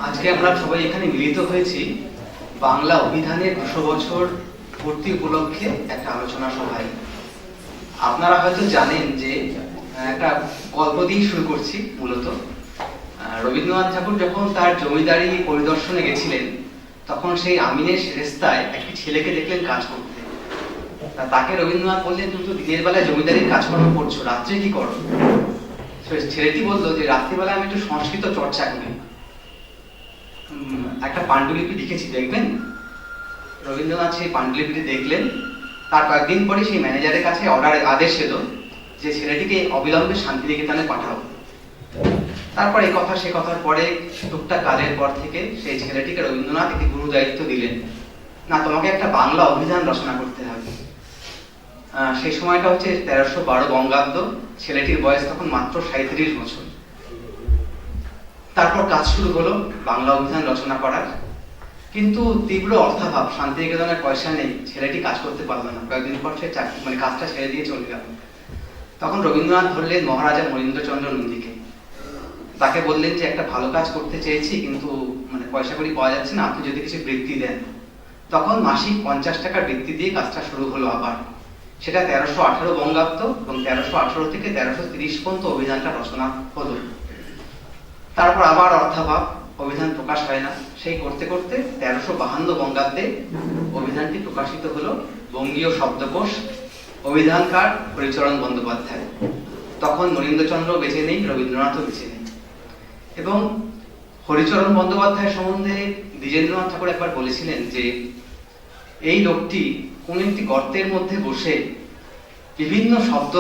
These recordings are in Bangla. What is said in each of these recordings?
আজকে আমরা সবাই এখানে মিলিত হয়েছি বাংলা অভিধানের 200 বছর পূর্তি উপলক্ষে একটা আলোচনা সভায়। আপনারা হয়তো জানেন যে একটা গল্প দিয়ে শুরু করছি। মূলত রবীন্দ্রনাথ ঠাকুর যখন তার জমিদারি পরিদর্শনে গেছিলেন, তখন সেই আমিনের সেরেস্তায় একটি ছেলেকে দেখলেন কাজ করতে। তাকে রবীন্দ্রনাথ বললেন, তুমি তো দিনের বেলায় জমিদারির কাজকর্ম করছো, রাত্রে কি করো? ছেলেটি বললো যে রাত্রিবেলা আমি একটু সংস্কৃত চর্চা করি, একটা পাণ্ডুলিপি লিখেছি, দেখবেন? রবীন্দ্রনাথ সেই পাণ্ডুলিপিটি দেখলেন। তার কয়েকদিন পরে সেই ম্যানেজারের কাছে আদেশ এলো যে ছেলেটিকে অবিলম্বে শান্তিনিকেতনে পাঠাও। তারপর এই কথা সে কথার পরে টুকটাক কাজের পর থেকে সেই ছেলেটিকে রবীন্দ্রনাথ একটি গুরু দায়িত্ব দিলেন, না তোমাকে একটা বাংলা অভিধান রচনা করতে হবে। সেই সময়টা হচ্ছে 1312 বঙ্গাব্দ। ছেলেটির বয়স তখন মাত্র 37 বছর। তারপর কাজ শুরু হলো বাংলা অভিধান রচনা করার। কিন্তু তীব্র অর্থাভাব, শান্তিনিকেতনের পয়সা নেই, ছেলেটি কাজ করতে পারলো না। কয়েকদিন পর সে কাজটা ছেড়ে দিয়ে চলে গেল। তখন রবীন্দ্রনাথ ধরলেন মহারাজা মনীন্দ্রচন্দ্র নন্দীকে। তাকে বললেন যে একটা ভালো কাজ করতে চেয়েছি, কিন্তু পয়সা কড়ি পাওয়া যাচ্ছে না, আপনি যদি কিছু বৃত্তি দেন। তখন মাসিক 50 টাকার বৃত্তি দিয়ে কাজটা শুরু হলো আবার। সেটা 1318 বঙ্গাব্দ এবং 1318 থেকে 1330 পর্যন্ত অভিধানটা রচনা হলো। তারপর আবার অর্থাভাব, অভিধান প্রকাশ হয় না। সেই করতে করতে 1352 বঙ্গাব্দে অভিধানটি প্রকাশিত হলো। বঙ্গীয় শব্দকোষ, অভিধানকার হরিচরণ বন্দ্যোপাধ্যায়। তখন মনীন্দ্রচন্দ্র বেঁচে নেই, রবীন্দ্রনাথও বেঁচে নেই। এবং হরিচরণ বন্দ্যোপাধ্যায় সম্বন্ধে দ্বিজেন্দ্রনাথ ঠাকুর একবার বলেছিলেন যে এই লোকটি কোন একটি গর্তের মধ্যে বসে বিভিন্ন শব্দ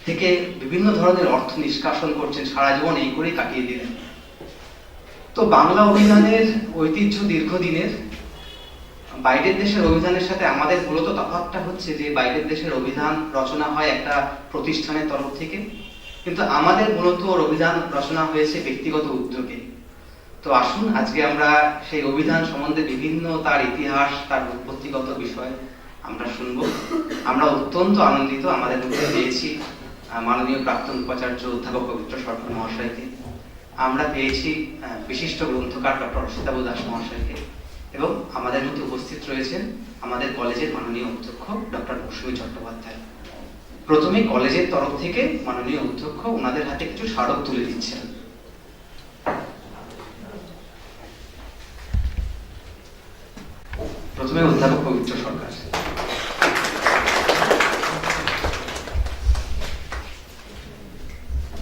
থেকে বিভিন্ন ধরনের অর্থ নিষ্কাশন করছেন, সারা জীবন এই করেই কাটিয়ে দিলেন। তো বাংলা অভিধানের ঐতিহ্য দীর্ঘদিনের। বাইরের দেশের অভিধানের সাথে আমাদের মূলত তফাৎটা হচ্ছে যে বাইরের দেশের অভিধান রচনা হয় একটা প্রতিষ্ঠানের তরফ থেকে, কিন্তু আমাদের মূলত অভিধান রচনা হয়েছে ব্যক্তিগত উদ্যোগে। তো আসুন আজকে আমরা সেই অভিধান সম্বন্ধে বিভিন্ন তার ইতিহাস, তার উৎপত্তিগত বিষয় আমরা শুনবো। আমরা অত্যন্ত আনন্দিত আমাদের মধ্যে পেয়েছি মাননীয় প্রাক্তন উপাচার্য অধ্যাপক পবিত্র সরকার মহাশয়কে, আমরা পেয়েছি বিশিষ্ট গ্রন্থকার ডক্টর অসিতাভ দাস মহাশয়কে, এবং আমাদের মধ্যে উপস্থিত রয়েছেন আমাদের কলেজের মাননীয় অধ্যক্ষ ডক্টর মৌসুমী চট্টোপাধ্যায়। প্রথমে কলেজের তরফ থেকে মাননীয় অধ্যক্ষ ওনাদের হাতে কিছু স্মারক তুলে দিচ্ছেন। প্রথমে অধ্যাপক পবিত্র সরকার,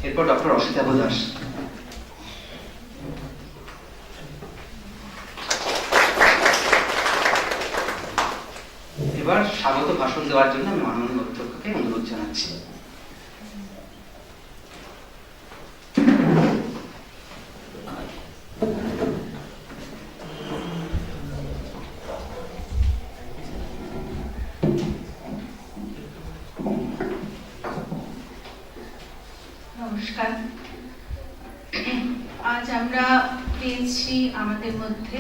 এরপর ডক্টর অসিতাভ দাস, এবার স্বাগত ভাষণ দেওয়ার জন্য আমি মাননীয় অধ্যক্ষকে অনুরোধ জানাচ্ছি। নমস্কার। আজ আমরা পেয়েছি আমাদের মধ্যে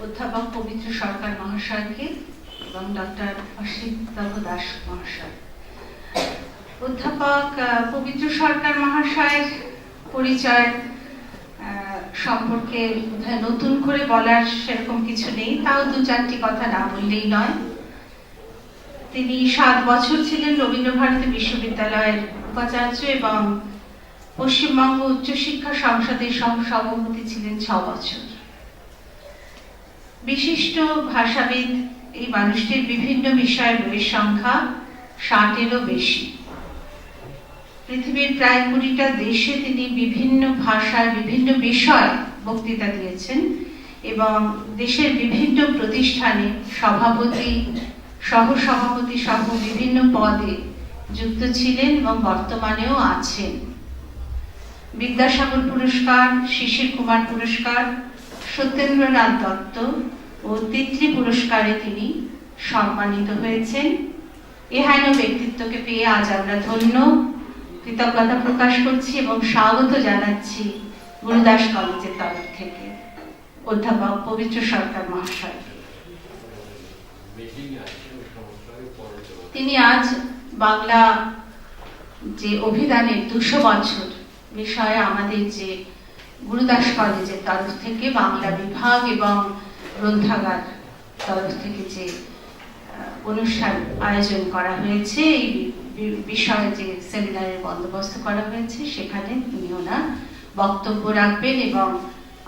অধ্যাপক পবিত্র সরকার মহাশয়কে এবং ডক্টর অসিতাভ দাস মহাশয়। অধ্যাপক পবিত্র সরকার মহাশয়ের পরিচয় সম্পর্কে বোধহয় নতুন করে বলার সেরকম কিছু নেই, তাও দু চারটি কথা না বললেই নয়। তিনি 7 বছর ছিলেন রবীন্দ্রভারতী বিশ্ববিদ্যালয়ের উপাচার্য এবং পশ্চিমবঙ্গ উচ্চশিক্ষা সংসদের সহ-সভাপতি ছিলেন 6 বছর। বিশিষ্ট ভাষাবিদ এই মানুষটির বিভিন্ন বিষয়ে বইয়ের সংখ্যা 60-এরও বেশি। পৃথিবীর প্রায় 20টা দেশে তিনি বিভিন্ন ভাষার বিভিন্ন বিষয়ে বক্তৃতা দিয়েছেন এবং দেশের বিভিন্ন প্রতিষ্ঠানে সভাপতি, সহ-সভাপতি সহ বিভিন্ন পদে যুক্ত ছিলেন এবং বর্তমানেও আছেন। বিদ্যাসাগর পুরস্কার, শিশির কুমার পুরস্কার, সত্যেন্দ্রনাথ দত্ত ও তিতলি পুরস্কারে তিনি সম্মানিত হয়েছেন। এহেন ব্যক্তিত্বকে পেয়ে আজ আমরা ধন্য, কৃতজ্ঞতা প্রকাশ করছি এবং স্বাগত জানাচ্ছি গুরুদাস কলেজের তরফ থেকে অধ্যাপক পবিত্র সরকার মহাশয়। তিনি আজ বাংলা যে অভিধানের 200 বছর বিষয়ে আমাদের যে গুরুদাস কলেজের তরফ থেকে বাংলা বিভাগ এবং গ্রন্থাগার তরফ থেকে যে অনুষ্ঠান আয়োজন করা হয়েছে, এই বিষয়ে যে সেমিনারের বন্দোবস্ত করা হয়েছে, সেখানে তিনি ওনার বক্তব্য রাখবেন এবং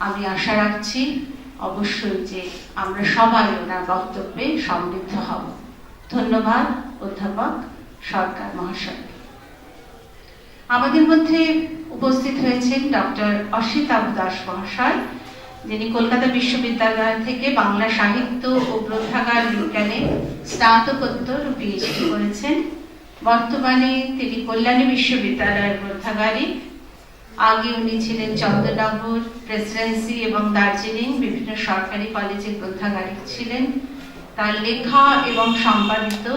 আমি আশা রাখছি অবশ্যই যে আমরা সবাই ওনার বক্তব্যে সমৃদ্ধ হব। ধন্যবাদ অধ্যাপক সরকার মহাশয়। আমাদের মধ্যে উপস্থিত হয়েছেন ডক্টর অসিতাভ দাস মহাশয়, যিনি কলকাতা বিশ্ববিদ্যালয় থেকে বাংলা সাহিত্য ও গ্রন্থাগার বিজ্ঞানে স্নাতকোত্তর ও পিএইচডি করেছেন। বর্তমানে তিনি কল্যাণী বিশ্ববিদ্যালয়ের গ্রন্থাগারিক। আগে উনি ছিলেন চন্দ্রনগর, প্রেসিডেন্সি এবং দার্জিলিং বিভিন্ন সরকারি কলেজের গ্রন্থাগারিক ছিলেন। তার লেখা এবং সম্পাদিত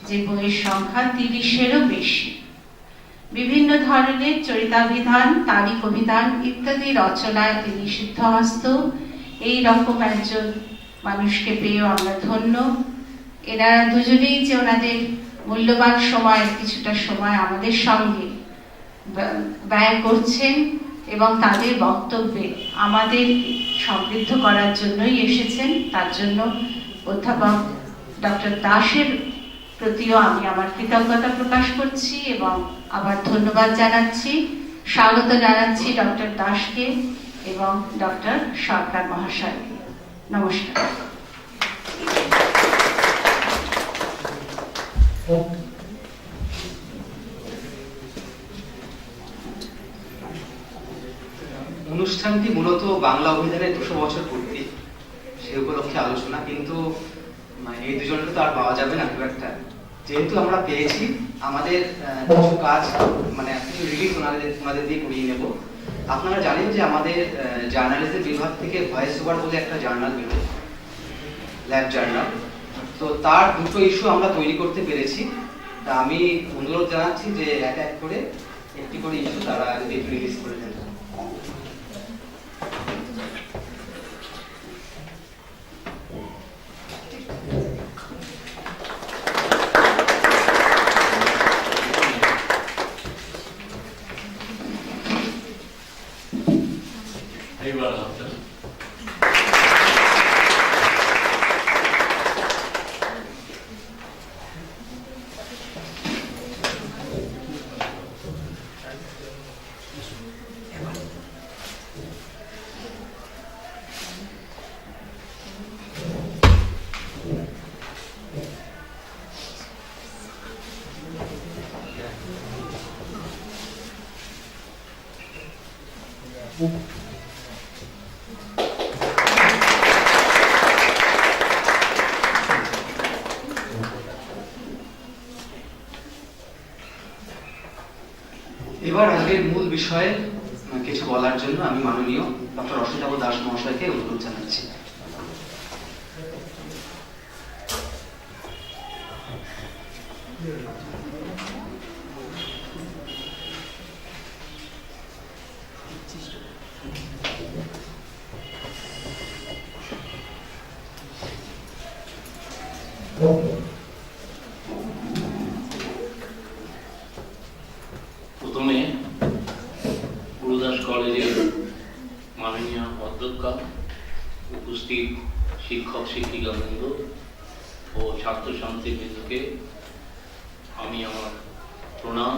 যে বইয়ের সংখ্যা 30-এরও বেশি। বিভিন্ন ধরনের চরিতাভিধান, তারিখ অভিধান ইত্যাদি রচনায় তিনি সিদ্ধহস্ত। এই রকম একজন মানুষকে পেয়েও আমরা ধন্য। এনারা দুজনেই যে ওনাদের মূল্যবান সময়ের কিছুটা সময় আমাদের সঙ্গে ব্যয় করছেন এবং তাদের বক্তব্যে আমাদের সমৃদ্ধ করার জন্যই এসেছেন, তার জন্য অধ্যাপক ডক্টর দাসের প্রতিও আমি আমার কৃতজ্ঞতা প্রকাশ করছি এবং আবার ধন্যবাদ জানাচ্ছি, স্বাগত জানাচ্ছি ডক্টর দাসকে এবং ডক্টর সরকার মহাশয়কে। নমস্কার। অনুষ্ঠানটি মূলত বাংলা অভিধানের 200 বছর পূর্তি, সে উপলক্ষে আলোচনা, কিন্তু এই দুজনকে তো আর পাওয়া যাবে না খুব একটা। যেহেতু আমরা পেয়েছি, আমাদের কিছু কাজ মানে রিলিজ ওনাদের দিয়ে করিয়ে নেব। আপনারা জানেন যে আমাদের জার্নালিজম বিভাগ থেকে ভয়েস ওভার বলে একটা জার্নাল বেরোয়, ল্যাব জার্নাল। তো তার 2টো ইস্যু আমরা তৈরি করতে পেরেছি। তা আমি অনুরোধ জানাচ্ছি যে এক এক করে একটি করে ইস্যু তারা যদি একটু রিলিজ করে দেন। এবার আজকের মূল বিষয়ে কিছু বলার জন্য আমি মাননীয় ডক্টর অসিতাভ দাস মহাশয়কে অনুরোধ জানাচ্ছি। প্রথমে গুরুদাস কলেজের মাননীয় অধ্যক্ষ, উপস্থিত শিক্ষক শিক্ষিকাবৃন্দ, ও ছাত্রছাত্রী বৃন্দকে আমি আমার প্রণাম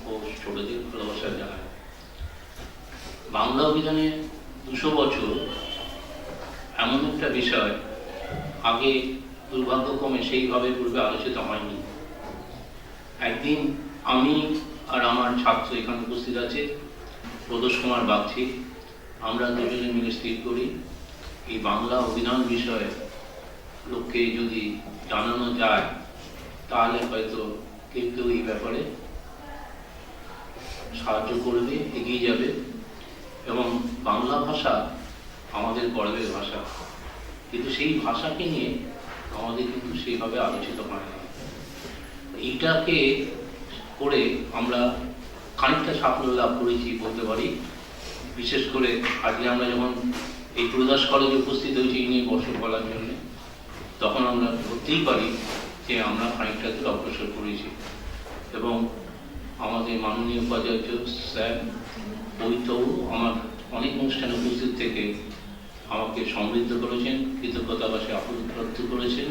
ও ছোটদের ভালোবাসা জানাই। বাংলা অভিধানে 200 বছর এমন একটা বিষয় আগে দুর্ভাগ্যক্রমে সেইভাবে পূর্বে আলোচিত হয়নি। একদিন আমি আর আমার ছাত্র এখানে উপস্থিত আছে প্রদোষ কুমার বাগচি, আমরা দুজনে মিলে স্থির করি এই বাংলা অভিধান বিষয়ে লোককে যদি জানানো যায় তাহলে হয়তো কেউ কেউ এই ব্যাপারে সাহায্য করবে, এগিয়ে যাবে। এবং বাংলা ভাষা আমাদের গর্বের ভাষা, কিন্তু সেই ভাষাকে নিয়ে আমাদের কিন্তু সেইভাবে আলোচিত হয় না। এইটাকে করে আমরা খানিকটা সাফল্য লাভ করেছি বলতে পারি। বিশেষ করে আজকে আমরা যখন এই গুরুদাস কলেজে উপস্থিত হয়েছি এই নিয়ে বর্ষ বলার জন্য, তখন আমরা ধরতেই পারি যে আমরা খানিকটা দূর অগ্রসর করেছি। এবং আমাদের মাননীয় উপাচার্য স্যার বৈতবাবু আমার অনেক অনুষ্ঠানে উপস্থিত থেকে আমাকে সমৃদ্ধ করেছেন, কৃতজ্ঞতাবাসে আপ্রাপ্ত করেছেন।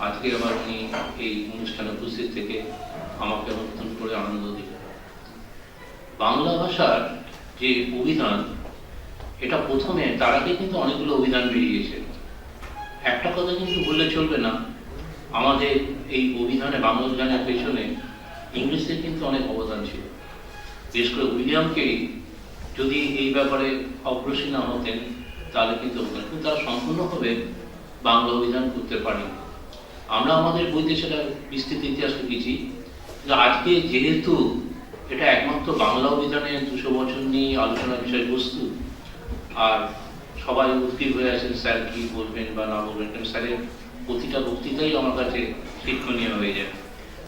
আজকে আবার উনি এই অনুষ্ঠানে উপস্থিত থেকে আমাকে নতুন করে আনন্দ দিলেন। বাংলা ভাষার যে অভিধান, এটা প্রথমে তার আগে কিন্তু অনেকগুলো অভিধান বেরিয়েছে। একটা কথা কিন্তু বললে চলবে না, আমাদের এই অভিধানে বাংলা অভিধানের পেছনে ইংলিশের কিন্তু অনেক অবদান ছিল। বিশেষ করে উইলিয়াম কেরি যদি এই ব্যাপারে অগ্রসী না হতেন তাহলে কিন্তু তারা সম্পূর্ণভাবে বাংলা অভিধান করতে পারেন। আমরা আমাদের বইতে সেটা বিস্তৃত ইতিহাস লিখেছি যে আজকে যেহেতু এটা একমাত্র বাংলা অভিধানের 200 বছর নিয়ে আলোচনার বিষয়বস্তু, আর সবাই উদ্গ্রীব হয়ে আছেন স্যার কি বলবেন বা না বলবেন, কারণ স্যারের প্রতিটা বক্তৃতাই আমার কাছে শিক্ষণীয় হয়ে যায়।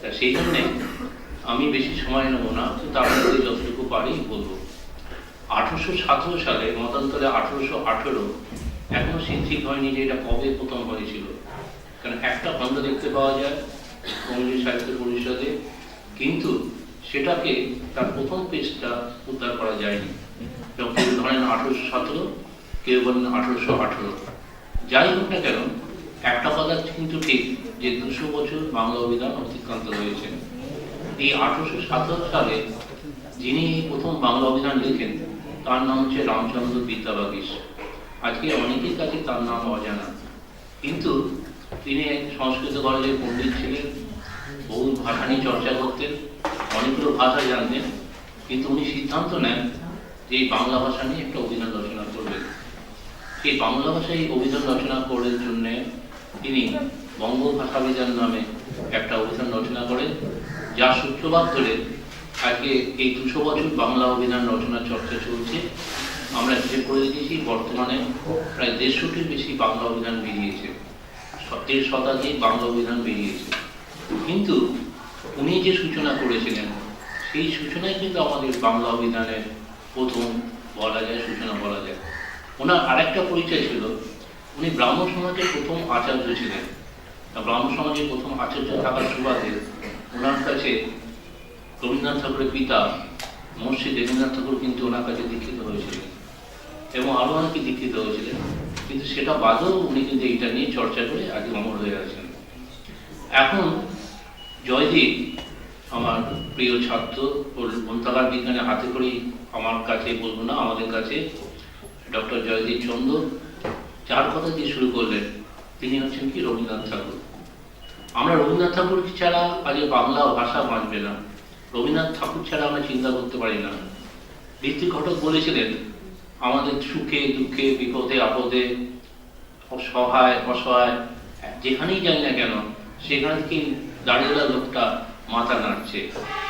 তা সেই জন্যে আমি বেশি সময় নেব না, কিন্তু আপনাদের যতটুকু পারি বলবো। 1817 সালে মতান্তরে 1818, এখনো ঠিক হয়নি যে এটা কবে প্রথম হয়েছিল, কারণ একটা খণ্ড দেখতে পাওয়া যায় বঙ্গীয় সাহিত্য পরিষদে, কিন্তু সেটাকে তার প্রথম পেজটা উদ্ধার করা যায়নি। কেউ ধরেন 1817, কেউ বলেন 1818। যাই হোক না কেন, একটা কথা কিন্তু ঠিক যে 200 বছর বাংলা অভিধান অতিক্রান্ত হয়েছে। এই 1817 সালে যিনি প্রথম বাংলা অভিধান লেখেন তার নাম হচ্ছে রামচন্দ্র বিদ্যাবাগীশ। আজকে অনেকের কাছে তার নাম অজানা, কিন্তু তিনি সংস্কৃত কলেজের পণ্ডিত ছিলেন, বহু ভাষা নিয়ে চর্চা করতেন, অনেকগুলো ভাষা জানতেন, কিন্তু উনি সিদ্ধান্ত নেন যে এই বাংলা ভাষা নিয়ে একটা অভিধান রচনা করবেন। সেই বাংলা ভাষায় অভিধান রচনা করার জন্যে তিনি বঙ্গ ভাষাভিধান নামে একটা অভিধান রচনা করেন, যার সূত্রপাত ধরে আজকে এই 200 বছর বাংলা অভিধান রচনার চর্চা চলছে। আমরা হিসেব করে দিয়েছি বর্তমানে প্রায় 150-টির বেশি বাংলা অভিধান বেরিয়েছে, 1.5 শতাধিক বাংলা অভিধান বেরিয়েছে। কিন্তু উনি যে সূচনা করেছিলেন সেই সূচনায় কিন্তু আমাদের বাংলা অভিধানের প্রথম বলা যায়, সূচনা বলা যায়। ওনার আরেকটা পরিচয় ছিল, উনি ব্রাহ্ম সমাজের প্রথম আচার্য ছিলেন। ব্রাহ্ম সমাজের প্রথম আচার্য থাকার সুবাদে ওনার কাছে রবীন্দ্রনাথ ঠাকুরের পিতা মহর্ষি দেবেন্দ্রনাথ ঠাকুর কিন্তু ওনার কাছে দীক্ষিত হয়েছিলেন এবং আরো অনেকে দীক্ষিত হয়েছিলেন, কিন্তু সেটা বাদেও উনি কিন্তু এইটা নিয়ে চর্চা করে আগে অমর হয়ে আছেন। এখন জয়দীপ আমার প্রিয় ছাত্র, ওর গ্রন্থাগার বিজ্ঞানে হাতে করি, আমার কাছে বলবো না, আমাদের কাছে ডক্টর জয়দীপ চন্দ্র, যার কথা দিয়ে শুরু করলেন তিনি হচ্ছেন কি রবীন্দ্রনাথ ঠাকুর। আমরা রবীন্দ্রনাথ ঠাকুর ছাড়া আজ বাংলা ভাষা বাঁচবে না, রবীন্দ্রনাথ ঠাকুর ছাড়া আমরা চিন্তা করতে পারি না। ঋত্বিক ঘটক বলেছিলেন আমাদের সুখে দুঃখে বিপদে আপদে সহায় অসহায় যেখানেই যাই না কেন সেখানে কি দাঁড়িয়ে লোকটা মাথা নাড়ছে,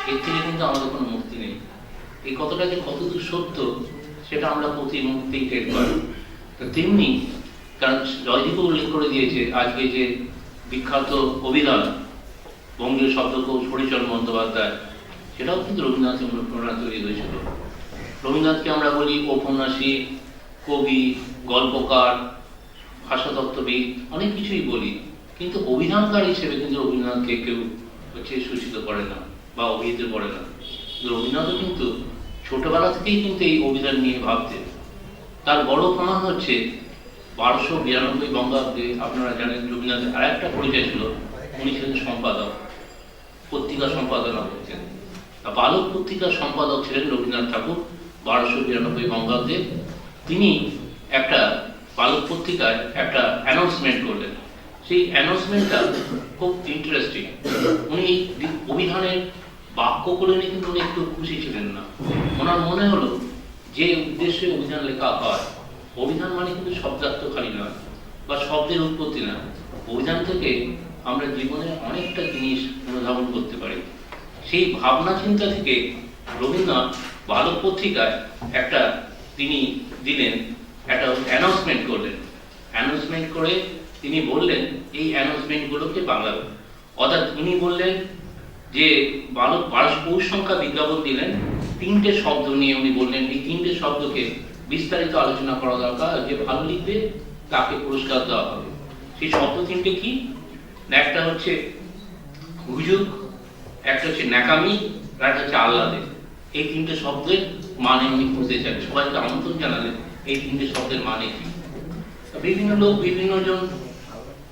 এর থেকে কিন্তু আমাদের কোনো মুক্তি নেই। এই কথাটা যে কতদূর সত্য সেটা আমরা প্রতি মুহূর্তেই টের পাই। তেমনি কারণ জয়দীপ উল্লেখ করে দিয়েছে আজকে যে বিখ্যাত অভিধান বঙ্গীয় শব্দকোষ হরিচরণ বন্দ্যোপাধ্যায়, সেটাও কিন্তু রবীন্দ্রনাথের অনুপ্রেরণা তৈরি হয়েছিল। রবীন্দ্রনাথকে আমরা বলি ঔপন্যাসিক, কবি, গল্পকার, ভাষাতত্ত্ববিদ, অনেক কিছুই বলি, কিন্তু অভিধানকার হিসেবে কিন্তু রবীন্দ্রনাথকে কেউ সূচিত করে না বা অভিহিত করে না। রবীন্দ্রনাথ কিন্তু ছোটবেলা থেকেই কিন্তু এই অভিধান নিয়ে ভাবতেন। তার বড় প্রমাণ হচ্ছে 1292 বঙ্গাব্দে আপনারা জানেন রবীন্দ্রনাথের আরেকটা পরিচয় ছিল, উনি ছিলেন সম্পাদক, পত্রিকা সম্পাদনা করতেন। বালক পত্রিকার সম্পাদক ছিলেন রবীন্দ্রনাথ ঠাকুর 1292 বঙ্গাব্দে। তিনি একটা বালক পত্রিকায় একটা অ্যানাউন্সমেন্ট করলেন। সেই অ্যানাউন্সমেন্টটা খুব ইন্টারেস্টিং। উনি অভিধানের বাক্যগুলো নিয়ে কিন্তু উনি একটু খুশি ছিলেন না। ওনার মনে হলো যে উদ্দেশ্যে অভিধান লেখা হয়, অভিধান মানে কিন্তু শব্দার্থ খালি নয় বা শব্দের উৎপত্তি না, অভিধান থেকে আমরা জীবনে অনেকটা জিনিস অনুধাবন করতে পারি। সেই ভাবনা চিন্তা থেকে রবীন্দ্রনাথ বালক পত্রিকায় একটা তিনি দিলেন, একটা অ্যানাউন্সমেন্ট করলেন। অ্যানাউন্সমেন্ট করে তিনি বললেন এই অ্যানাউন্সমেন্টগুলোকে বাংলায়, অর্থাৎ উনি বললেন যে বালক পৌষ সংখ্যা বিজ্ঞাপন দিলেন, 3টে শব্দ নিয়ে উনি বললেন এই 3টে শব্দকে বিস্তারিত আলোচনা করা দরকার, যে ভালো লিখবে তাকে পুরস্কার দেওয়া হবে। সেই শব্দ 3টে কি? একটা হচ্ছে হুজুগ, একটা হচ্ছে ন্যাকামি, আর একটা হচ্ছে আহ্লাদে। এই 3টে শব্দের মানে উনি বুঝতে চান, সবাইকে আমন্ত্রণ জানালেন এই 3টে শব্দের মানে কি। বিভিন্ন লোক, বিভিন্ন জন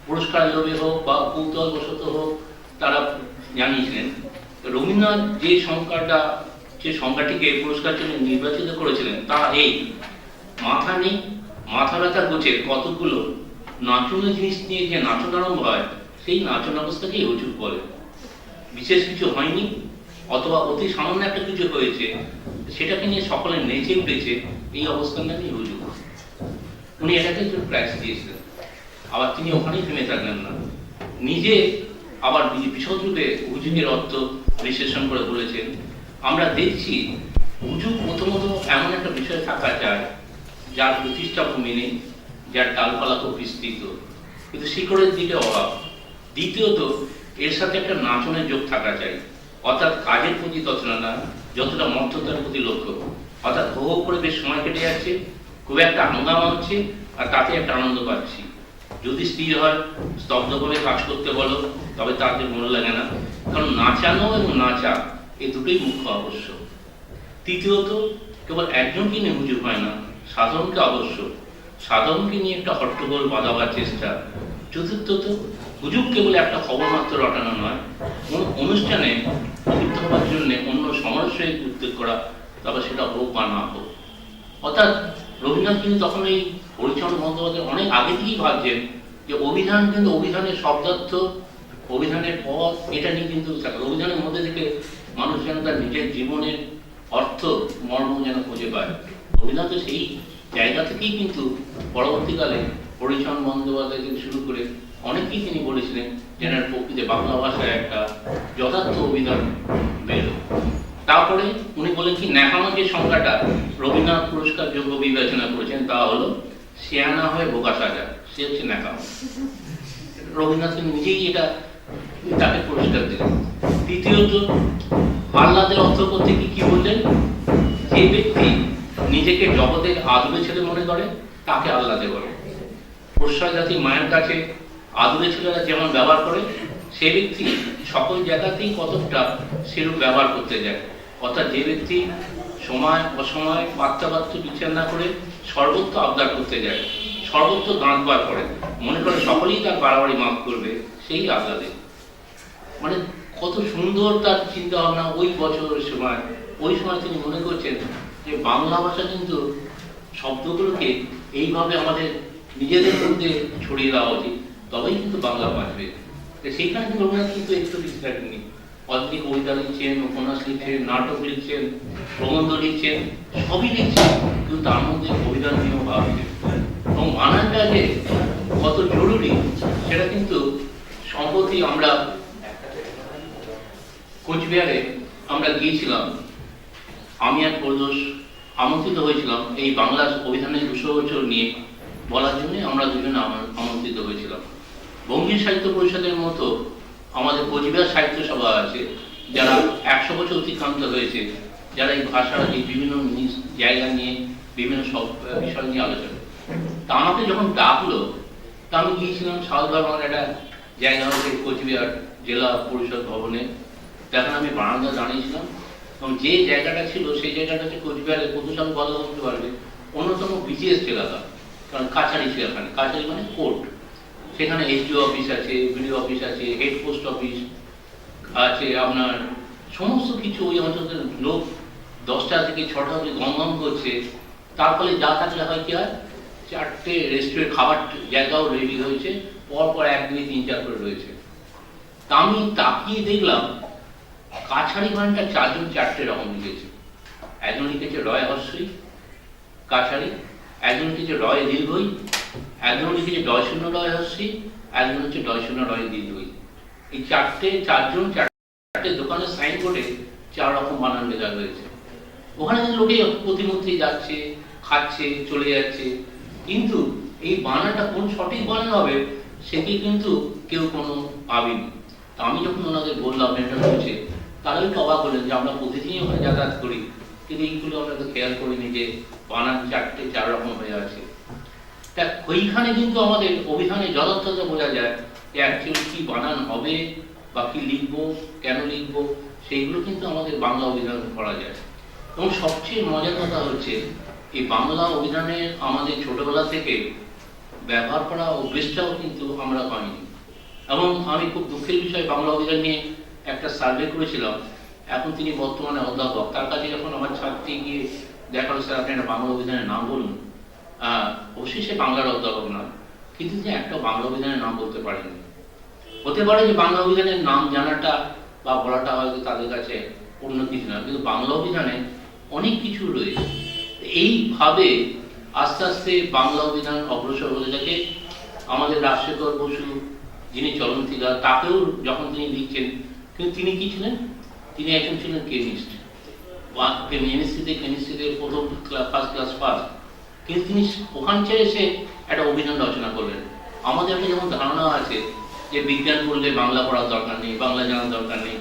পুরস্কার লোভে হোক বা কৌতূহল বশত হোক তারা জানিয়েছিলেন। রবীন্দ্রনাথ যে সংখ্যাটিকে পুরস্কার জন্য নির্বাচিত করেছিলেন তা এই: মাথা নেই, মাথা ব্যথার গোছের কতগুলো নাচনের জিনিস নিয়ে যে নাচন আরম্ভ হয়, সেই নাচন অবস্থাকেই হুজুগ বলে। বিশেষ কিছু হয়নি অথবা অতি সামান্য একটা কিছু হয়েছে, সেটাকে নিয়ে সকলে নেচে উঠেছে, এই অবস্থার নামই হুজুগ। উনি এটাকে একটু প্রাইজ দিয়েছিলেন। আবার তিনি ওখানেই থেমে থাকলেন না, নিজে আবার বিশদ রূপে হুজুগের অর্থ বিশ্লেষণ করে বলেছেন, আমরা দেখছি হুজুগ প্রথমত এমন একটা বিষয় থাকা যায় যার প্রতিষ্ঠা ভূমি নেই, যার ডালপালা খুব বিস্তৃত কিন্তু শিকড়ের দিকে অভাব। দ্বিতীয়ত এর সাথে একটা নাচনের যোগ থাকা চাই, অর্থাৎ কাজের প্রতি ততটা না যতটা মর্যাদার প্রতি লক্ষ্য। অর্থাৎ ভোগ করে বেশ সময় কেটে যাচ্ছে, খুব একটা হাঙ্গামা হচ্ছে আর তাতে একটা আনন্দ পাচ্ছি। যদি স্থির হয় স্তব্ধভাবে কাজ করতে বলো তবে তাদের মনে লাগে না, কারণ নাচানো এবং নাচা এই দুটোই মুখ্য আবশ্যক। তৃতীয়ত কেবল একজনকে নিয়ে হুজুগ হয় না, সাধারণকে আবশ্যক, সাধারণকে নিয়ে একটা হট্টগোল বাঁধাবার চেষ্টা। চতুর্থত হুজুগ কেবল একটা খবর মাত্র রটানো নয়, কোন অনুষ্ঠানে প্রবৃত্ত হওয়ার জন্য অন্য সমাজের উদ্যোগ করা, তবে সেটা হোক বা না হোক। অর্থাৎ রবীন্দ্রনাথ কিন্তু তখন এই হরিচন্দ্র বন্দ্যোপাধ্যায় অনেক আগে থেকেই ভাবছেন যে অভিধান কিন্তু অভিধানের শব্দার্থ, অভিধানের পথ, এটা নিয়ে কিন্তু অভিধানের মধ্যে থেকে মানুষ যেন তার নিজের জীবনের অর্থ মর্ম যেন খুঁজে পায়। রবীন্দ্রনাথ সেই জায়গা থেকেই কিন্তু পরবর্তীকালে হরিচন্দ্র বন্দ্যোপাধ্যায় থেকে শুরু করে অনেকেই তিনি বলেছিলেন যেন প্রকৃতি বাংলা ভাষায় একটা যথার্থ অভিধান বেরো। তারপরে উনি বলেন কি, ন্যাকামা যে সংখ্যাটা রবীন্দ্রনাথ পুরস্কার যোগ্য বিবেচনা করেছেন তা হলো শিয়ানা হয়ে বোকা সাজা, সে হচ্ছে ন্যাকামা। রবীন্দ্রনাথ নিজেই এটা তাকে পুরস্কার দিলেন। তৃতীয়ত আহ্লাদের অর্থ করতে কি বললেন, যে ব্যক্তি নিজেকে জগতের আদুরে ছেলে মনে করে তাকে আহ্লাদে বলে। প্রশ্রয় জাতি মায়ের কাছে আদুরে ছেলেরা যেমন ব্যবহার করে, সে ব্যক্তি সকল জায়গাতেই কতকটা সেরূপ ব্যবহার করতে যায়। অর্থাৎ যে ব্যক্তি সময় অসময় বার্তাবার্ত বিচার না করে সর্বত্র আবদার করতে যায়, সর্বত্র দাঁত বার করে, মনে করে সকলেই তার বাড়াবাড়ি মাফ করবে, সেই আহ্লাদে। মানে কত সুন্দর তার চিন্তা ভাবনা। ওই বছরের সময়, ওই সময় তিনি মনে করছেন যে বাংলা ভাষা কিন্তু শব্দগুলোকে এইভাবে আমাদের নিজেদের মধ্যে ছড়িয়ে দেওয়া উচিত, তবেই কিন্তু বাংলা বাঁচবে। সেইখানে কিন্তু রবীন্দ্রনাথ কিন্তু একটু লিখেননি, অদ্ভুত কবিতা লিখছেন, উপন্যাস লিখছেন, নাটক লিখছেন, প্রবন্ধ লিখছেন, সবই লিখছেন, কিন্তু তার মধ্যে অভিধান নিয়েও ভাবছেন। এবং মানানটা যে কত জরুরি সেটা কিন্তু সম্প্রতি আমরা কোচবিহারে আমরা গিয়েছিলাম, আমি আর পৌরদোষ আমন্ত্রিত হয়েছিলাম এই বাংলা অভিধানের 200 বছর নিয়ে বলার জন্য। আমরা দুজনে আমন্ত্রিত হয়েছিলাম। বঙ্গীয় সাহিত্য পরিষদের মতো আমাদের কোচবিহার সাহিত্য সভা আছে, যারা 100 বছর অতিক্রান্ত হয়েছে, যারা এই ভাষার এই বিভিন্ন জায়গা নিয়ে বিভিন্ন সব বিষয় নিয়ে আলোচনা। তা আমাকে যখন ডাকলো, তা আমি গিয়েছিলাম সাউথ একটা জায়গা হচ্ছে কোচবিহার জেলা পরিষদ ভবনে। তখন আমি বারান্দা দাঁড়িয়েছিলাম এবং যে জায়গাটা ছিল সেই জায়গাটা হচ্ছে কোচবিহারের প্রথম বলা করতে পারবে অন্যতম বিচিএস এলাকা। কারণ কাছারি ছিল এখানে, কাছারি মানে কোর্ট, সেখানে এসডিও অফিস আছে, বিডিও অফিস আছে, হেড পোস্ট অফিস আছে, আপনার সমস্ত কিছু ওই অঞ্চলের লোক 10টা থেকে 6টা অবধি গমগম করছে। তার ফলে যা থাকলে হয় কি হয়, 4টে রেস্টুরেন্ট খাবার জায়গাও রেডি হয়েছে, পরপর 1, 2, 3, 4 করে রয়েছে। তা আমি তাকিয়ে দেখলাম কাছারি গানটা 4 জন 4টে রকম লিখেছে। একজন লিখেছে রয় হর্ষই কাছারি, একজন লিখেছে রয় দীর্ঘই, একজন লিখেছে ডয় শূন্য রয় হর্ষই, একজন হচ্ছে ডয় শূন্য রয় দীর্ঘই। এই 4জন 4টে দোকানের সাইনবোর্ডে 4 রকম বানান লেখা রয়েছে। ওখানে লোকে প্রতিমূর্তি যাচ্ছে, খাচ্ছে, চলে যাচ্ছে, কিন্তু এই বানানটা কোন সঠিক বানান হবে সেটি কিন্তু কেউ কোনো ভাবেনি। তা আমি যখন ওনাদের বললাম এটা হচ্ছে, তারা একটু অবাক হলেন যে আমরা প্রতিদিনই ওখানে যাতায়াত করি, কিন্তু এইগুলো আমরা তো খেয়াল করিনি যে বানান 4টে 4 রকম হয়ে আছে। তা ওইখানে কিন্তু আমাদের অভিধানে যথার্থতা বোঝা যায় যে অ্যাকচুয়ালি কি বানান হবে বা কি লিখবো, কেন লিখবো, সেইগুলো কিন্তু আমাদের বাংলা অভিধানে করা যায়। এবং সবচেয়ে মজার কথা হচ্ছে এই বাংলা অভিধানে আমাদের ছোটবেলা থেকে ব্যবহার করা অভ্যেসটাও কিন্তু আমরা পাইনি। এবং আমি খুব দুঃখের বিষয়, বাংলা অভিধান নিয়ে একটা সার্ভে করেছিলাম, এখন তিনি বর্তমানে অধ্যাপক। তার কাছে যখন আমার ছাত্রী গিয়ে দেখালো, স্যার আপনি একটা বাংলা অভিধানের নাম বলুন, অবশ্যই সে বাংলার অধ্যাপক নয়, কিন্তু তিনি একটা বাংলা অভিধানের নাম বলতে পারেননি। হতে পারে যে বাংলা অভিধানের নাম জানাটা বা বলাটা হয়তো তাদের কাছে অন্য কিছু না, কিন্তু বাংলা অভিধানে অনেক কিছু রয়েছে। এইভাবে আস্তে আস্তে বাংলা অভিধান অগ্রসর হতে থাকে। আমাদের রাজশেখর বসু, যিনি চলন্তিকা, তাকেও যখন তিনি লিখছেন, কিন্তু তিনি কি ছিলেন, তিনি একজন ছিলেন কেমিস্ট, কেমিস্ট্রিতে প্রথম ফার্স্ট ক্লাস পাস, কিন্তু তিনি ওখান ছেড়ে এসে একটা অভিধান রচনা করলেন। আমাদের একটা যেমন ধারণা আছে যে বিজ্ঞান পড়লে বাংলা পড়ার দরকার নেই, বাংলা জানার দরকার নেই,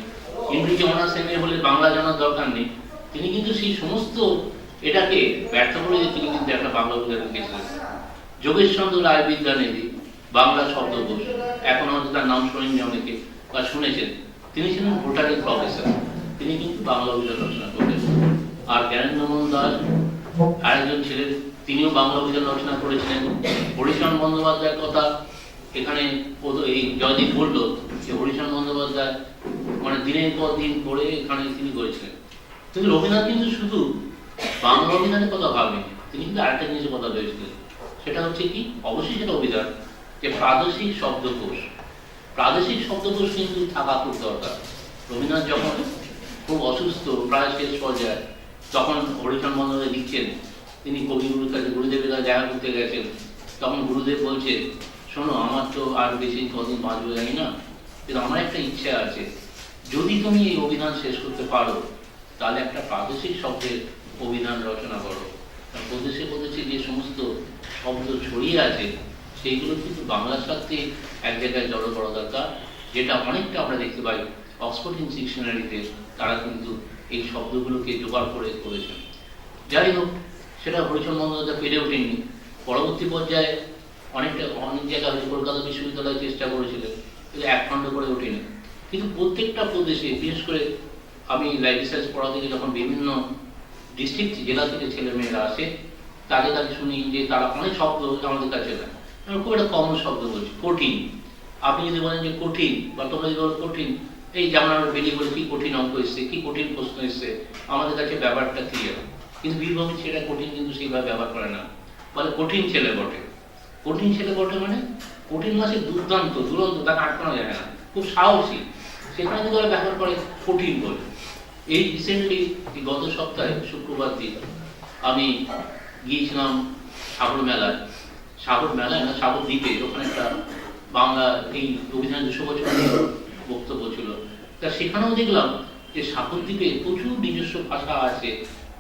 ইংরেজি অনার্স এমএ হলে বাংলা জানার দরকার নেই। তিনি কিন্তু সেই সমস্ত এটাকে ব্যর্থ করে দিয়ে তিনি কিন্তু একটা বাংলা অভিধান লিখেছিলেন। যোগেশচন্দ্র রায় বিদ্যানিধি, বাংলা শব্দকোষ, এখন হয়তো তার নাম শোনেননি অনেকে বা শুনেছেন, তিনি ছিলেন বোটানি প্রফেসর, তিনি কিন্তু বাংলা অভিধান রচনা করলেন। আর জ্ঞানেন্দ্রমোহন দাস আরেকজন ছিলেন, তিনিও বাংলা অভিধান রচনা করেছিলেন। হরিচরণ বন্দ্যোপাধ্যায়ের কথা এখানে এই জয়দীপ বলল যে হরিচরণ বন্দ্যোপাধ্যায় মানে দিনের পর দিন পড়ে এখানে তিনি করেছিলেন। কিন্তু রবীন্দ্রনাথ কিন্তু শুধু বাংলা অভিধানের কথা ভাবেন, তিনি কিন্তু আরেকটা জিনিসের কথা ভেবেছিলেন, সেটা হচ্ছে কি, অবশ্যই সেটা অভিধান, যে প্রাদেশিক শব্দকোষ। প্রাদেশিক শব্দকোষ কিন্তু থাকা খুব দরকার। রবীন্দ্রনাথ যখন খুব অসুস্থ, প্রায় শেষ পর্যায়ে, তখন হরিচরণ বন্দ্যোপাধ্যায় লিখছেন, তিনি কবিগুরুর কাছে, গুরুদেবের কাছে দেখা করতে গেছেন, তখন গুরুদেব বলছে, শোনো আমার তো আর বেশি কদিন বাঁচবো জানি না, কিন্তু আমার একটা ইচ্ছা আছে, যদি তুমি এই অভিধান শেষ করতে পারো তাহলে একটা প্রাদেশিক শব্দের অভিধান রচনা করো। প্রদেশে প্রদেশে যে সমস্ত শব্দ ছড়িয়ে আছে সেইগুলো কিন্তু বাংলার সাথে এক জায়গায় জড়ো করা দরকার, যেটা অনেকটা আমরা দেখতে পাই অক্সফোর্ড ডিকশনারিতে, তারা কিন্তু এই শব্দগুলোকে জোগাড় করে করেছেন। যাই হোক, সেটা হরিচরণ বন্দ্যোপাধ্যায় পেরে ওঠেননি। পরবর্তী পর্যায়ে অনেক জায়গায় হয়তো কলকাতা বিশ্ববিদ্যালয় চেষ্টা করেছিলেন, কিন্তু এক খণ্ড করে ওঠেনি। কিন্তু প্রত্যেকটা প্রদেশে, বিশেষ করে আমি লাইফ রিসার্চ পড়াতে গিয়ে যখন বিভিন্ন ডিস্ট্রিক্ট জেলা থেকে ছেলে মেয়েরা আসে, তাদের কাছে শুনি যে তারা অনেক শব্দ আমাদের কাছে না, খুব একটা কমন শব্দ বলছি, কঠিন। আপনি যদি বলেন যে কঠিন, বা তোমরা যদি বলো কঠিন, এই যেমন আমরা বেরিয়ে বলে কি কঠিন অঙ্ক এসছে, কি কঠিন প্রশ্ন এসছে, আমাদের কাছে ব্যাপারটা ক্লিয়ার। কিন্তু বীরভূমি ছেলেরা কঠিন কিন্তু সেইভাবে ব্যবহার করে না, বলে কঠিন ছেলে বটে। কঠিন ছেলে বটে মানে কঠিন মাসে দুর্দান্ত, দুরন্ত, তাকে আটকানো যায় না, খুব সাহসী, সেখানে কিন্তু ওরা ব্যবহার করে কঠিন বলে। এই রিসেন্টলি গত সপ্তাহে শুক্রবার দিন আমি গিয়েছিলাম সাগর মেলায়, না সাগর দ্বীপে, ওখানে একটা বাংলা এই অভিধান 200 বছর বক্তব্য ছিল। তা সেখানেও দেখলাম যে সাগর দ্বীপে প্রচুর নিজস্ব ভাষা আছে,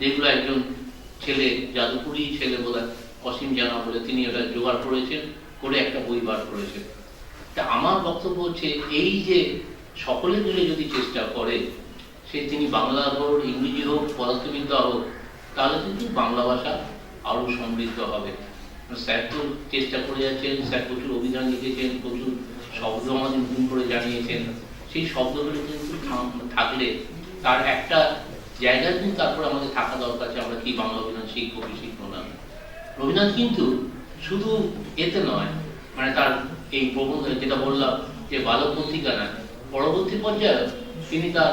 যেগুলো একজন ছেলে, যাদুপুরি ছেলে বোধহয় অসীম জানা বলে, তিনি ওটা জোগাড় করেছেন, করে একটা বই বার করেছেন। তা আমার বক্তব্য হচ্ছে এই যে সকলে মিলে যদি চেষ্টা করে, সে তিনি বাংলা হোক, ইংরেজি হোক, পদার্থবিদ্যা হোক, তাহলে কিন্তু বাংলা ভাষা আরো সমৃদ্ধ হবে। স্যার তো চেষ্টা করে যাচ্ছেন, স্যার প্রচুর অভিধান লিখেছেন, প্রচুর শব্দ আমাদের নতুন করে জানিয়েছেন। সেই শব্দগুলো কিন্তু থাকলে তার একটা জায়গায় কিন্তু তারপরে আমাদের থাকা দরকার আছে, আমরা কি বাংলা অভিধান শিখবো কি শিখবো না। রবীন্দ্রনাথ কিন্তু শুধু এতে নয়, মানে তার এই প্রবন্ধ যেটা বললাম যে বালক পত্রিকা না, পরবর্তী পর্যায়ে তিনি তার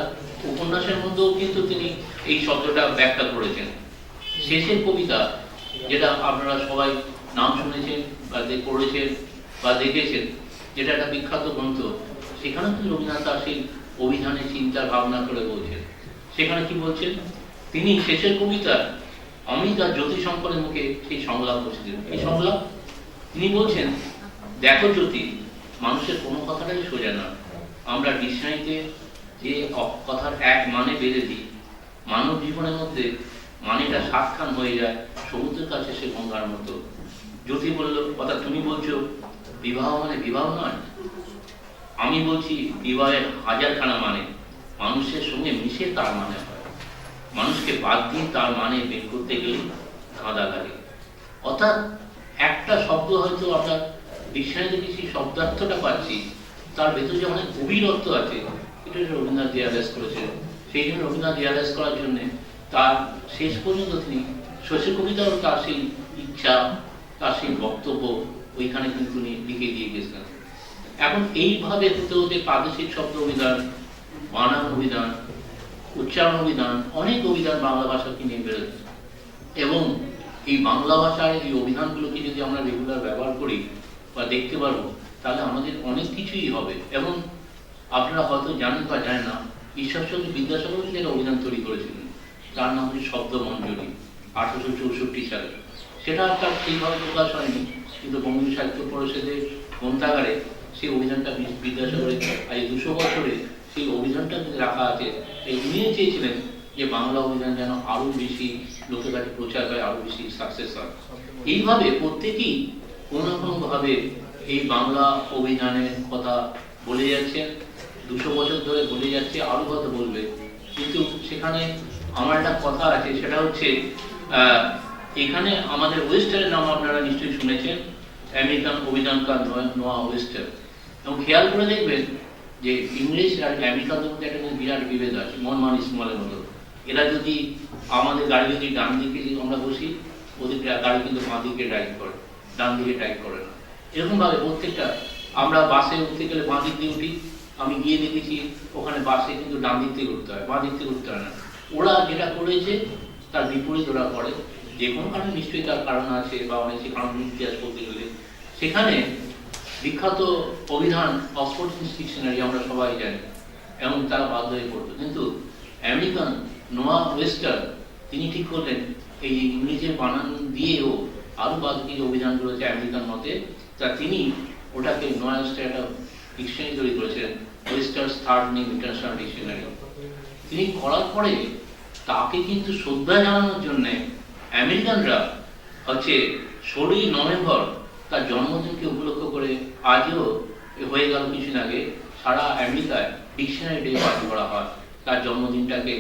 উপন্যাসের মধ্যেও কিন্তু তিনি এই শব্দটা ব্যাখ্যা করেছেন। শেষের কবিতা, যেটা আপনারা সবাই নাম শুনেছেন বা পড়েছেন বা দেখেছেন, যেটা একটা বিখ্যাত গ্রন্থ, সেখানে কিন্তু রবীন্দ্রনাথ তার সেই অভিধানে চিন্তা ভাবনা করে বলছেন। সেখানে কি বলছেন, তিনি শেষের কবিতা অমিত আর জ্যোতি শঙ্করের মুখে সেই সংলাপ বসেছেন। এই সংলাপ তিনি বলছেন, দেখো জ্যোতি, মানুষের কোনো কথাটাই সোজা না। আমরা ডিকশনারিতে যে কথার এক মানে বেঁধে দিই, মানব জীবনের মধ্যে মানেটা সাতখান হয়ে যায় সমুদ্রের কাছে সে গঙ্গার মতো। জ্যোতি বলল, কথা তুমি বলছো বিবাহ মানে বিবাহ নয়, আমি বলছি বিবাহের হাজারখানা মানে, মানুষের সঙ্গে মিশে তার মানে হয়, মানুষকে বাদ দিয়ে তার মানে বের করতে গেলে ধাঁধা লাগে। অর্থাৎ একটা শব্দ হয়তো আমরা ডিকশনারিতে কিছু শব্দার্থটা পাচ্ছি, তার ভেতরে যে অনেক গভীর অর্থ আছে, এটা রবীন্দ্রনাথ রিয়ালাইজ করেছেন। সেই জন্য রবীন্দ্রনাথ রিয়ালাইজ করার জন্য তার শেষ পর্যন্ত তিনি শেষের কবিতাও তার সেই ইচ্ছা, তার সেই বক্তব্য ওইখানে কিন্তু উনি লিখে দিয়ে গেছিলেন। এখন এইভাবে হতে হতে প্রাদেশিক শব্দ অভিধান, বানান অভিধান, উচ্চারণ অভিধান, অনেক অভিধান বাংলা ভাষাকে নিয়ে বেরোচ্ছে। এবং এই বাংলা ভাষার এই অভিধানগুলোকে যদি আমরা রেগুলার ব্যবহার করি বা দেখতে পারবো, তাহলে আমাদের অনেক কিছুই হবে। এবং আপনারা হয়তো জানেন বা জানেন না, ঈশ্বরচন্দ্র বিদ্যাসাগর একটা অভিধান তৈরি করেছিলেন, তার নাম হচ্ছে শব্দ মঞ্জুরি, 1864 সালে। সেটা তার সেইভাবে প্রকাশ হয়নি, কিন্তু বঙ্গবন্ধু সাহিত্য পরিষদের গ্রন্থাগারে সেই অভিধানটা বিদ্যাসাগরের এই 200 বছরে সেই অভিধানটা রাখা আছে। এই উনিও চেয়েছিলেন যে বাংলা অভিধান যেন আরো বেশি লোকের কাছে প্রচার হয়, আরো বেশি সাকসেস হয়। এইভাবে প্রত্যেকেই কোনো না কোনো ভাবে এই বাংলা অভিধানের কথা বলে যাচ্ছেন, 200 বছর ধরে বলে যাচ্ছে, আরো হয়তো বলবে। কিন্তু সেখানে আমার একটা কথা আছে, সেটা হচ্ছে এখানে আমাদের ওয়েস্টারের নাম আপনারা নিশ্চয়ই শুনেছেন, আমেরিকান অভিধানকার নোয়া ওয়েস্টার। এবং খেয়াল করে দেখবেন যে ইংলিশ আর আমেরিকানদের মধ্যে একটা বিরাট বিভেদ আছে, মন মান স্মলের মতো। এরা যদি আমাদের গাড়ি যদি ডান দিকে যদি আমরা বসি, ওদের গাড়ি কিন্তু বাঁ দিকে ড্রাইভ করে, ডান দিকে ড্রাইভ করে না। এরকম ভাবে প্রত্যেকটা, আমরা বাসে উঠতে গেলে বাঁ দিক দিয়ে উঠি, আমি গিয়ে দেখেছি ওখানে বাসে কিন্তু ডান দিক থেকে উঠতে হয়, বাঁ দিক থেকে উঠতে হয় না। ওরা যেটা করেছে তার বিপরীত ওরা করে, যে কোনো কারণে নিশ্চয়ই তার কারণ আছে, বা অনেক কারণ ইতিহাস বলতে গেলে। সেখানে বিখ্যাত অভিধান অক্সফোর্ড ডিকশনারি আমরা সবাই জানি, এবং তারা বাধ্য হয়ে পড়তো। কিন্তু আমেরিকান নোয়া ওয়েস্টার তিনি ঠিক করলেন এই ইংরেজির বানান দিয়েও আরো বাকি যে অভিধানগুলো হচ্ছে আমেরিকান মতে, তা তিনি ওটাকে নোয়া ওয়েস্টার একটা ডিকশনারি তৈরি করেছিলেন, ওয়েস্টার্স থার্ড নিউ ইন্টারন্যাশনাল ডিকশনারি। তিনি করার পরে তাকে কিন্তু শ্রদ্ধা জানানোর জন্য আমেরিকানরা হচ্ছে 16ই নভেম্বর তার জন্মদিনকে উপলক্ষ করে, আজও হয়ে গেল কিছুদিন আগে, সারা আমেরিকায় ডিকশনারি ডে পালন করা হয় তার জন্মদিনটাকে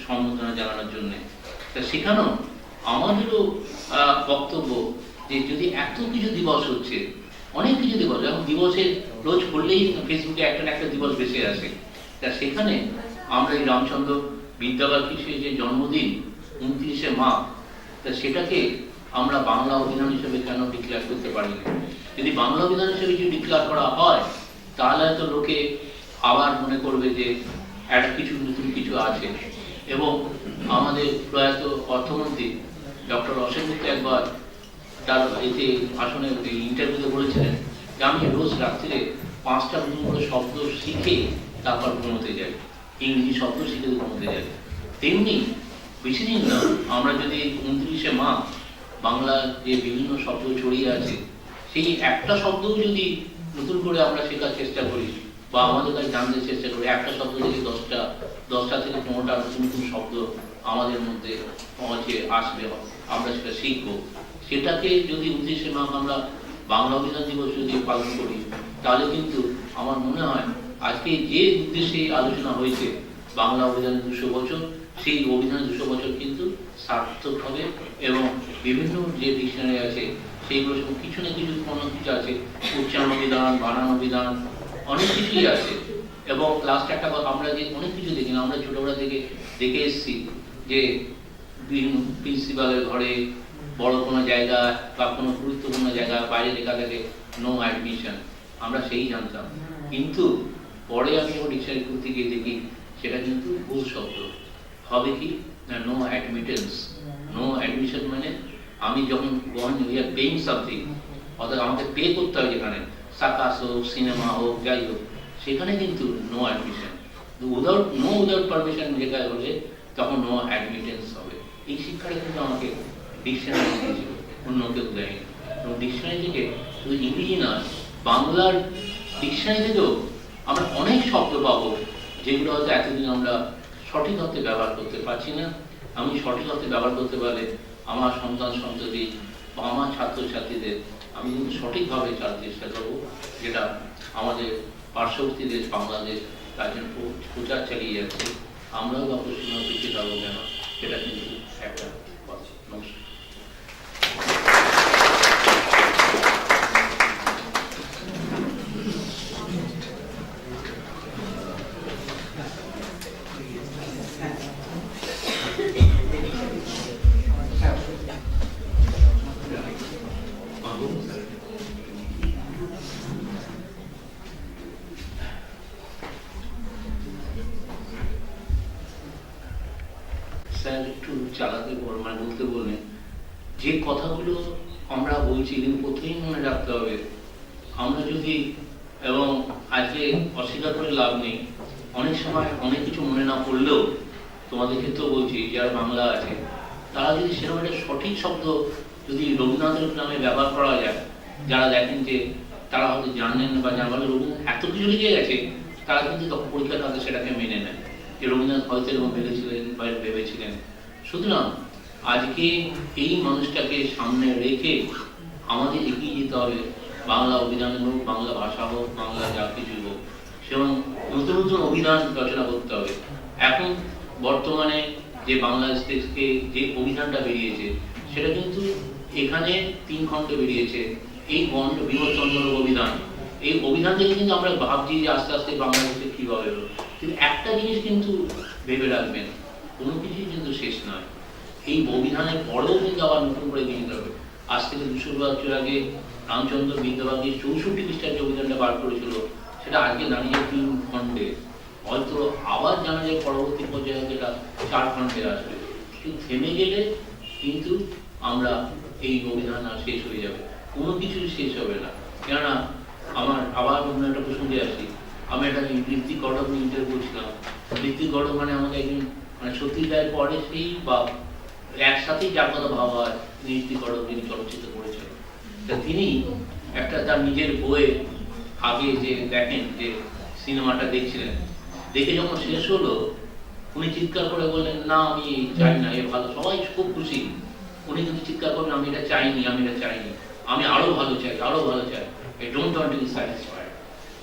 সম্বোধনা জানানোর জন্য। তা সেখানেও আমাদেরও বক্তব্য যে যদি এত কিছু দিবস হচ্ছে, অনেক কিছু দিবস, এখন দিবসে রোজ করলেই ফেসবুকে একটা না একটা দিবস বেঁচে আসে। তা সেখানে আমরা এই রামচন্দ্র বিদ্যাবাগ কৃষ্ণের যে জন্মদিন 29শে মার্চ, তা সেটাকে আমরা বাংলা অভিধান হিসেবে কেন ডিক্লেয়ার করতে পারি না? যদি বাংলা অভিধান হিসেবে যদি ডিক্লেয়ার করা হয়, তাহলে তো লোকে আবার মনে করবে যে একটা কিছু নতুন কিছু আছে। এবং আমাদের প্রয়াত অর্থমন্ত্রী ডক্টর অসীম গুপ্ত একবার তার এতে ভাষণে ইন্টারভিউতে বলেছিলেন যে আমি রোজ রাত্রিরে 5টা নতুন করে শব্দ শিখে তারপর ঘুমোতে যাই, ইংরেজি শব্দ শিখে ঘুমোতে যাই। তেমনি বেশি দিন না, আমরা যদি 29শে মার্চ বাংলার যে বিভিন্ন শব্দ ছড়িয়ে আছে, সেই একটা শব্দও যদি নতুন করে আমরা শেখার চেষ্টা করি বা আমাদের কাছে জানতে চেষ্টা করি, একটা শব্দ থেকে 10টা থেকে 15টা নতুন নতুন শব্দ আমাদের মধ্যে আসবে, আমরা সেটা শিখবো। সেটাকে যদি 29শে মার্চ আমরা বাংলা অভিধান দিবস যদি পালন করি, তাহলে কিন্তু আমার মনে হয় আজকে যে উদ্দেশ্যে আলোচনা হয়েছে বাংলা অভিধানের 200 বছর, সেই অভিধানের 200 বছর কিন্তু সার্থক হবে। এবং বিভিন্ন যে ডিকশনারি আছে সেইগুলো সব কিছু না কিছু কোনো কিছু আছে, উচ্চারণ অভিধান, বানান অভিধান, অনেক কিছুই আছে। এবং লাস্ট একটা কথা, আমরা যে অনেক কিছু দেখি না, আমরা ছোটবেলা থেকে দেখে এসেছি যে প্রিন্সিপালের ঘরে বড় কোনো জায়গা বা কোনো গুরুত্বপূর্ণ জায়গা বাইরে লেখা থাকে নো অ্যাডমিশন, আমরা সেই জানতাম। কিন্তু পরে আমি যখন ডিকশনারি খুলতে গিয়ে দেখি সেটা কিন্তু ভুল শব্দ। হবে কি না, নো অ্যাডমিটেন্স। নো অ্যাডমিশন মানে আমি যখন পেইং সামথিং, অর্থাৎ আমাকে পে করতে হবে, যেখানে সাকাস হোক, সিনেমা হোক, যাই হোক, সেখানে কিন্তু নো অ্যাডমিশন। উইদাউট পারমিশন যেখানে হলে তখন নো অ্যাডমিটেন্স হবে। এই শিক্ষাটা কিন্তু আমাকে ডিকশনারি দিয়েছিল, অন্য কেউ দেয়নি। এবং ডিকশনারি থেকে শুধু ইংরেজি নয়, বাংলার ডিকশনারি থেকেও আমরা অনেক শব্দ পাবো যেগুলো হয়তো এতদিন আমরা সঠিক অর্থে ব্যবহার করতে পারছি না। আমি সঠিক অর্থে ব্যবহার করতে পারলে আমার সন্তান সন্ততি বা আমার ছাত্রছাত্রীদের আমি কিন্তু সঠিকভাবে চালার চেষ্টা করবো, যেটা আমাদের পার্শ্ববর্তী দেশ বাংলাদেশ তার জন্য প্রচার চালিয়ে যাচ্ছে। আমরাও বা পশ্চিমবঙ্গ পিছিয়ে থাকবো কেন, সেটা কিন্তু একটা কথা। নমস্কার। স্যার একটু চালাতে মানে বলতে বললেন যে কথাগুলো আমরা বলছি, কিন্তু প্রথমেই মনে রাখতে হবে আমরা যদি, এবং আজকে অস্বীকার করে লাভ নেই, অনেক সময় অনেক কিছু মনে না পড়লেও তোমাদের ক্ষেত্রেও বলছি যারা বাংলা আছে তারা যদি সেরকম একটা সঠিক শব্দ যদি রবীন্দ্রনাথের নামে ব্যবহার করা যায়, যারা দেখেন যে তারা হয়তো জানেন বা জানবেন রবীন্দ্রনাথ এত কিছু লিখে গেছে, তারা কিন্তু তখন পরীক্ষার কাছে সেটাকে মেনে নেয় যে রবীন্দ্রনাথ হয়তো এরকম ভেবেছিলেন বা ভেবেছিলেন। সুতরাং আজকে এই মানুষটাকে সামনে রেখে আমাদের এগিয়ে যেতে হবে। বাংলা অভিধান হোক, বাংলা ভাষা হোক, বাংলা যা কিছু হোক, এবং নতুন নতুন অভিধান রচনা করতে হবে। এখন বর্তমানে যে বাংলাদেশ থেকে যে অভিধানটা বেরিয়েছে সেটা কিন্তু এখানে 3 খণ্ডে বেরিয়েছে। এই বিমলচন্দ্র অভিধান, এই অভিধান থেকে কিন্তু আমরা ভাবছি যে আস্তে আস্তে বাংলাদেশে কিভাবে হলো, কিন্তু একটা জিনিস কিন্তু ভেবে রাখবেন, কোনো কিছুই কিন্তু শেষ নয়। এই অভিধানের পরেও কিন্তু আবার নতুন করে দিয়ে দিতে হবে। আজ থেকে 200 বছর আগে রামচন্দ্র বিদ্যাবাগীর 64 খ্রিস্টাব্দে অভিধানটা বার করেছিল, সেটা আজকে দাঁড়িয়ে 3 খণ্ডে। হয়তো আবার জানা যায় পরবর্তী পর্যায়ে যেটা 4 খণ্ডে আসবে। কিন্তু থেমে গেলে কিন্তু আমরা এই অভিধান আর শেষ হয়ে যাবে, কোনো কিছু শেষ হবে না। কেননা আমার আবার অন্য একটা প্রসঙ্গে আসি, আমি একটা ঋত্বিক গৌরব নিয়ে ইন্টারভিউ করছিলাম। ঋত্বিক গৌরব মানে আমাকে একদিন মানে সত্যিকার পরে সেই বা একসাথেই যার কথা ভাবা হয় ঋত্বিক গৌরব যিনি চলচ্চিত্র করেছেন, তিনি একটা তার নিজের বইয়ে আগে যে দেখেন যে সিনেমাটা দেখছিলেন, দেখে যখন শেষ হলো উনি চিৎকার করে বললেন না আমি চাই না, এ ভালো, সবাই খুব খুশি। উনি কিন্তু চিৎকার করলেন আমি এটা চাইনি, আমি এটা চাইনি, আমি আরো ভালো চাই, আরো ভালো চাই, I don't want to B satisfied.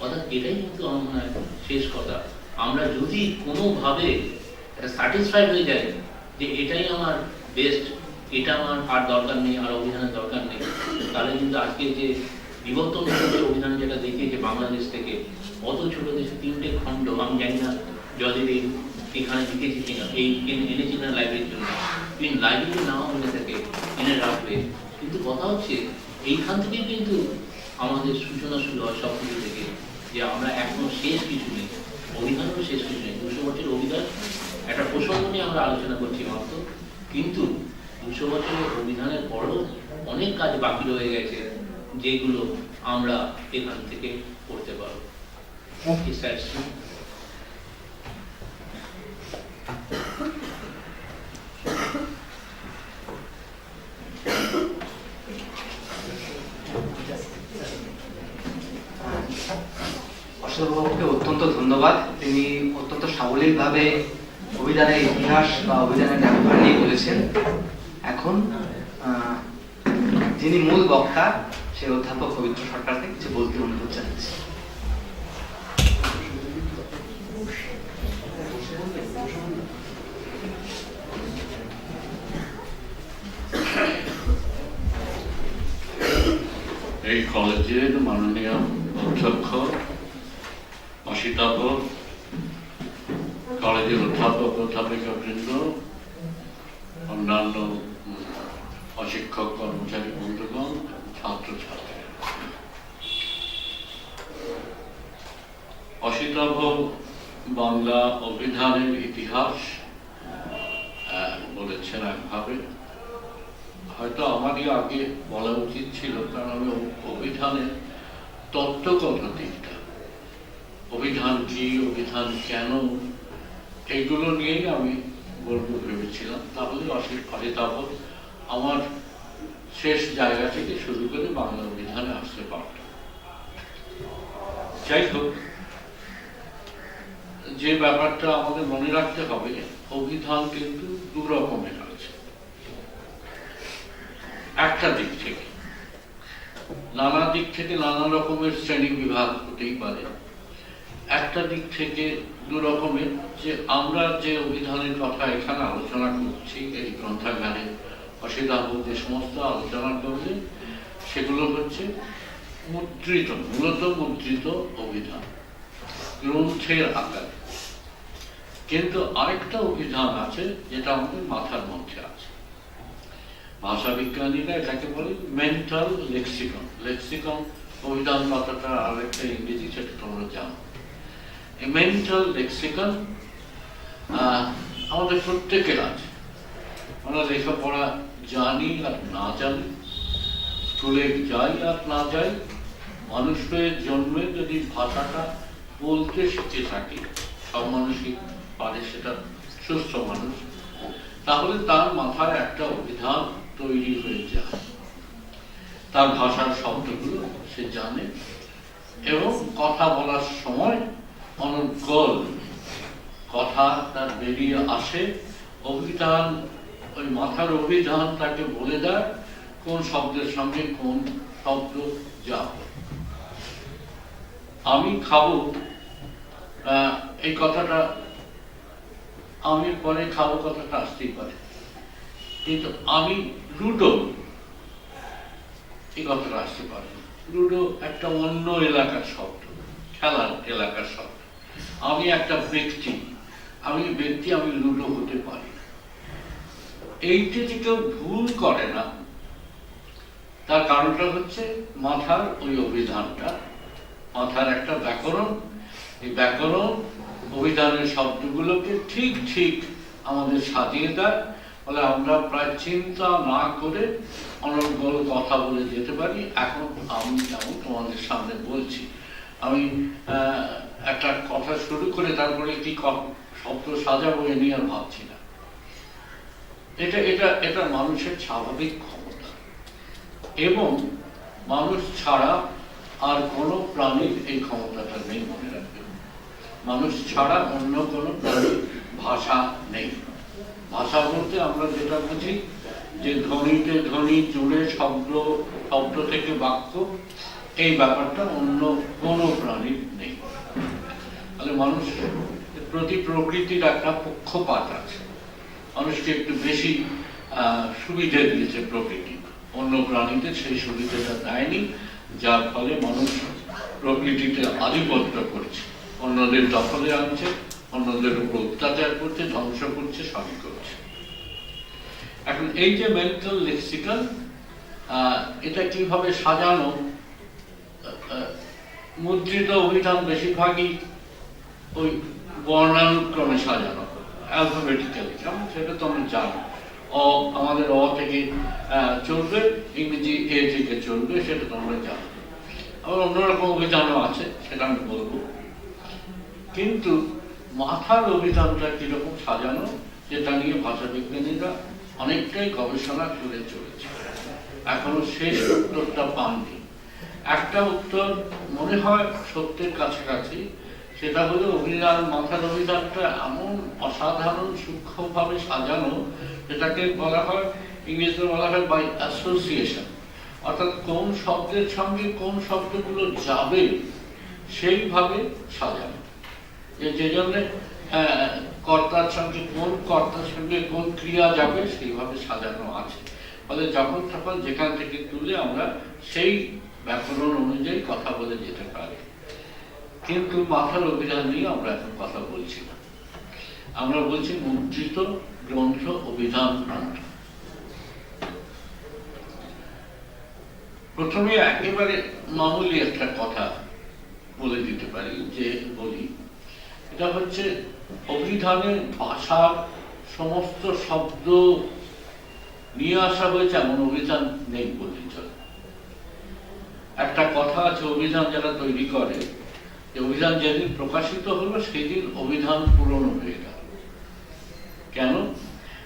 অর্থাৎ এটাই কিন্তু আমার মনে হয় শেষ কথা। আমরা যদি কোনোভাবে স্যাটিসফাইড হয়ে যায় যে এটাই আমার বেস্ট, এটা আমার আর দরকার নেই, আর অভিধানের দরকার নেই, তাহলে কিন্তু আজকে যে বিবর্তন অভিধান যেটা দেখিয়েছে বাংলাদেশ থেকে, অত ছোট দেশে 3টে খণ্ড, আমি জানি না যদি এখানে লিখেছি কিনা, এই এনেছি কিনা লাইব্রেরির জন্য, কিন্তু লাইব্রেরি নাও মনে থাকে এনে রাখবে। কিন্তু কথা হচ্ছে এইখান থেকে কিন্তু আমাদের সূচনা শুরু হয় সব কিছু থেকে, যে আমরা এখনো শেষ কিছু নেই, অভিধানেরও শেষ কিছু নেই। 200 বছরের অভিধান একটা প্রসঙ্গ নিয়ে আমরা আলোচনা করছি মাত্র, কিন্তু 200 বছরের অভিধানের পরও অনেক কাজ বাকি রয়ে গেছে যেগুলো আমরা এখান থেকে করতে পারবো। অশোকবাবুকে অত্যন্ত ধন্যবাদ। তিনি অত্যন্ত সাবলীলভাবে অভিধানের ইতিহাস বা অভিধানের ব্যবহার নিয়ে বলেছেন। এখন যিনি মূল বক্তা সেই অধ্যাপক পবিত্র সরকারকে কিছু বলতে অনুরোধ জানাচ্ছি। এই কলেজের মাননীয় অধ্যক্ষ, অধ্যাপক, কলেজের অধ্যাপক অধ্যাপিকা বৃন্দ, অন্যান্য অশিক্ষক কর্মচারী বন্ধুগণ, ছাত্রছাত্রী, অশীতভ বাংলা অভিধানের ইতিহাস বলেছেন একভাবে। হয়তো আমারই আগে বলা উচিত ছিল, কারণ আমি অভিধানের তত্ত্বগত দিকটা, অভিধান কি, অভিধান কেন, এইগুলো নিয়েই আমি বলবো ভেবেছিলাম। তাহলে অশীতভ আমার শেষ জায়গা থেকে শুরু করে বাংলা অভিধানে আসতে পারত। যাই হোক, যে ব্যাপারটা আমাদের মনে রাখতে হবে, অভিধান কিন্তু দু রকমের আছে। একটা দিক থেকে, নানা দিক থেকে নানা রকমের শ্রেণী বিভাগ হতেই পারে। একটা দিক থেকে দু রকমের, যে আমরা যে অভিধানের কথা এখানে আলোচনা করছি, এই গ্রন্থাগারে অশীতভ যে সমস্ত আলোচনা করবে, সেগুলো হচ্ছে মুদ্রিত, মূলত মুদ্রিত অভিধান, গ্রন্থের আকারে। কিন্তু আরেকটা অভিধান আছে যেটা আমাদের মাথার মধ্যে আছে। ভাষা বিজ্ঞানীরা এটাকে বলে মেন্টাল লেক্সিকন। লেক্সিকন অভিধান কথাটা আরেকটা ইংরেজি, সেটা তোমরা জানো। এই মেন্টাল লেক্সিকন আমাদের প্রত্যেকের আছে। আমরা লেখাপড়া জানি আর না জানি, স্কুলে যাই আর না যাই, মানুষ হয়ে জন্মে যদি ভাষাটা বলতে শিখে থাকি, সব মানুষই পারে, সেটা সুস্থ মানুষ, তাহলে তার মাথায় একটা অভিধান তৈরি হয়ে যায়। তার ভাষার শব্দগুলো সে জানে এবং কথা বলার সময় অনর্গল কথা তার বেরিয়ে আসে। অভিধান, ওই মাথার অভিধান তাকে বলে দেয় কোন শব্দের সঙ্গে কোন শব্দ যাবে। আমি খাবো, এই কথাটা আমি পরে খাবো কথাটা আসতেই পারে, কিন্তু আমি লুডো, এই কথাটা আসতে পারে। লুডো একটা অন্য এলাকার শব্দ, খেলার এলাকার শব্দ। আমি একটা ব্যক্তি, আমি লুডো হতে পারি। এইটা যে কেউ ভুল করে না, তার কারণটা হচ্ছে মাথার ওই অভিধানটা, মাথার একটা ব্যাকরণ। এই ব্যাকরণ অভিধানের শব্দগুলোকে ঠিক ঠিক আমাদের সাজিয়ে দেয়, ফলে আমরা প্রায় চিন্তা না করে অনর্গল কথা বলে যেতে পারি। এখন আমি যেমন তোমাদের সামনে বলছি, আমি একটা কথা শুরু করে তারপরে কি শব্দ সাজাবো এ নিয়ে আর ভাবছি না। এটা মানুষের স্বাভাবিক ক্ষমতা, এবং মানুষ ছাড়া আর কোনো প্রাণীর এই ক্ষমতাটা নেই, মনে রাখবে। মানুষ ছাড়া অন্য কোনো প্রাণীর ভাষা নেই। ভাষা বলতে আমরা যেটা বুঝি যে ধ্বনিতে ধ্বনি জুড়ে শব্দ, শব্দ থেকে বাক্য, এই ব্যাপারটা অন্য কোনো প্রাণীর নেই। তাহলে মানুষ প্রতি প্রকৃতির একটা পক্ষপাত আছে। মানুষকে একটু বেশি সুবিধা দিয়েছে প্রকৃতি, অন্য প্রাণীদের সেই সুবিধাটা দেয়নি, যার ফলে মানুষ প্রকৃতিতে আধিপত্য করছে, অন্যদের দখলে আনছে, অন্যদের উপর অত্যাচার করছে, ধ্বংস করছে, সবই করছে। এখন এই যে মেন্টাল লেক্সিকন, এটা কিভাবে সাজানো? মুদ্রিত অভিধান বেশিরভাগই ওই বর্ণানুক্রমে সাজানো, অ্যালফাবেটিক্যালি, সেটা তোমরা জানো। আমাদের অ থেকে চলবে, ইংরেজি এ থেকে চলবে, সেটা তোমরা জানো। আবার অন্যরকম অভিধানও আছে, সেটা আমি বলবো। কিন্তু মাথার অভিধানটা কিরকম সাজানো, যেটা নিয়ে ভাষা বিজ্ঞানীরা অনেকটাই গবেষণা করে চলেছে, এখনো শেষ উত্তরটা পাননি। একটা উত্তর মনে হয় সত্যের কাছাকাছি, সেটা হলো অভিধান, মাথার অভিধানটা এমন অসাধারণ সূক্ষ্মভাবে সাজানো, যেটাকে বলা হয়, ইংরেজিতে বলা হয় বাই অ্যাসোসিয়েশন, অর্থাৎ কোন শব্দের সঙ্গে কোন শব্দগুলো যাবে সেইভাবে সাজানো। যে জন্য কর্তার সঙ্গে কোন ক্রিয়া যাবে সেইভাবে সাজানো আছে। ফলে যখন তখন যেখান থেকে তুলে আমরা সেই ব্যাকরণ অনুযায়ী কথা বলে যেতে পারি। কিন্তু মাথার অভিধান নিয়ে আমরা এখন কথা বলছি না, আমরা বলছি মুদ্রিত গ্রন্থ, অভিধান গ্রন্থ। প্রথমে একেবারে মামুলি একটা কথা বলে দিতে পারি, যে বলি এটা হচ্ছে অভিধানের ভাষার সমস্ত শব্দ নিয়ে আসা হয়েছে এমন অভিধান নেই বলতে চলে। একটা কথা আছে, অভিধান যারা তৈরি করে, যে অভিধান যেদিন প্রকাশিত হলো সেদিন অভিধান পুরনো হয়ে গেল। কেন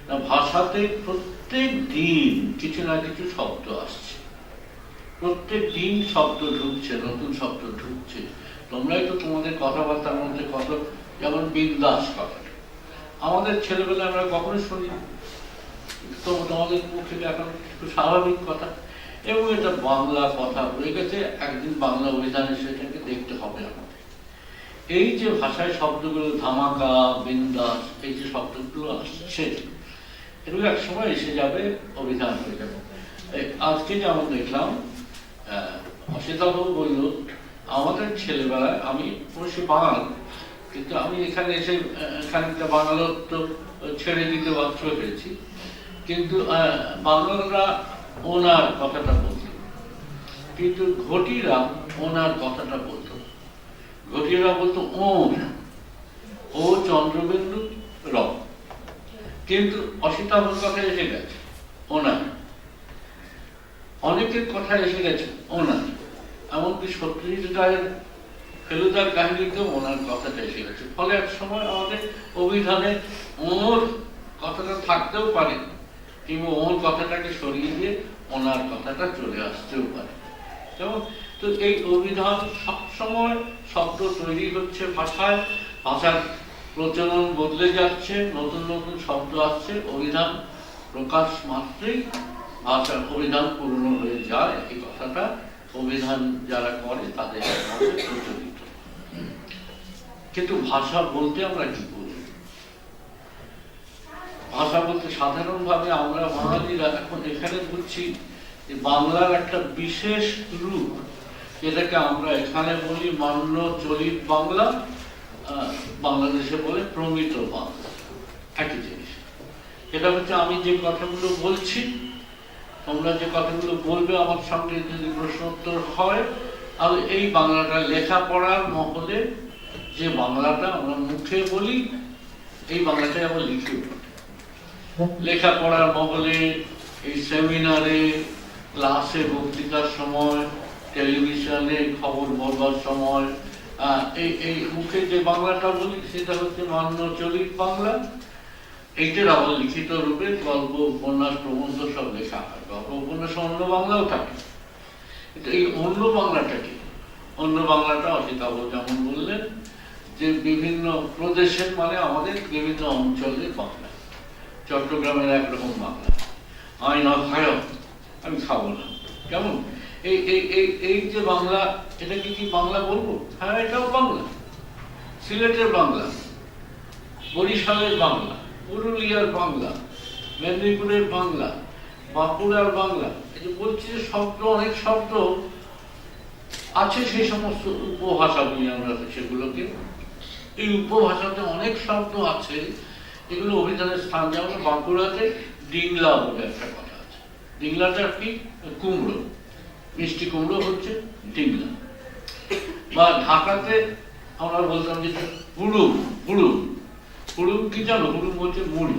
না, ভাষাতে প্রত্যেক দিন কিছু না কিছু শব্দ আসছে, প্রত্যেক দিন শব্দ ঢুকছে, নতুন শব্দ ঢুকছে। তোমরাই তো তোমাদের কথাবার্তার মধ্যে কত, যেমন বিন্দাস কথাটা আমাদের ছেলেবেলায় আমরা কখনো শুনি, তো তোমাদের মুখে এখন খুব স্বাভাবিক কথা, এবং এটা বাংলা কথা হয়ে গেছে। একদিন বাংলা অভিধানে সেটাকে দেখতে হবে আমাদের। এই যে ভাষায় শব্দগুলো ধামাকা, বিন্দাস, এই যে শব্দগুলো আসছে, এগুলো এক সময় এসে যাবে, অভিধান হয়ে যাবে। আজকে যেমন দেখলাম অসিতাবাবু বলল, আমাদের ছেলেবেলায়, আমি অবশ্যই বাঙাল, কিন্তু আমি এখানে এসে খানিকটা বাঙালত্ব ছেড়ে দিতে বাধ্য হয়েছি, কিন্তু বাঙালরা ওনার কথাটা বলত, কিন্তু ঘটিরা ওনার কথাটা বলত। ঘটিরা বলতো ওন, ও চন্দ্রবিন্দু র, কিন্তু অসিতাভর কথা এসে গেছে ওনার, অনেকের কথা এসে গেছে ওনার, এমনকি সত্যজিৎ রায়ের ফেলুদার কাহিনীতেও ওনার কথাটা এসে গেছে। ফলে এক সময় আমাদের অভিধানে ওর কথাটা থাকতেও পারে, কিংবা ওর কথাটাকে সরিয়ে দিয়ে ওনার কথাটা চলে আসতেও পারে। যেমন তো এই অভিধান সবসময় শব্দ তৈরি হচ্ছে ভাষায়, ভাষার প্রচলন বদলে যাচ্ছে, নতুন নতুন শব্দ আসছে। অভিধান প্রকাশ মাত্রই ভাষার অভিধান পুরনো হয়ে যায়, এই কথাটা অভিধান যারা করে তাদের মধ্যে প্রচলিত। কিন্তু ভাষা বলতে আমরা কি বলি? ভাষা বলতে সাধারণভাবে আমরা বাঙালিরা এখন এখানে বুঝছি যে বাংলার একটা বিশেষ রূপ, যেটাকে আমরা এখানে বলি মান্য চলিত বাংলা, বাংলাদেশে বলে প্রমিত বাংলা, একই জিনিস। এটা হচ্ছে আমি যে কথাগুলো বলছি, তোমরা যে কথাগুলো বলবে আমার সঙ্গে যদি প্রশ্নোত্তর হয়, আর এই বাংলাটা লেখাপড়ার মহলে যে বাংলাটা আমরা মুখে বলি, এই বাংলাটাই আমরা লিখি। লেখাপড়ার মহলে, এই সেমিনারে, ক্লাসে, বক্তৃতার সময়, টেলিভিশনে খবর বলবার সময়, এই মুখে যে বাংলাটা বলি সেটা হচ্ছে মান্য চলিত বাংলা। এইটার আবার লিখিত রূপে গল্প, উপন্যাস, প্রবন্ধ সব লেখা হয়। গল্প, উপন্যাস অন্য বাংলাও থাকে, কিন্তু এই অন্য বাংলাটা কি? অন্য বাংলাটা অসিতাবু যেমন বললেন যে বিভিন্ন প্রদেশের, মানে আমাদের বিভিন্ন অঞ্চলের বাংলা। চট্টগ্রামের একরকম বাংলা, আয় না খায়, আমি খাবো না, কেমন? এই যে বাংলা, এটা কি বাংলা বলবো? হ্যাঁ, এটাও বাংলা। সিলেটের বাংলা, বরিশালের বাংলা, পুরুলিয়ার বাংলা, মেদিনীপুরের বাংলা, বাঁকুড়ার বাংলা। এই যে বলছি যে শব্দ, অনেক শব্দ আছে, সেই সমস্ত উপভাষা বলি আমরা সেগুলোকে। এই উপভাষাতে অনেক শব্দ আছে এগুলো অভিধানের স্থান। যেমন বাঁকুড়াতে ডিংলা বলে একটা কথা আছে। ডিংলাটা কি? কুমড়ো, মিষ্টি কুমড়ো হচ্ছে ডিংলা। বা ঢাকাতে আমরা বলতাম যে হুড়ুম, হুড়ুম, হুড়ুম কি জানো? হুড়ুম হচ্ছে মুড়ি।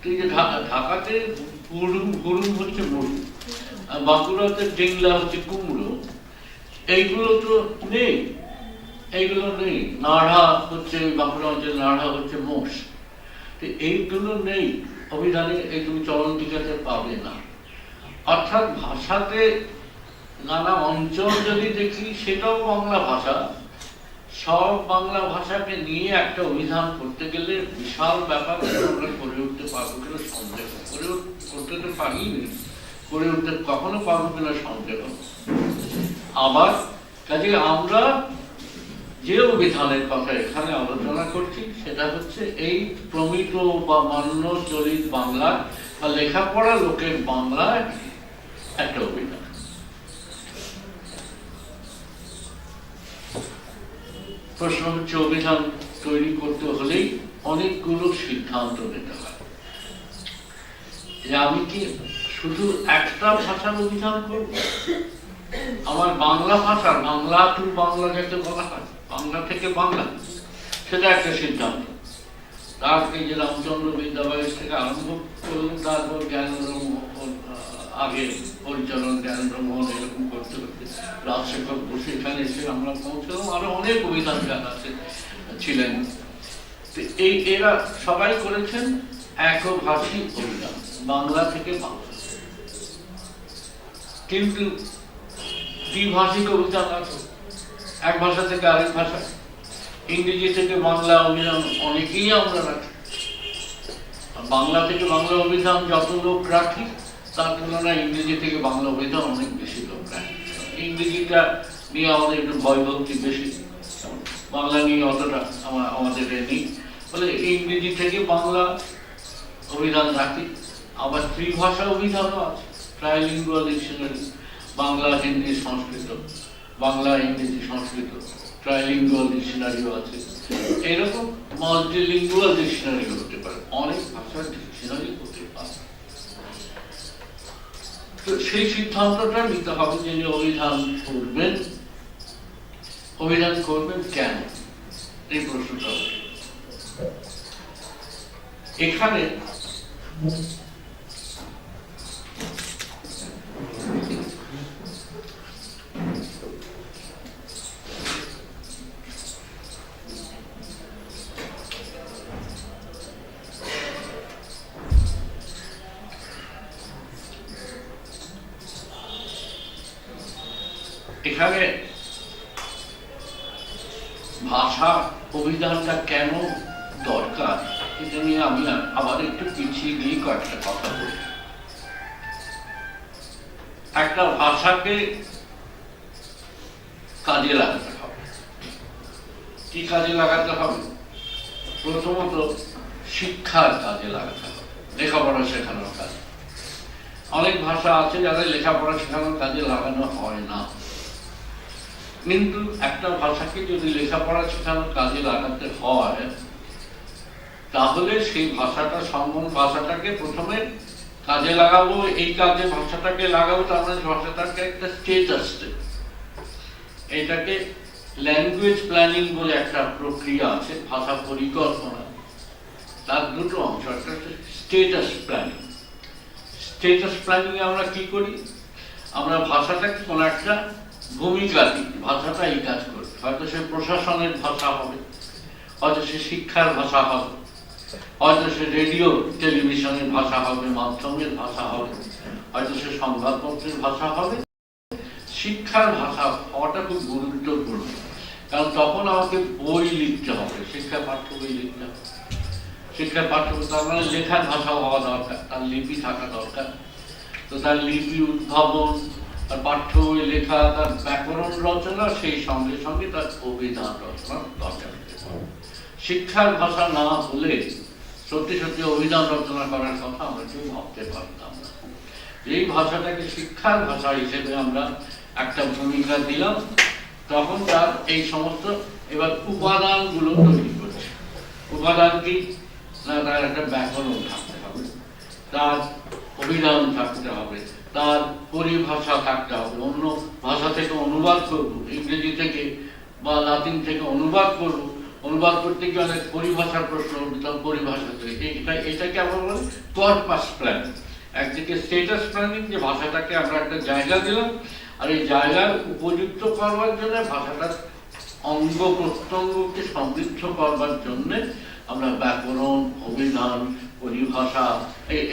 ঠিক আছে, ঢাকাতে হুড়ুম, হুড়ুম হচ্ছে মুড়ি। আর বাঁকুড়াতে ডিংলা হচ্ছে কুমড়ো। এইগুলো তো নেই, এইগুলো নেই। নাড়া হচ্ছে, বাঁকুড়া অঞ্চলে নাড়া হচ্ছে মোষ। এইগুলো নেই অভিধানে, এই তুমি চরণটিকাতে পাবে না। অর্থাৎ ভাষাতে নানা অঞ্চল যদি দেখি, সেটাও বাংলা ভাষা। সব বাংলা ভাষাকে নিয়ে একটা অভিধান করতে গেলে বিশাল ব্যাপার। আমরা করে উঠতে পারবো কিনা সন্দেহ, করতে তো পারিনি, করে উঠতে কখনো পারবো কিনা সন্দেহ। আবার কাজে আমরা যে অভিধানের কথা এখানে আলোচনা করছি সেটা হচ্ছে এই প্রমিত বা মান্য চলিত বাংলা বা লেখাপড়া লোকের বাংলায় একটা অভিধান। প্রশ্ন হচ্ছে, অভিধান তৈরি করতে হলেই অনেকগুলো সিদ্ধান্ত নিতে হয়। যে আমি কি শুধু একটা ভাষার অভিধান করব? আমার বাংলা ভাষার, বাংলা টু বাংলা যাকে বলা হয়, বাংলা থেকে বাংলা, সেটা একটা সিদ্ধান্ত। তারপরে যে রামচন্দ্র বিদ্যাবাড়ি থেকে আরম্ভ করলেন, তারপর জ্ঞানেন্দ্র আগে পরিচালন জ্ঞানেন্দ্র মোহন, এরকম করতে করতে রাজশেখর বসু এখানে এসে আমরা পৌঁছলাম। আরো অনেক অভিধান যারা ছিলেন, এই এরা সবাই করেছেন একভাষী অভিধান, বাংলা থেকে বাংলা। কিন্তু দ্বিভাষিক অভিধান আছে, এক ভাষা থেকে আরেক ভাষা। ইংরেজি থেকে বাংলা অভিধান অনেকেই আমরা রাখি। বাংলা থেকে বাংলা অভিধান যত লোক রাখি, তার তুলনায় ইংরেজি থেকে বাংলা অভিধান অনেক বেশি লোক রাখি। ইংরেজিটা নিয়ে আমাদের একটু ভয়ভক্তি বেশি, বাংলা নিয়ে অতটা আমাদের নেই, বলে ইংরেজি থেকে বাংলা অভিধান রাখি। আবার ত্রিভাষা অভিধানও আছে, ট্রাইলিঙ্গুয়াল ডিকশনারি, বাংলা হিন্দি সংস্কৃত, বাংলা ইংরেজি সংস্কৃত, ট্রাইলিঙ্গুয়াল ডিকশনারিও আছে। এরকম মাল্টিলিঙ্গুয়াল ডিকশনারি হতে পারে, অনেক ভাষার ডিকশনারি হতে পারে। তো সেই সিদ্ধান্তটা নিতে হবে, যিনি অভিধান করবেন, অভিধান করবেন কেন, এই প্রশ্নটা। এখানে এখানে ভাষা অভিধানটা কেন দরকার, এটা নিয়ে আমি আবার একটু পিছিয়ে গিয়ে কয়েকটা কথা বলি। একটা ভাষাকে কাজে লাগাতে হবে। কি কাজে লাগাতে হবে? প্রথমত শিক্ষার কাজে লাগাতে হবে, লেখাপড়া শেখানোর কাজে। অনেক ভাষা আছে যাদের লেখাপড়া শেখানোর কাজে লাগানো হয় না, কিন্তু একটা ভাষাকে যদি লেখাপড়া শেখানোর কাজে লাগাতে হয়, তাহলে সেই ভাষাটা ভাষাটাকে প্রথমে কাজে লাগাবো। এই কাজে ভাষাটাকে লাগাবো, তার মানে ভাষাটাকে একটা স্টেটাস দেব। এটাকে ল্যাঙ্গুয়েজ প্ল্যানিং বলে একটা প্রক্রিয়া আছে, ভাষা পরিকল্পনা, তার দুটো অংশ। একটা হচ্ছে স্টেটাস প্ল্যানিং। স্টেটাস প্ল্যানিং এ আমরা কি করি? আমরা ভাষাটাকে কোনো একটা ভূমিকা দিই, ভাষাটা এই কাজ করবে। হয়তো সে প্রশাসনের ভাষা হবে, হয়তো সে শিক্ষার ভাষা হবে, হয়তো সে রেডিও টেলিভিশনের ভাষা হবে, মাধ্যমের ভাষা হবে, হয়তো সে সংবাদপত্রের ভাষা হবে। শিক্ষার ভাষা হওয়াটা খুব গুরুত্বপূর্ণ, কারণ তখন আমাকে বই লিখতে হবে, শিক্ষা পাঠ্য বই লিখতে হবে। শিক্ষার পাঠ্য বই তার মানে লেখার ভাষা হওয়া দরকার, তার লিপি থাকা দরকার। তো তার লিপি উদ্ভাবন, তার পাঠ্য বই লেখা, তার ব্যাকরণ রচনা, সেই সঙ্গে সঙ্গে তার অভিধান রচনা দরকার। শিক্ষার ভাষা না হলে সত্যি সত্যি অভিধান রচনা করার কথা আমরা কেউ ভাবতে পারতাম না। এই ভাষাটাকে শিক্ষার ভাষা হিসেবে আমরা একটা ভূমিকা দিলাম, তখন তার এই সমস্ত এবার উপাদানগুলো তৈরি করছে। উপাদান কি? না, তার একটা ব্যাকরণ থাকতে হবে, তার অভিধান থাকতে হবে, তার পরিভাষা থাকতে হবে। অন্য ভাষা থেকে অনুবাদ করবো, ইংরেজি থেকে বা লাতিন থেকে অনুবাদ করবো, অনুবাদ করতে গিয়ে অনেক পরিভাষার প্রশ্ন উঠবে, পরিভাষা থেকে এটাকে আমরা বলি কর্পাস প্ল্যানিং। একদিকে স্টেটাস প্ল্যানিং, যে ভাষাটাকে আমরা একটা জায়গা দিলাম, আর এই জায়গার উপযুক্ত করবার জন্য ভাষাটার অঙ্গ প্রত্যঙ্গকে সমৃদ্ধ করবার জন্য আমরা ব্যাকরণ, অভিধান, পরিভাষা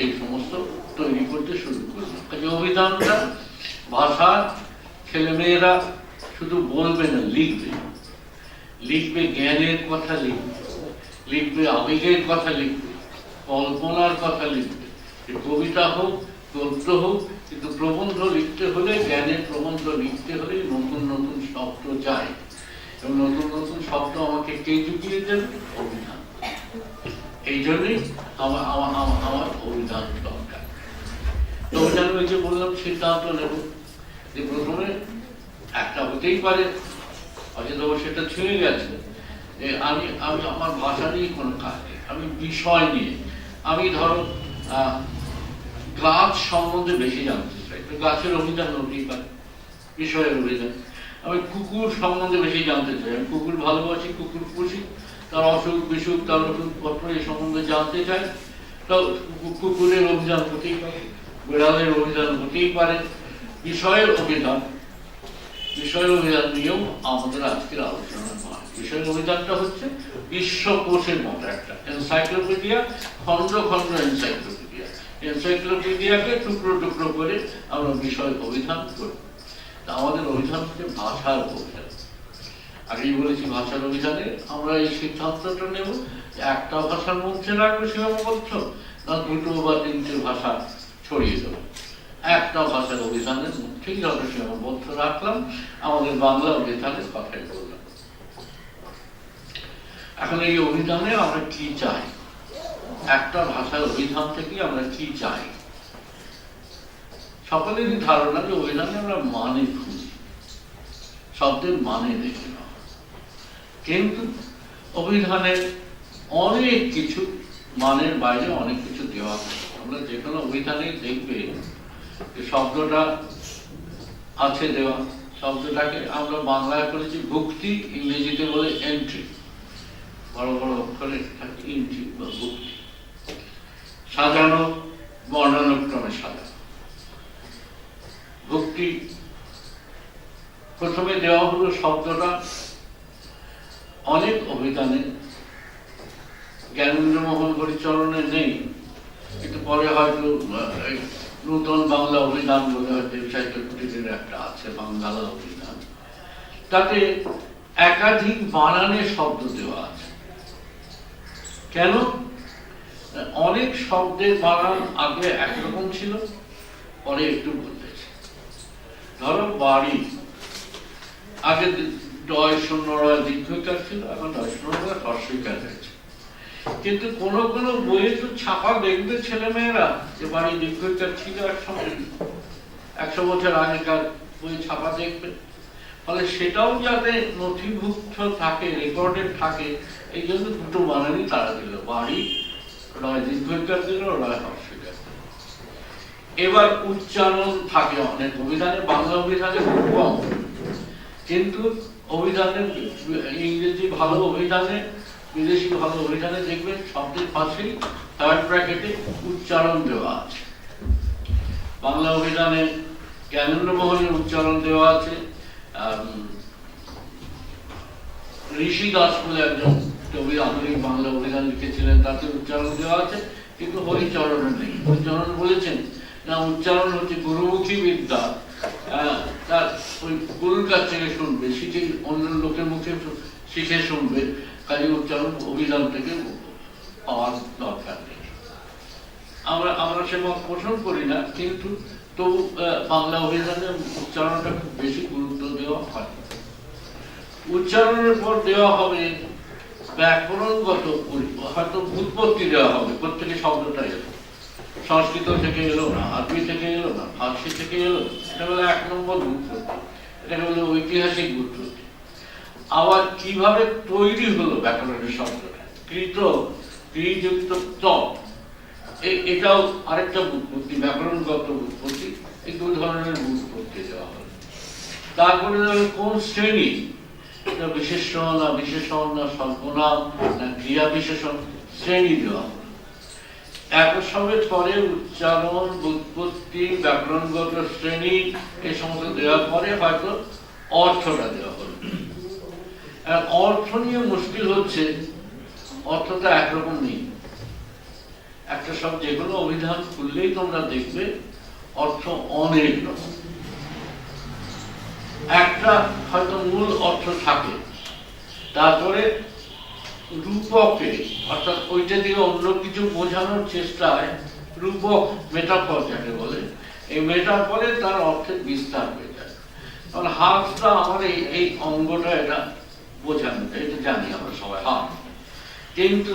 এই সমস্ত তৈরি করতে শুরু করলাম। অভিধানটা ভাষার ছেলেমেয়েরা শুধু বলবে না, লিখবে। লিখবে জ্ঞানের কথা, লিখবে আবেগের কথা, লিখবে কল্পনার কথা, লিখবে কবিতা হোক, গদ্য হোক। কিন্তু প্রবন্ধ লিখতে হলে, জ্ঞানের প্রবন্ধ লিখতে হলে নতুন নতুন শব্দ চাই, এবং নতুন নতুন শব্দ আমাকে কে জুগিয়ে দেবে? অভিধান। এই জন্যই আমার অভিধান দরকার। অভিধান ওই যে বললাম, সিদ্ধান্ত নেব যে প্রথমে একটা হতেই পারে, হয়তো সেটা ছুঁয়ে গেছে যে আমি আমার ভাষা নিয়ে কোনো কাজ নেই, আমি বিষয় নিয়ে, আমি ধরো গাছ সম্বন্ধে বেশি জানতে চাই, তো গাছের অভিধান হতেই পারে, বিষয়ের অভিধান। আমি কুকুর সম্বন্ধে বেশি জানতে চাই, আমি কুকুর ভালোবাসি, কুকুর পুষি, তার অসুখ বিসুখ, তার ওষুধপত্র এই সম্বন্ধে জানতে চাই, তো কুকুরের অভিধান হতেই পারে, বিড়ালের অভিধান হতেই পারে। বিষয়ের অভিধান নিয়েও আমাদের আজকের আলোচনা নয়। বিষয়ের অভিধানটা হচ্ছে বিশ্বকোষের মতো একটা এনসাইক্লোপিডিয়া, খন্ড খন্ড এনসাইক্লোপিডিয়াকে টুকরো টুকরো করে আমরা বিষয় অভিধান করি। আমাদের অভিধান হচ্ছে ভাষার অভিধান। আগেই বলেছি ভাষার অভিধানে আমরা এই সিদ্ধান্তটা নেব যে একটা ভাষার মধ্যে রাখবো সীমাবদ্ধ, না দুটো বা তিনটে ভাষা ছড়িয়ে দেবো। একটা ভাষার অভিধানের মধ্যেই যত সীমাবদ্ধ রাখলাম, আমাদের বাংলা অভিধানের কথাই বললাম। এখন এই অভিধানে আমরা কি চাই, একটা ভাষার অভিধান থেকে আমরা কি চাই? সকলেরই ধারণা যে অভিধানে আমরা মানে খুঁজি, শব্দের মানে দেখি না, কিন্তু অভিধানে অনেক কিছু মানের বাইরে অনেক কিছু দেওয়া হয়। আমরা যে কোনো অভিধানে দেখবে যে শব্দটা আছে দেওয়া, শব্দটাকে আমরা বাংলায় করেছি ভুক্তি, ইংরেজিতে বলে এন্ট্রি, বড় বড় অক্ষরে থাকে এন্ট্রি বা ভুক্তি। সাজানো, বর্ণানুক্রমে সাজানো। ভুক্তি প্রথমে দেওয়া হলো শব্দটা অনেক অভিধানে, জ্ঞানেন্দ্রমোহন হরিচরণে নেই, কিন্তু পরে হয়তো নূতন বাংলা অভিধান বলে হয়তো সাহিত্যের একটা আছে বাংলা অভিধান, তাতে একাধিক বানানের শব্দ দেওয়া আছে। কেন? অনেক শব্দের বানান আগে একরকম ছিল, পরে একটু বদলেছে। ধরো বাড়ি, আগে ডয় শূন্য রয় দীর্ঘইকার ছিল, এখন ডয় শূন্য রয় হ্রস্বইকার হয়েছে। কিন্তু কোন কোন বইয়ে তো ছাপা দেখবে ছেলে মেয়েরা যে বাড়ি দীর্ঘইকার ছিল একসময়, 100 বছর আগেকার বই ছাপা দেখবে। ফলে সেটাও যাতে নথিভুক্ত থাকে, রেকর্ডেড থাকে, এই জন্য দুটো বানানই তারা দিল, বাড়ি রয় দীর্ঘইকার দিল, রয় হ্রস্বইকার। এবার উচ্চারণ থাকে অনেক অভিধানে, বাংলা অভিধানে খুব কম, কিন্তু অভিধানে ইংরেজি ভালো অভিধানে, বিদেশি ভালো অভিধানে দেখবেন শব্দের পাশেই থার্ড ব্র্যাকেটে উচ্চারণ দেওয়া আছে। বাংলা অভিধানে জ্ঞানেন্দ্রমোহনের উচ্চারণ দেওয়া আছে, ঋষি দাস বলে একজন কবি আধুনিক বাংলা অভিধান লিখেছিলেন, তাতে উচ্চারণ দেওয়া আছে, কিন্তু হরিচরণের নেই। হরিচরণ বলেছেন না, উচ্চারণ হচ্ছে গুরুমুখী বিদ্যা, তার ওই গুরুর কাছ থেকে শুনবে, শিখে অন্য লোকের মুখে শিখে শুনবে, কাজে উচ্চারণ অভিধান থেকে পাওয়ার দরকার নেই। আমরা সে মত পোষণ করি না, কিন্তু তবু বাংলা অভিধানে উচ্চারণটা খুব বেশি গুরুত্ব দেওয়া হয়। উচ্চারণের পর দেওয়া হবে ব্যাকরণগত, হয়তো উৎপত্তি দেওয়া হবে, প্রত্যেকে শব্দটা এলো, সংস্কৃত থেকে এলো না, আরবি থেকে এলো না, ফার্সি থেকে এলো, এটা হলো 1 নম্বর উৎপত্তি, এটা হলো ঐতিহাসিক উৎপত্তি। আবার কিভাবে তৈরি হলো ব্যাকরণের শব্দটা, ক্রিযুক্ত ত, এটাও আরেকটা উৎপত্তি, ব্যাকরণগত উৎপত্তি। এই 2 ধরনের উৎপত্তি দেওয়া হলো। তারপরে কোন শ্রেণী, বিশেষণ না বিশেষণ না সর্বনাম না ক্রিয়া বিশেষণ, শ্রেণী দেওয়া হলো। একসবের পরে উচ্চারণ, উৎপত্তি, ব্যাকরণগত শ্রেণী এই সমস্ত দেওয়ার পরে হয়তো অর্থটা দেওয়া হলো। অর্থ নিয়ে মুশকিল হচ্ছে, অর্থটা একরকম নেই। একটা সব যে কোনো অভিধান খুললেই তোমরা দেখবে অর্থ অনেক রকম। একটা হয়তো মূল অর্থ থাকে, তারপরে রূপকে, অর্থাৎ ওইটা দিয়ে অন্য কিছু বোঝানোর চেষ্টায় রূপক, মেটাফর যাকে বলে, এই মেটাফরে তার অর্থের বিস্তার হয়ে যায়। কারণ হাতটা আমার এই অঙ্গটা, এটা বোঝানো, এটা জানি আমরা সবাই হাত, কিন্তু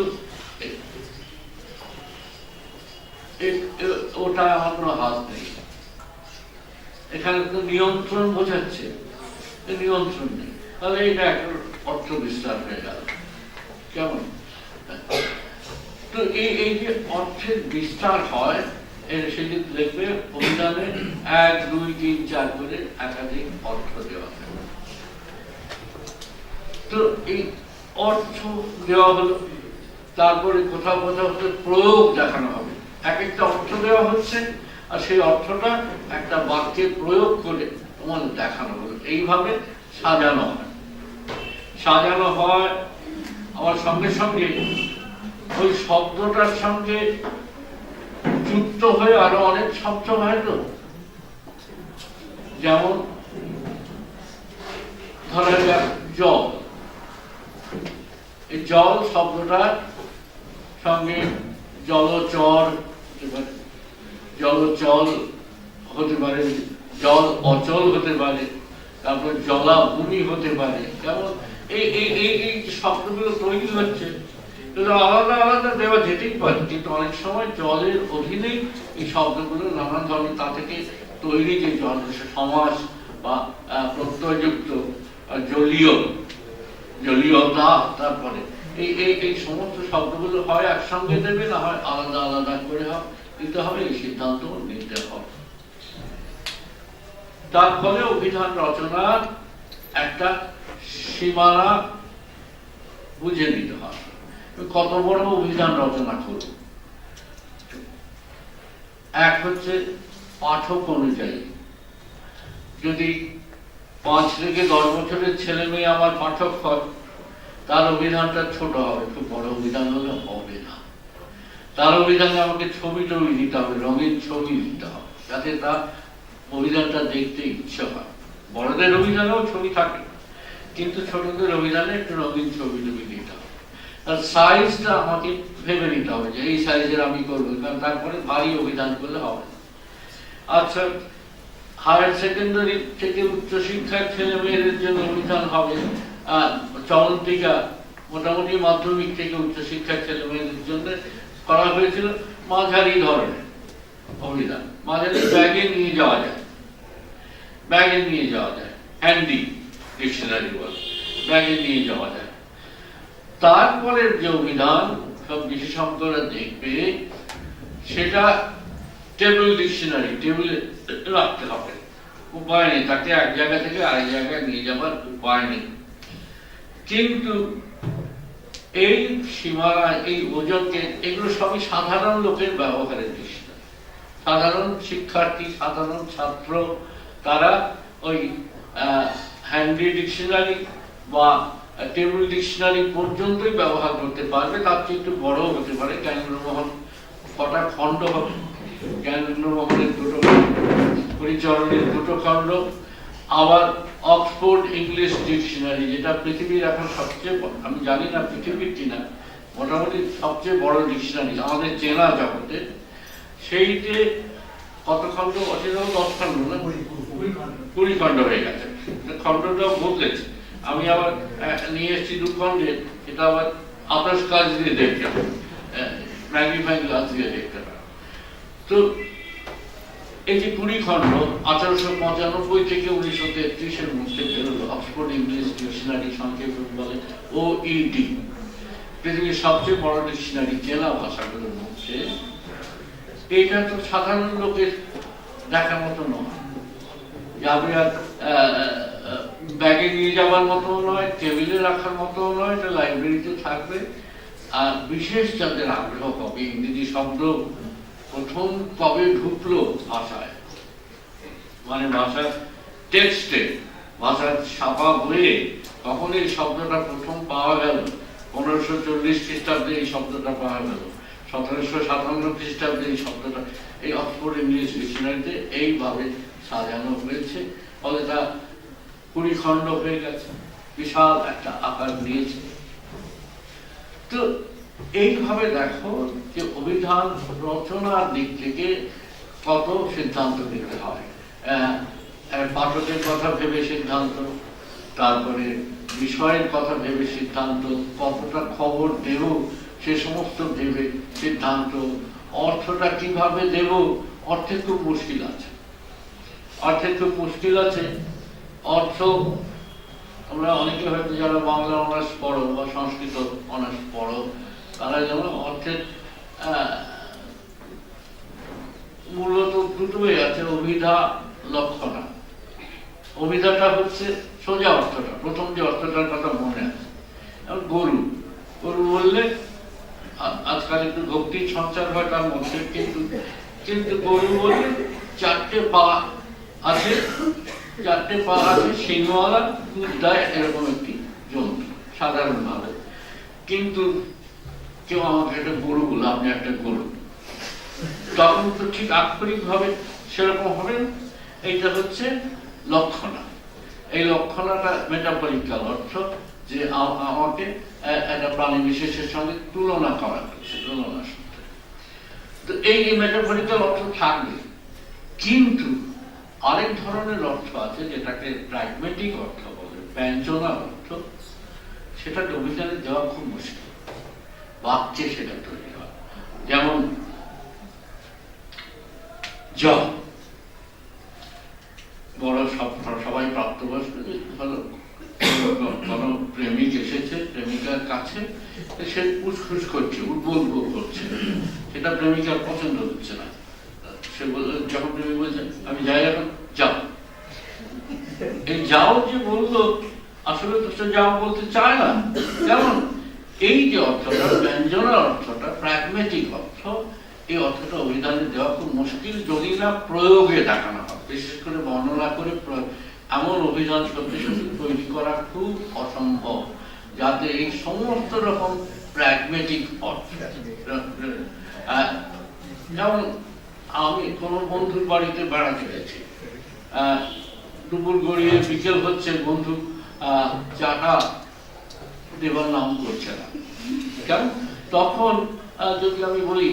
ওটা আমার কোনো হাত নেই। এখানে তো নিয়ন্ত্রণ বোঝাচ্ছে, নিয়ন্ত্রণ নেই, তাহলে এটা একটা অর্থ বিস্তার হয়ে গেল। কেমন? তো এই যে অর্থের বিস্তার হয়, সেদিন দেখবে অভিধানে 1, 2, 3, 4 করে একাধিক অর্থ দেওয়া থাকে। তো এই অর্থ দেওয়া হলো, তারপরে কোথাও কোথাও প্রয়োগ দেখানো হবে। এক একটা অর্থ দেওয়া হচ্ছে আর সেই অর্থটা একটা বাক্যে প্রয়োগ করে তোমাদের দেখানো হলো। এইভাবে সাজানো হয়। সাজানো হয় আমার সঙ্গে সঙ্গে ওই শব্দটার সঙ্গে যুক্ত হয়ে আরো অনেক শব্দ হয় তো, যেমন ধরা যাক জল। এই জল শব্দটার সঙ্গে জলচর হতে পারে, জলচল হতে পারে, জল অচল হতে পারে, তারপর জলাভূমি হতে পারে। যেমন এই এই এই শব্দগুলো তৈরি হচ্ছে, আলাদা আলাদা দেওয়া যেতেই পারে, কিন্তু অনেক সময় জলের অধীনেই এই শব্দগুলো নানান ধরনের তা থেকে তৈরি যে জল সমাস বা প্রত্যয়যুক্ত জলীয়, জলীয়তা, তারপরে এই এই এই সমস্ত শব্দগুলো হয় একসঙ্গে দেবে, না হয় আলাদা আলাদা করে দিতে হবে। এই সিদ্ধান্ত নিতে হবে। তারপরে অভিধান রচনার একটা সীমানা বুঝে নিতে হবে। কত বড় অভিধান রচনা করব? এক হচ্ছে পাঠক অনুযায়ী। যদি 5 থেকে 10 বছরের ছেলে মেয়ে আমার পাঠক হয়, তার অভিধানটা ছোট হবে, খুব বড় অভিধান হলে হবে না। তার অভিধানে আমাকে ছবি টবি দিতে হবে, রঙিন ছবি দিতে হবে, যাতে তার অভিধানটা দেখতে ইচ্ছে হয়। বড়দের অভিধানেও ছবি থাকে, কিন্তু ছোটদের অভিধানে একটু রঙিন ছবি টবি দিতে হবে। তার সাইজটা আমাকে ভেবে নিতে হবে যে এই সাইজের আমি করবো, কারণ তারপরে ভারী অভিধান করলে হবে না। আচ্ছা, হায়ার সেকেন্ডারি থেকে উচ্চশিক্ষার ছেলে মেয়েদের জন্য অভিধান হবে চলন্তিকা। মোটামুটি মাধ্যমিক থেকে উচ্চশিক্ষার ছেলে মেয়েদের জন্য করা হয়েছিল মাঝারি ধরনের অভিধান। মাঝারি ব্যাগে নিয়ে যাওয়া যায়, ব্যাগে নিয়ে যাওয়া যায়, হ্যান্ডি ডিকশনারি বলে, ব্যাগে নিয়ে যাওয়া যায়। তারপরের যে অভিধান সব বিশেষজ্ঞরা দেখবে, সেটা টেবিল ডিকশনারি, টেবিলে রাখতে হবে, উপায় নেই, তাকে এক জায়গা থেকে আরেক জায়গায় নিয়ে যাবার উপায় নেই। কিন্তু এই সীমানা, এই ওজনকে, এগুলো সবই সাধারণ লোকের ব্যবহারের ডিকশনারি। সাধারণ শিক্ষার্থী, সাধারণ ছাত্র, তারা ওই হ্যান্ডি ডিকশনারি বা টেবিল ডিকশনারি পর্যন্তই ব্যবহার করতে পারবে। তার চেয়ে একটু বড় হতে পারে। জ্ঞানেন্দ্রমোহন কটা খণ্ড হবে, জ্ঞানেন্দ্রমোহনের 2টো, পরিচরণের 2টো খণ্ড, আবার অক্সফোর্ড ইংলিশ ডিকশনারি, যেটা পৃথিবীর এখন সবচেয়ে, আমি জানি না পৃথিবীর কিনা, মোটামুটি সবচেয়ে বড় ডিকশনারি আমাদের চেনা জগতে। সেইতে কত খণ্ড? 10 খণ্ড না, 20 খণ্ড হয়ে গেছে। খণ্ডটাও বদলেছে। আমি আবার নিয়ে এসেছি 2 খণ্ডে, এটা আবার আকাশ কাজ দিয়ে দেখতে হবে, ম্যাগনিফাইং গ্লাস দিয়ে দেখতে হবে। তো এই যে 20 খণ্ড 1895 থেকে 1933-এর মধ্যে বেরোলো অক্সফোর্ড ইংলিশ ডিকশনারি, সংক্ষেপে বলে OED, পৃথিবীর সবচেয়ে বড় ডিকশনারি চেনা ভাষাগুলোর মধ্যে। এইটা তো সাধারণ লোকের দেখার মতো নয়, যাবে আর ব্যাগে নিয়ে যাওয়ার মতো নয়, টেবিলে রাখার মতো নয়, এটা লাইব্রেরিতে থাকবে। আর বিশেষ যাদের আগ্রহ হবে, ইংরেজি শব্দ প্রথম কবে ঢুকলো ভাষায়, মানে ভাষার টেক্সটে, ভাষার ছাপা বইয়ে কখন এই শব্দটা প্রথম পাওয়া গেল? 1540 খ্রিস্টাব্দে এই শব্দটা পাওয়া গেল, 1757 খ্রিস্টাব্দে এই শব্দটা এই অক্সফোর্ড ইংলিশ ডিকশনারিতে এইভাবে সাজানো হয়েছে। ফলে তা 20 খণ্ড হয়ে গেছে, বিশাল একটা আকার নিয়েছে। তো এইভাবে দেখো যে অভিধান রচনার দিক থেকে কত সিদ্ধান্ত নিতে হয়। পাঠকের কথা ভেবে সিদ্ধান্ত, তারপরে বিষয়ের কথা ভেবে সিদ্ধান্ত, কতটা খবর দেব সে সমস্ত ভেবে সিদ্ধান্ত, অর্থটা কিভাবে দেব, অর্থে খুব মুশকিল আছে, অর্থে খুব মুশকিল আছে। অর্থ আমরা অনেকে হয়তো যারা বাংলা অনার্স পড়ো বা সংস্কৃত অনার্স পড়ো, তারা যেমন অর্থের মূলত দুটোই আছে, অভিধা লক্ষণা। অভিধাটা হচ্ছে সোজা অর্থটা, প্রথম যে অর্থটার কথা মনে আছে, গরু। গরু বললে আজকাল একটু ভক্তির সঞ্চার হয় তার মধ্যে, কিন্তু গরু বললে চারটে পা আছে, সিংহওয়ালা, দুধ দেয়, এরকম একটি জন্তু সাধারণভাবে। কিন্তু কেউ আমাকে একটা গরু বলে, আপনি একটা গরু, তখন তো ঠিক আক্ষরিক ভাবে সেরকম হবে। এইটা হচ্ছে লক্ষণা। এই লক্ষণাটা মেটাফরিক্যাল অর্থ, যে আমাকে একটা প্রাণী বিশেষের সঙ্গে তুলনা করা হয়েছে, তুলনা সূত্রে। তো এই মেটাফরিক্যাল অর্থ থাকবে, কিন্তু আরেক ধরনের অর্থ আছে যেটাকে প্র্যাগমেটিক অর্থ বলে, ব্যঞ্জনা অর্থ। সেটাকে অভিধানে দেওয়া খুব মুশকিল, বাক্যে সেটা তৈরি হয়। যেমন বড় সবাই প্রাপ্তবয়স্ক, কোনো প্রেমিক এসেছে প্রেমিকার কাছে, সে উসখুস করছে, উদ্বুদ্ধ করছে, সেটা প্রেমিকার পছন্দ হচ্ছে না। সে যখন প্রেমিক বলছে আমি যাই, এখন যাও। এই যাও যে বললো, আসলে তো সে যাও বলতে চায় না। যেমন এই যে অর্থটা, ব্যঞ্জনার অর্থটা, প্র্যাগমেটিক অর্থ, এই অর্থটা অভিধানে দেওয়া খুব মুশকিল, যদি না প্রয়োগে দেখানো হয়। বিশেষ করে বর্ণনা করে এমন অভিধান সত্যি সত্যি তৈরি করা খুব অসম্ভব, যাতে এই সমস্ত রকম প্র্যাগমেটিক অর্থ। যেমন আমি কোনো বন্ধুর বাড়িতে বেড়াতে গেছি, দুপুর গড়িয়ে বিকেল হচ্ছে, বন্ধু চাটা দেবার নাম করছে না, কেন? তখন যদি আমি বলি,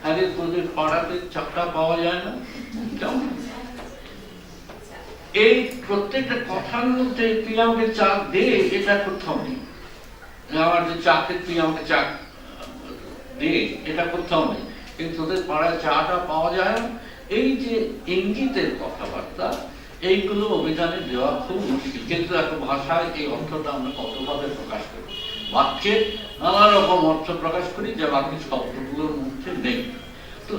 আরে তোদের পাড়াতে চাটা পাওয়া যায় না, কেমন? এই প্রত্যেকটা কথার মধ্যে তুই আমাকে চা দে, এটা কোথাও নেই। আমার যে চাকে তুই আমাকে চা দে, এটা কোথাও নেই। কিন্তু তোদের পাড়ায় চাটা পাওয়া যায় না, এই যে ইঙ্গিতের কথাবার্তা, এইগুলো অভিধানে দেওয়া খুব মুশকিল। কিন্তু একটা ভাষায় এই অর্থটা আমরা কতভাবে প্রকাশ করি, বাক্যে নানা রকম অর্থ প্রকাশ করি, যে বাক্যের শব্দগুলোর মধ্যে নেই। তো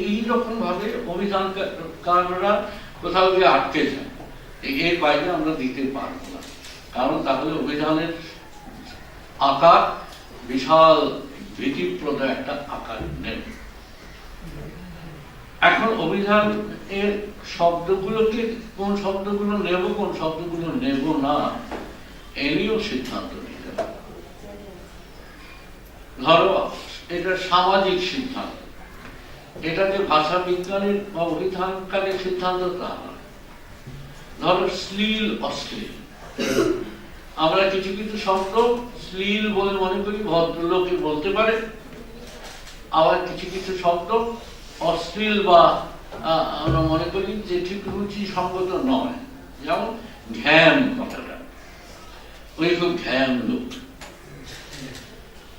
এইরকম ভাবে অভিধানকাররা কোথাও গিয়ে আটকে যায়, এর বাইরে আমরা দিতে পারবো না, কারণ তাহলে অভিধানের আকার বিশাল ভীতিপ্রদ একটা আকার নেবে। এখন অভিধান এর শব্দগুলোকে, কোন শব্দগুলো নেব, কোন শব্দগুলো নেব না, এ নিয়েও সিদ্ধান্ত নিতে হবে। ধরো এটা সামাজিক সিদ্ধান্ত, এটা যে ভাষা বিজ্ঞানের বা অভিধানকারের সিদ্ধান্ত তা নয়। ধরো শ্লীল অশ্লীল, আমরা কিছু কিছু শব্দ শ্লীল বলে মনে করি, ভদ্রলোকে বলতে পারে, আবার কিছু কিছু শব্দ অশ্লীল বা আমরা মনে করি যে ঠিক রুচি সঙ্গত নয়। যেমন ঘ্যাম কথাটা, ওই খুব ঘ্যাম লোক,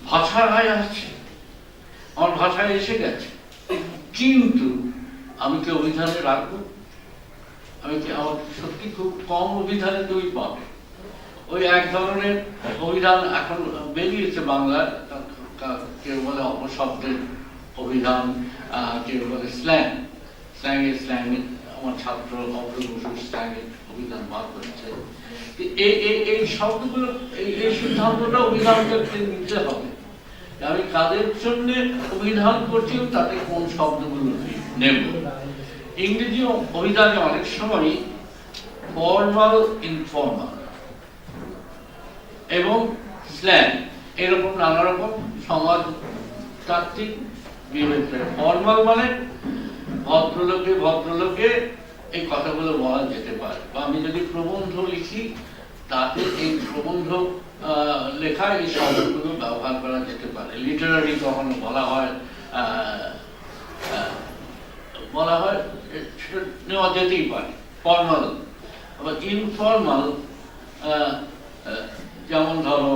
ভাষায় আসছে, আমার ভাষায় এসে গেছে, কিন্তু আমি কি অভিধানে রাখবো? আমি কি, আমার সত্যি খুব কম অভিধানে তুমি পাবে। ওই এক ধরনের অভিধান এখন বেরিয়েছে বাংলার, কেউ বলে অপশব্দের অভিধান, কেউ বলে স্ল্যাং, স্ল্যাং আমার ছাত্র অগ্রবসুর স্ল্যাংয়ের অভিধান বার করেছে। এই শব্দগুলো, এই সিদ্ধান্তটা অভিধানকে নিতে হবে, আমি কাদের জন্য অভিধান করছি, তাতে কোন শব্দগুলো নেব। ইংরেজি অভিধানে অনেক সময় ফর্মাল, ইনফর্মাল এবং স্ল্যাং, এরকম নানা রকম সমাজতাত্ত্বিক বিভেদ। ফর্মাল মানে ভদ্রলোকে এই কথাগুলো বলা যেতে পারে, বা আমি যদি প্রবন্ধ লিখি, তাতে এই প্রবন্ধ লেখায় এই শব্দগুলো ব্যবহার করা যেতে পারে। লিটারারি কখনো বলা হয় সেটা নেওয়া যেতেই পারে, ফর্মাল। আবার ইনফর্মাল, যেমন ধরো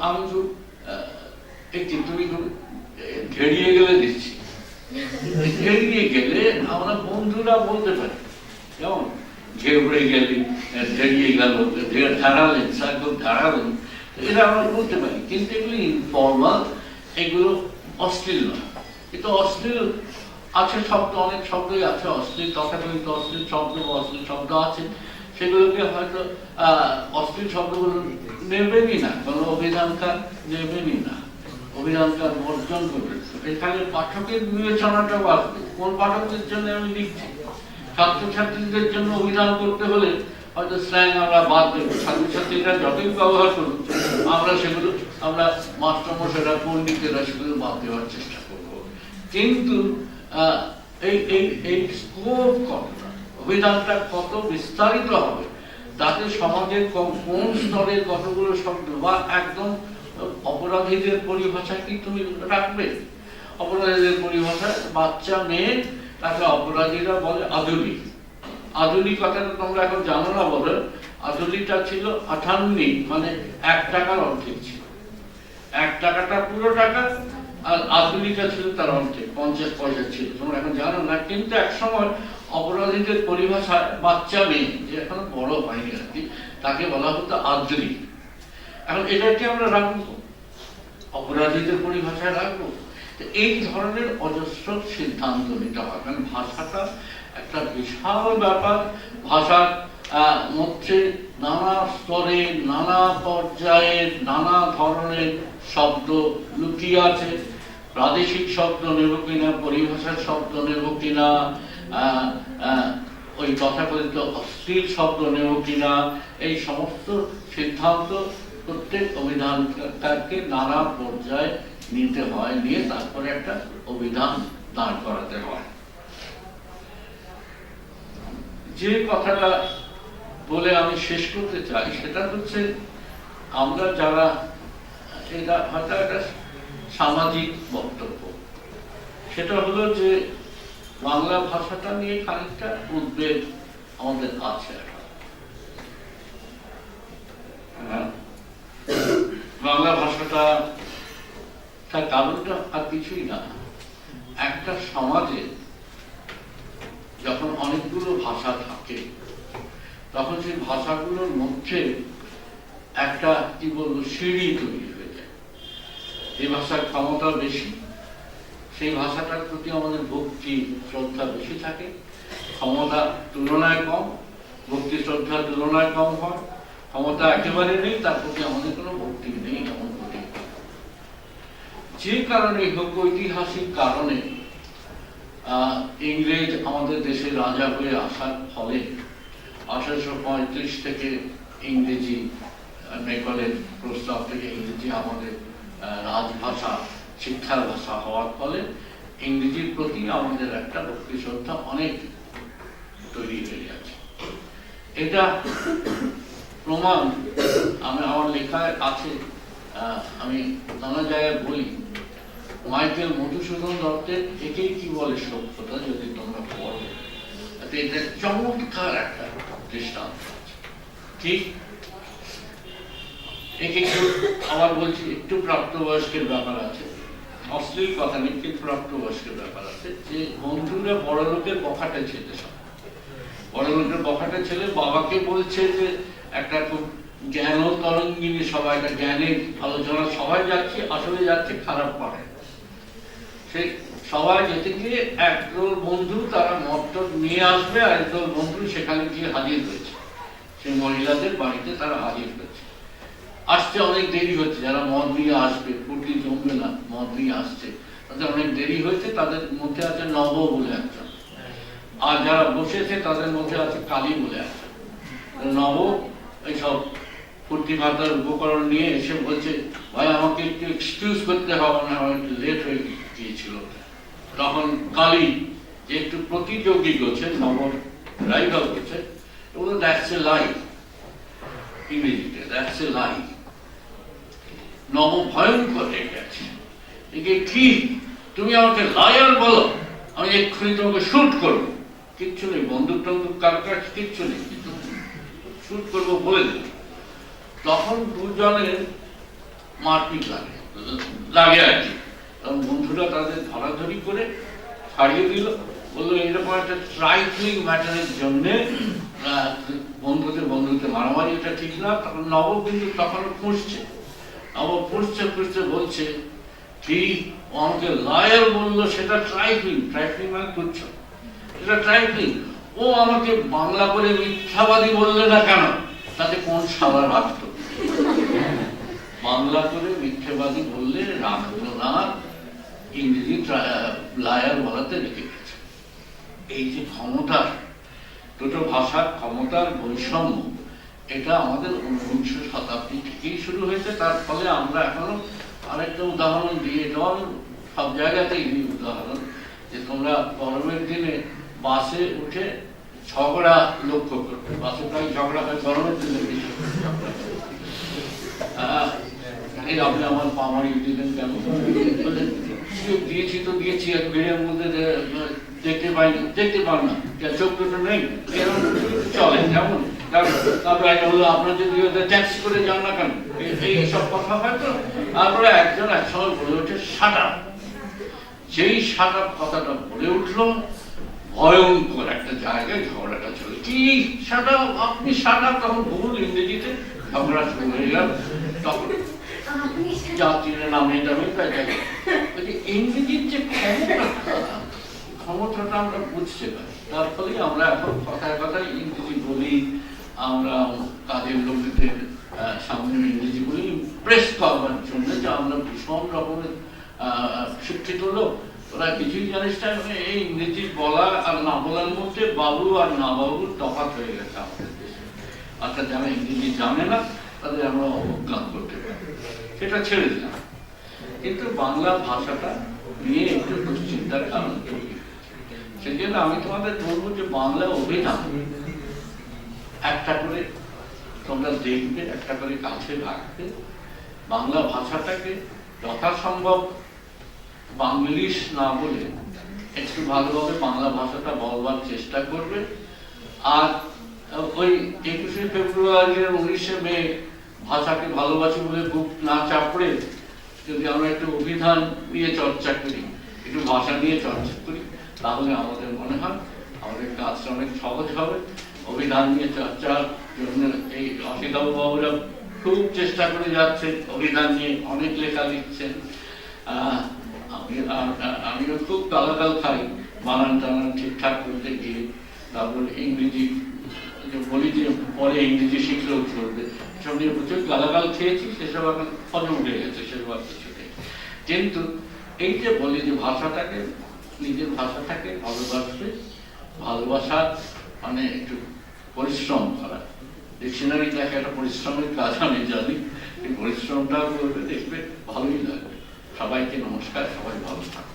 আমি খুব একটি, তুমি খুব ঘেরিয়ে গেলে দিচ্ছি, ঘেরিয়ে গেলে আমরা বন্ধুরা বলতে পারি, যেমন ঘেরে গেলি, ঘেরিয়ে গেল, ধারালেন, স্যার খুব ধারালেন, এটা আমরা বলতে পারি, কিন্তু এগুলো ইনফর্মাল, এগুলো অশ্লীল নয়। কিন্তু অশ্লীল আছে শব্দ, অনেক শব্দই আছে অশ্লীল, তথাকথিত অশ্লীল শব্দ বা অশ্লীল শব্দ আছে, সেগুলোকে হয়তো অশ্লীল শব্দগুলো নেবেনই না, কোনো অভিধানকার নেবেনই না, অভিধানকার বর্জন করবে। এখানে পাঠকের বিবেচনাটাও আসবে, কোন পাঠকদের জন্য আমি লিখছি। ছাত্রছাত্রীদের জন্য অভিধান করতে হলে হয়তো স্ল্যাং আমরা বাদ দেবো, ছাত্রছাত্রীরা যতই ব্যবহার করুন আমরা সেগুলো, আমরা মাস্টারমশাইরা পণ্ডিতেরা সেগুলো বাদ দেওয়ার চেষ্টা করবো। কিন্তু এই এই এই স্কোপ কতটা, অভিধানটা কত বিস্তারিত হবে, তাতে সমাজের কোন স্তরের কতগুলো শব্দ, বা একদম অপরাধীদের পরিভাষা কি তুমি রাখবে? অপরাধীদের পরিভাষায় বাচ্চা মেয়ে, তাকে অপরাধীরা বলে আধুলি। আধুলি কথাটা তোমরা এখন জানো না বলে, আধুলিটা ছিল 58, মানে 1 টাকার অর্ধেক ছিল। 1 টাকাটা পুরো টাকা, আর আধুলিটা ছিল তার অর্ধেক, 50 পয়সা ছিল। তোমরা এখন জানো না, কিন্তু এক সময় অপরাধীদের পরিভাষায় বাচ্চা মেয়ে, যে এখনো বড় হয়নি আর কি, তাকে বলা হতো আধুলি। এখন এটাকে আমরা রাখবো, অপরাধীদের পরিভাষায় রাখবো। এই ধরনের অজস্র সিদ্ধান্ত নিতে হয়, কারণ ভাষাটা একটা বিশাল ব্যাপার। ভাষার মধ্যে নানা স্তরে, নানা পর্যায়ের, নানা ধরনের শব্দ লুকিয়ে আছে। প্রাদেশিক শব্দ নেব কিনা, পরিভাষার শব্দ নেব কিনা, ওই তথাকথিত অশ্লীল শব্দ নেব কিনা, এই সমস্ত সিদ্ধান্ত প্রত্যেক অভিধানকারকে নানা পর্যায়ে নিতে হয়, নিয়ে তারপরে একটা অভিধান দাঁড় করাতে হয়। যে কথাটা বলে আমি শেষ করতে চাই সেটা হচ্ছে, আমরা যারা, এটা হয়তো একটা সামাজিক বক্তব্য, সেটা হলো যে বাংলা ভাষাটা নিয়ে খানিকটা উদ্বেগ আমাদের আছে। বাংলা ভাষাটা, তার কারণটা আর কিছুই না, একটা সমাজে যখন অনেকগুলো ভাষা থাকে তখন সেই ভাষাগুলোর মধ্যে একটা কি বলবো সিঁড়ি তৈরি হয়ে যায়। যে ভাষার ক্ষমতা বেশি সেই ভাষাটার প্রতি আমাদের ভক্তি শ্রদ্ধা বেশি থাকে, ক্ষমতা তুলনায় কম, ভক্তি শ্রদ্ধা তুলনায় কম হয়, ক্ষমতা একেবারে নেই, তার প্রতি আমাদের কোনো ভক্তি নেই এমন প্রতি। যে কারণে হোক, ঐতিহাসিক কারণে ইংরেজ আমাদের দেশে রাজা হয়ে আসার ফলে 1835 থেকে ইংরেজি, মেকলের প্রস্তাব থেকে ইংরেজি আমাদের রাজভাষা, শিক্ষার ভাষা হওয়ার ফলে ইংরেজির প্রতি আমাদের একটা ভক্তি শ্রদ্ধা অনেক তৈরি হয়ে গেছে। এটা প্রমাণ আমার লেখায় আছে, আমি নানা জায়গায় বলি। মাইকেল মধুসূদন দত্তের একেই কি বলে সভ্যতা যদি তোমরা পড়ো, এটা চমৎকার একটা দৃষ্টান্ত আছে। ঠিক একে আবার বলছি, একটু প্রাপ্তবয়স্কের ব্যাপার আছে, অশ্লীল কথা নেই, কিন্তু প্রাপ্তবয়স্কের ব্যাপার আছে। যে বন্ধুরা বড় লোকের বখাটে ছেলে, সব বড় লোকের বখাটে ছেলে বাবাকে বলছে যে একটা খুব জ্ঞান তরঙ্গিনী সবাই, একটা জ্ঞানের আলোচনা সবাই যাচ্ছে, আসলে যাচ্ছে খারাপ পড়ে। সেই সবাই যেতে গিয়ে একদল বন্ধু তারা মদ নিয়ে আসবে, আর একদল বন্ধু সেখানে গিয়ে হাজির হয়েছে, সেই মহিলাদের বাড়িতে তারা হাজির হয়েছে। আসতে অনেক দেরি হচ্ছে, যারা মদ নিয়ে আসবে, ফুটি জমবে না, মদ নিয়ে আসছে, তাদের অনেক দেরি হয়েছে। তাদের মধ্যে আছে নব বলে একজন, আর যারা বসেছে তাদের মধ্যে আছে কালী বলে একজন। নব এইসব ফুর্তি ফার্তার উপকরণ নিয়ে এসে বলছে, ভাই আমাকে একটু এক্সকিউজ করতে হবে না, আমার একটু লেট হয়ে গিয়েছিল। তখন কালী, যে একটু প্রতিযোগী করছে, নবর রাইভাল করছে, ওগুলো দ্যাটস এ লাই, ইংরেজিতে দ্যাটস এ লাই। নব ভয়ঙ্কর হয়ে গেছে, একে কি তুমি আমাকে লায়ার বলো, আমি এক্ষুনি তোমাকে শুট করবো। কিচ্ছু নেই, বন্দুক টন্দুক কার কাছে কিচ্ছু নেই, শুট করবো বলে দিল। তখন দুজনের মারপিট লাগে আর কি। তখন বন্ধুরা তাদের ধরাধরি করে ছাড়িয়ে দিল, বললো এরকম একটা ট্রাইফলিং ম্যাটারের জন্য বন্ধুতে মারামারি, এটা ঠিক না। তখন নব কিন্তু তখন খুঁজছে আবার পুষতে পুষতে বলছে ঠিক আমাকে লায়ার বললো, সেটা ট্রাইফলিং, ট্রাইফলিং মানে তুচ্ছ, সেটা ট্রাইফলিং। ও আমাকে বাংলা করে মিথ্যাবাদী বললে না কেন, তাতে কোন শালা রাখতো? বাংলা করে মিথ্যাবাদী বললে রাখতো না, ইংরেজি লায়ার বলাতে রেখে গেছে। এই যে ক্ষমতার, দুটো ভাষার ক্ষমতার বৈষম্য, এটা আমাদের 19শ শতাব্দী থেকেই শুরু হয়েছে। তার ফলে আমরা এখনো আরেকটা উদাহরণ দিয়ে দেওয়ার, সব জায়গাতেই এই উদাহরণ, যে তোমরা গরমের দিনে বাসে উঠে ঝগড়া লক্ষ্য করবে, বাসে প্রায় ঝগড়া হয় গরমের দিনে বেশি ঝগড়া হয়। এই আপনি আমার পামারি দিলেন কেন, দিয়েছি তো দিয়েছি, এক ভিড়ের মধ্যে দেখতে পাই না, চোখ দুটো নেই, এরকম চলে যেমন। তারপরে একটা হলো আপনার যদি ট্যাক্সি করে যান না কেন, এই সব কথা হয়তো। তারপরে একজন একসময় বলে ওঠে শাট আপ। যেই শাট আপ কথাটা বলে উঠলো, ভয়ঙ্কর একটা জায়গায় ঝগড়াটা চলে। কি শাট আপ, আপনি শাট আপ, তখন ভুল ইংরেজিতে ঝগড়া শুরু হয়ে গেল। তখন যাত্রীরা নামে টামে ইংরেজির যে ক্ষমতাটা আমরা বুঝতে পারি। তার ফলে আমরা এখন কথায় কথায় ইংরেজি বলি, আমরা কাজের লোকদের সামনে ইংরেজি বলি ইমপ্রেস করবার জন্য, যে আমরা ভীষণ রকমের শিক্ষিত লোক। ওরা কিছুই জানিস না, এই ইংরেজি বলা আর না বলার মধ্যে বাবু আর না বাবুর তফাৎ হয়ে গেছে আমাদের দেশে। অর্থাৎ যারা ইংরেজি জানে না তাদের আমরা অবজ্ঞা করতে পারি, সেটা ছেড়ে দিলাম। কিন্তু বাংলা ভাষাটা নিয়ে একটু দুশ্চিন্তার কারণ তৈরি। সেই জন্য আমি তোমাদের বলবো যে বাংলা অভিধান একটা করে তোমরা দেখবে, একটা করে কাছে রাখবে। বাংলা ভাষাটাকে যথাসম্ভব বাংলিশ না বলে একটু ভালোভাবে বাংলা ভাষাটা বলবার চেষ্টা করবে। আর ওই 21শে ফেব্রুয়ারি আর 19শে মে ভাষাকে ভালোবাসি বলে বুক না চাপড়ে যদি আমরা একটু অভিধান নিয়ে চর্চা করি, একটু ভাষা নিয়ে চর্চা করি, তাহলে আমাদের মনে হয় আমাদের কাজটা অনেক সহজ হবে। অভিধান নিয়ে চর্চার জন্য এই অসিতাভ বাবুরা খুব চেষ্টা করে যাচ্ছে, অভিধান নিয়ে অনেক লেখা লিখছেন। আমিও খুব গালাগাল খাই বানান টানান ঠিকঠাক করতে গিয়ে। তারপর ইংরেজি বলি যে পরে ইংরেজি শিখলেও চলবে, সব নিয়ে প্রচুর গালাগাল খেয়েছি, সেসব এখন হজম উঠে গেছে, সেসব আর কিছু নেই। কিন্তু এই যে বলি যে ভাষাটাকে, নিজের ভাষাটাকে ভালোবাসবে, ভালোবাসার মানে একটু পরিশ্রম করা। ডিকশনারি দেখা একটা পরিশ্রমের কাজ, আমি জানি, এই পরিশ্রমটাও করবে, দেখবে ভালোই লাগবে। সবাইকে নমস্কার, সবাই ভালো থাকবে।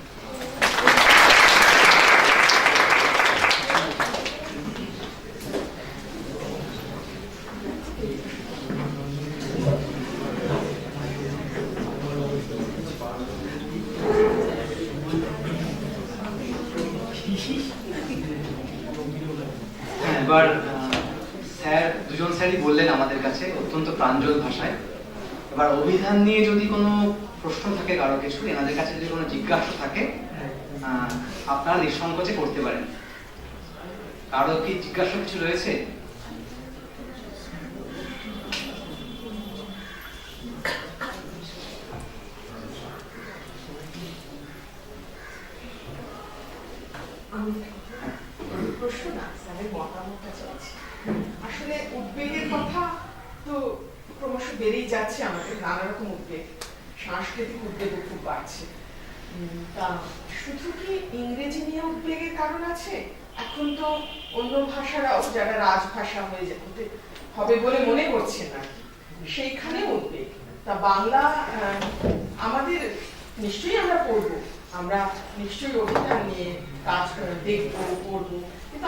এবার স্যার, দুজন স্যারই বললেন আমাদের কাছে অত্যন্ত প্রাঞ্জল ভাষায়। এবার অভিধান নিয়ে যদি কোনো প্রশ্ন থাকে কারো কিছু, এনাদের কাছে যদি কোনো জিজ্ঞাসা থাকে, আপনারা নিঃসংকোচে করতে পারেন। কারো কি জিজ্ঞাসা কিছু রয়েছে? প্রশ্ন না, স্যারের মতামতটা চাইছি। আসলে উদ্বেগের কথা তো ক্রমশ বেড়েই যাচ্ছে, আমাদের নানা রকম উদ্বেগ, সাংস্কৃতিক উদ্বেগও খুব বাড়ছে। তা শুধু কি ইংরেজি নিয়ে উদ্বেগের কারণ আছে? এখন তো অন্য ভাষারাও, যারা রাজভাষা হয়ে যেতে হবে বলে মনে করছে না, সেইখানে উদ্বেগ। তা বাংলা আমাদের নিশ্চয়ই আমরা পড়বো, আমরা নিশ্চয়ই অভিধান নিয়ে কাজ দেখবো, পড়বো, কিন্তু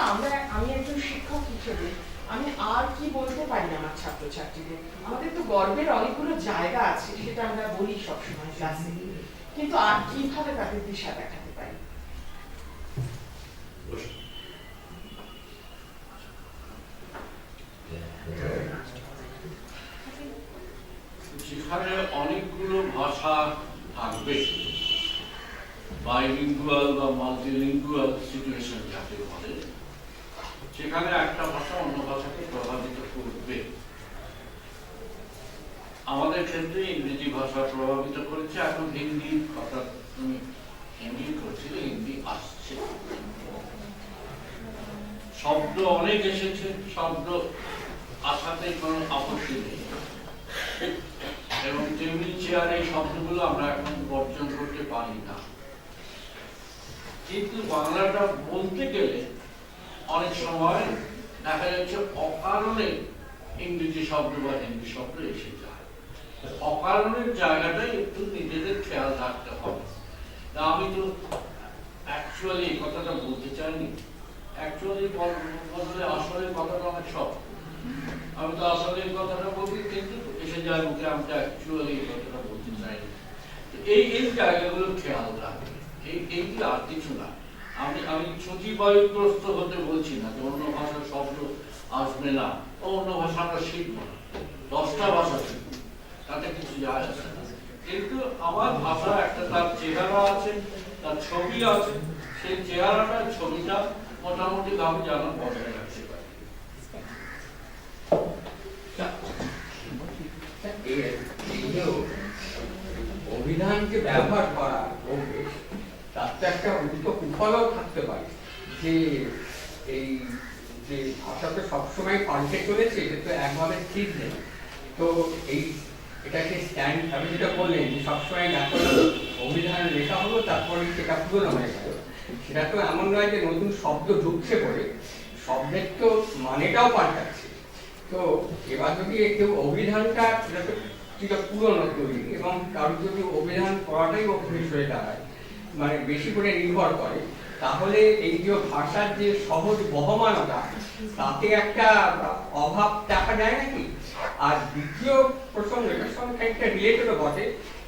আমি একজন শিক্ষক হিসেবে আমি আর কি বলতে পারি আমার ছাত্রছাত্রীদের? আমাদের তো গর্বের অনেকগুলো জায়গা আছে, সেটা আমরা বলি সবসময় ক্লাসে, কিন্তু আর কিভাবে তাদের দিশা দেখাতে পারি? যেখানে অনেকগুলো ভাষা থাকবে, বাইলিঙ্গুয়াল বা মাল্টিলিঙ্গুয়াল সিচুয়েশন যাকে বলে, সেখানে একটা ভাষা অন্য ভাষাকে প্রভাবিত করবে। আমাদের ক্ষেত্রে ক্ষেত্রে ইংরেজি ভাষা প্রভাবিত করেছে। এখন হিন্দি কথা তুমি হিন্দি করছিল, হিন্দি আসছে, শব্দ অনেক এসেছে, শব্দ আসাতে কোনো আপত্তি নেই, এবং টেবিল চেয়ার এই শব্দগুলো আমরা এখন বর্জন করতে পারি না। কিন্তু বাংলাটা বলতে গেলে অনেক সময় দেখা যাচ্ছে অকারণে ইংরেজি শব্দ বা হিন্দি শব্দ এসে যায়। অকারণের জায়গাটাই একটু নিজেদের খেয়াল রাখতে হবে। তা আমি তো অ্যাকচুয়ালি এই কথাটা বলতে চাইনি, অ্যাকচুয়ালি বদলে আসলে কথাটা অনেক শব্দ। আমি তো আসলে এই কথাটা বলছি, কিন্তু এসে যায় মুখে আমি তো অ্যাকচুয়ালি এই কথাটা বলতে চাইনি। এই জায়গাগুলো খেয়াল রাখবে, এইটি আর কিছু না। আমি ছুটি বায়ুগ্রস্ত হতে বলছি না যে অন্য ভাষার শব্দ আসবে না, অন্য ভাষা আমরা শিখবো না, 10টা ভাষা শিখবো, তাতে কিছু যায় আসে না। কিন্তু আমার ভাষা একটা তার চেহারা আছে, তার ছবি আছে, সেই চেহারাটা ছবিটা মোটামুটি আমি যেন বজায় রাখতে পারি। অভিধানকে ব্যবহার করা অভ্যেস, তার তো একটা উল্টো কুফলও থাকতে পারে, যে এই যে ভাষা তো সবসময় পাল্টে চলেছে, এটা তো একভাবে স্থির নেই। তো এই এটাকে স্ট্যান্ড, আপনি যেটা বললেন যে সবসময় ব্যাকরণ অভিধান লেখা হলো তারপরে সেটা পুরনো হয়ে গেল, সেটা তো এমন নয় যে নতুন শব্দ ঢুকছে বলে শব্দের তো মানেটাও পাল্টাচ্ছে। তো এবার যদি কেউ অভিধানটা, সেটা তো যেটা পুরনো তৈরি, এবং কারোর যদি অভিধান পড়াটাই অভ্যেস হয়ে দাঁড়ায়, মানে বেশি করে নির্ভর করে, তাহলে এই যে ভাষার যে সহজ বহমানতা, তাতে একটা অভাব দেখা যায় নাকি? আর দ্বিতীয় প্রসঙ্গ, এটার সঙ্গে একটা রিলেটেডও বটে,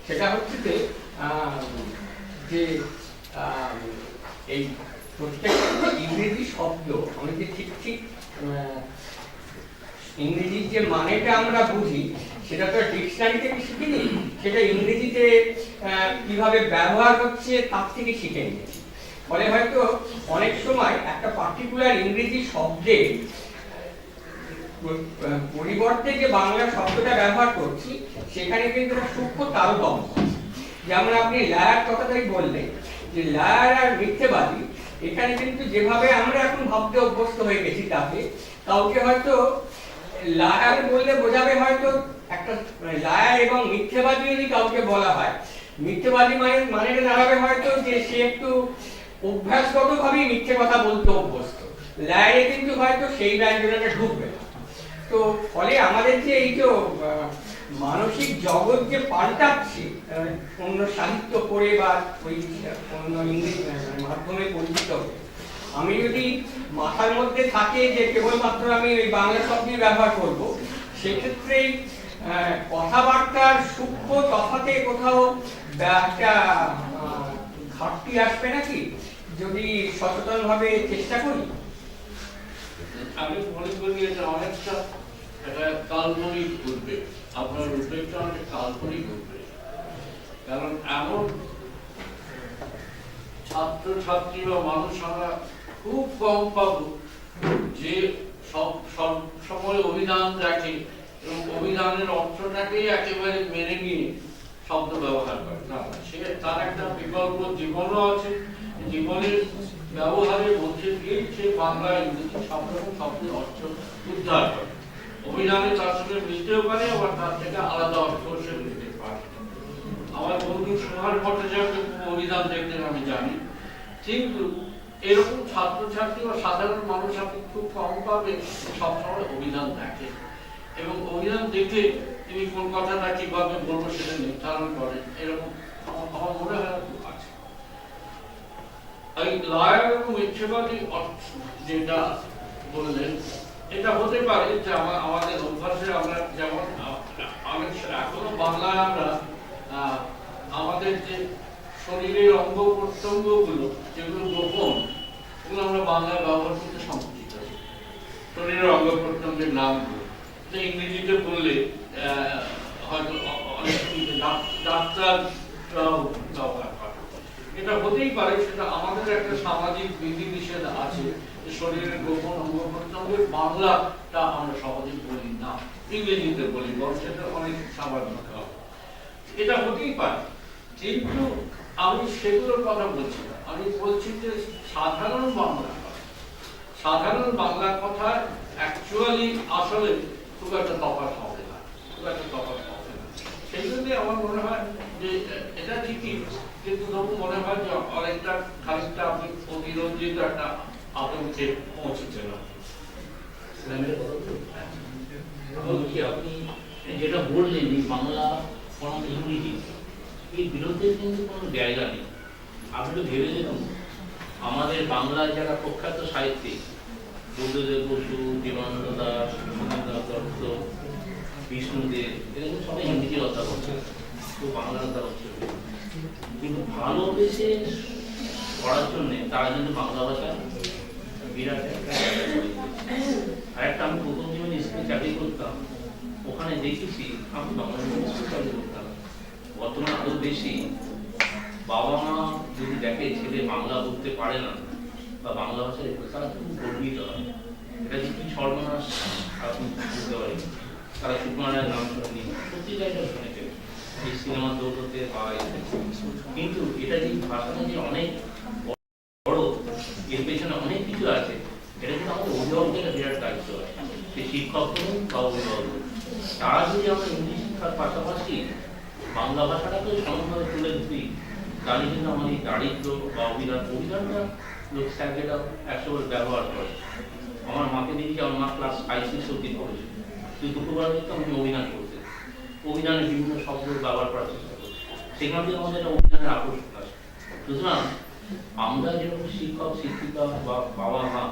সেটা হচ্ছে যে এই প্রত্যেকটা ইংরেজি শব্দ আমি যে ঠিক ঠিক ইংরেজির যে মানেটা আমরা বুঝি, সেটা তো ডিকশনারি থেকে শিখিনি, সেটা ইংরেজিতে কিভাবে ব্যবহার হচ্ছে তার থেকে শিখে নিয়েছি। ফলে হয়তো অনেক সময় একটা পার্টিকুলার ইংরেজি শব্দে পরিবর্তে যে বাংলা শব্দটা ব্যবহার করছি, সেখানে কিন্তু একটা সূক্ষ্ম তারতম্য। যেমন আপনি লায়ার কথাটাই বললেন, যে লায়ার আর মিথ্যেবাদী, এখানে কিন্তু যেভাবে আমরা এখন ভাবতে অভ্যস্ত হয়ে গেছি, তাতে কাউকে হয়তো লায়ার বললে বোঝাবে হয়তো একটা লায়ার, এবং মিথ্যেবাদী যদি কাউকে বলা হয়, মিথ্যেবাদী মানে দাঁড়াবে হয়তো যে সে একটু অভ্যাসগতভাবেই মিথ্যে কথা বলতে অভ্যস্ত। লায়ারে কিন্তু হয়তো সেই ব্যঞ্জনাটা ঢুকবে না। তো ফলে আমাদের যে এই যে মানসিক জগৎ যে পাল্টাচ্ছে, অন্য সাহিত্য পড়ে বা ওই অন্য ইংরেজি মাধ্যমে পরিচিত হয়ে, আমি যদি মাথার মধ্যে থাকে যে কেবলমাত্র আমি ওই বাংলা শব্দই ব্যবহার করব, সেক্ষেত্রেই কথাবার্তার সূক্ষ্ম তফাতে কোথাও একটা ঘাটতি আসবে নাকি, যদি সচেতনভাবে চেষ্টা করি? আমি মনে করি এটা অনেকটা একটা কাল্পনিক উদ্বেগ, আপনার উদ্বেগটা অনেক কাল্পনিক উদ্বেগ। কারণ এমন ছাত্র ছাত্রী বা মানুষ আমরা খুব কম পাবো যে সব সময় অভিধান দেখে এবং অভিধানের অর্থটাকেই একেবারে মেনে নিয়ে শব্দ ব্যবহার করে। না, সে তার একটা বিকল্প জীবনও আছে, জীবনের ব্যবহারের মধ্যে দিয়েই সে বাংলা ইংরেজি সব রকম শব্দের অর্থ উদ্ধার করে। অভিধানে তার সঙ্গে মিলতেও পারে, আবার তার থেকে আলাদা অর্থ সে নিতে পারে। আমার বন্ধু সুভাষ ভট্টাচার্য অভিধান দেখতেন আমি জানি, কিন্তু এরকম ছাত্রছাত্রী বা সাধারণ মানুষ আপনি খুব কম পাবে সবসময় অভিধান দেখে, এবং অভিধান দেখে তিনি কোন কথাটা কিভাবে বলবো সেটা নির্ধারণ করেন, এরকম আমার মনে হয় খুব আছে। এই লায়ার এবং মিথ্যেবাদী যেটা বললেন, এটা হতে পারে যে আমাদের অভ্যাসে আমরা যেমন এখনো বাংলায় আমরা আমাদের যে শরীরের অঙ্গ প্রত্যঙ্গ গুলো যেগুলো গোপন, ওগুলো আমরা বাংলায় ব্যবহার করতে সংকুচিত। শরীরের অঙ্গ প্রত্যঙ্গের নামগুলো ইংরেজিতে বললে হয়তো অনেক ডাক্তার ব্যবহার করে, এটা হতেই পারে। সেটা আমাদের একটা সামাজিক বিধিনিষেধ আছে যে শরীরের গোপন অঙ্গ প্রত্যঙ্গের বাংলাটা আমরা সহজে বলি না, ইংরেজিতে বলি, বরং সেটা অনেক স্বাভাবিক। এটা হতেই পারে, কিন্তু আমি সেগুলোর কথা বলছি না। আমি বলছি যে সাধারণ বাংলা কথা, সাধারণ বাংলা কথা অ্যাকচুয়ালি আসলে খুব একটা তফাৎ হবে না, খুব একটা তফাৎ হবে না। সেই জন্যই আমার মনে হয় যে এটা ঠিকই, কিন্তু তবু মনে হয় যে অনেকটা খানিকটা আপনি অতিরঞ্জিত একটা আতঙ্কে পৌঁছেছেন। বলছি আপনি যেটা বললেন এই বাংলা ফ্রম ইংরেজি, এই বিরুদ্ধে কিন্তু কোনো জায়গা নেই। আপনি তো ভেবে দেখুন, আমাদের বাংলার যারা প্রখ্যাত সাহিত্যিক, বুদ্ধদেব বসু, জীবনানন্দ দাস, সুনীলনাথ দত্ত, বিষ্ণুদেব, এরা কিন্তু সবাই ইংরেজি রচনা করছে, তো বাংলা রচনা করছে। কিন্তু ভালোবেসে পড়ার জন্যে তারা কিন্তু বাংলা ভাষা বিরাট একটা আর একটা। আমি প্রথম জীবনে স্কুলে চাকরি করতাম, ওখানে দেখেছি, আমি বাংলা স্কুলে চাকরি করতাম, বর্তমানে আরো বেশি বাবা মা যদি দেখে ছেলে বাংলা বলতে পারে না বা বাংলা ভাষায় তারা খুব গর্বিত হয়। এটা যে কি সর্বনাশ আপনি বুঝতে পারেন। তারা সুকুমারের নাম শুনেনি, সত্যি জায়গাটা শুনেছেন এই সিনেমা দৌলতে পাওয়া গেছে। কিন্তু এটা যে ভাষাটা যে অনেক বড়, এর পেছনে অনেক কিছু আছে, এটা কিন্তু আমাদের অভিভাবকের বিরাট দায়িত্ব হয়। সে শিক্ষক বলুন বা অভিভাবক, তারা যদি আমরা ইংলিশ শিক্ষার পাশাপাশি বাংলা ভাষাটাকে সমানভাবে তুলে ধরি, তাহলে কিন্তু আমাদের দারিদ্র বা অভিধানটা লোক স্যারকেটা 100 বার ব্যবহার করে। আমার মাকে দেখি, আমার মা ক্লাস 5-6 অব্দি পড়েছে, কিন্তু দুপুরবেলা দেখতাম উনি অভিধান করতে, অভিধানে বিভিন্ন শব্দ ব্যবহার করার চেষ্টা করছে, সেখান থেকে আমাদের একটা অভিধানের আকর্ষণ আছে। সুতরাং আমরা যেরকম শিক্ষক শিক্ষিকা বা বাবা মা,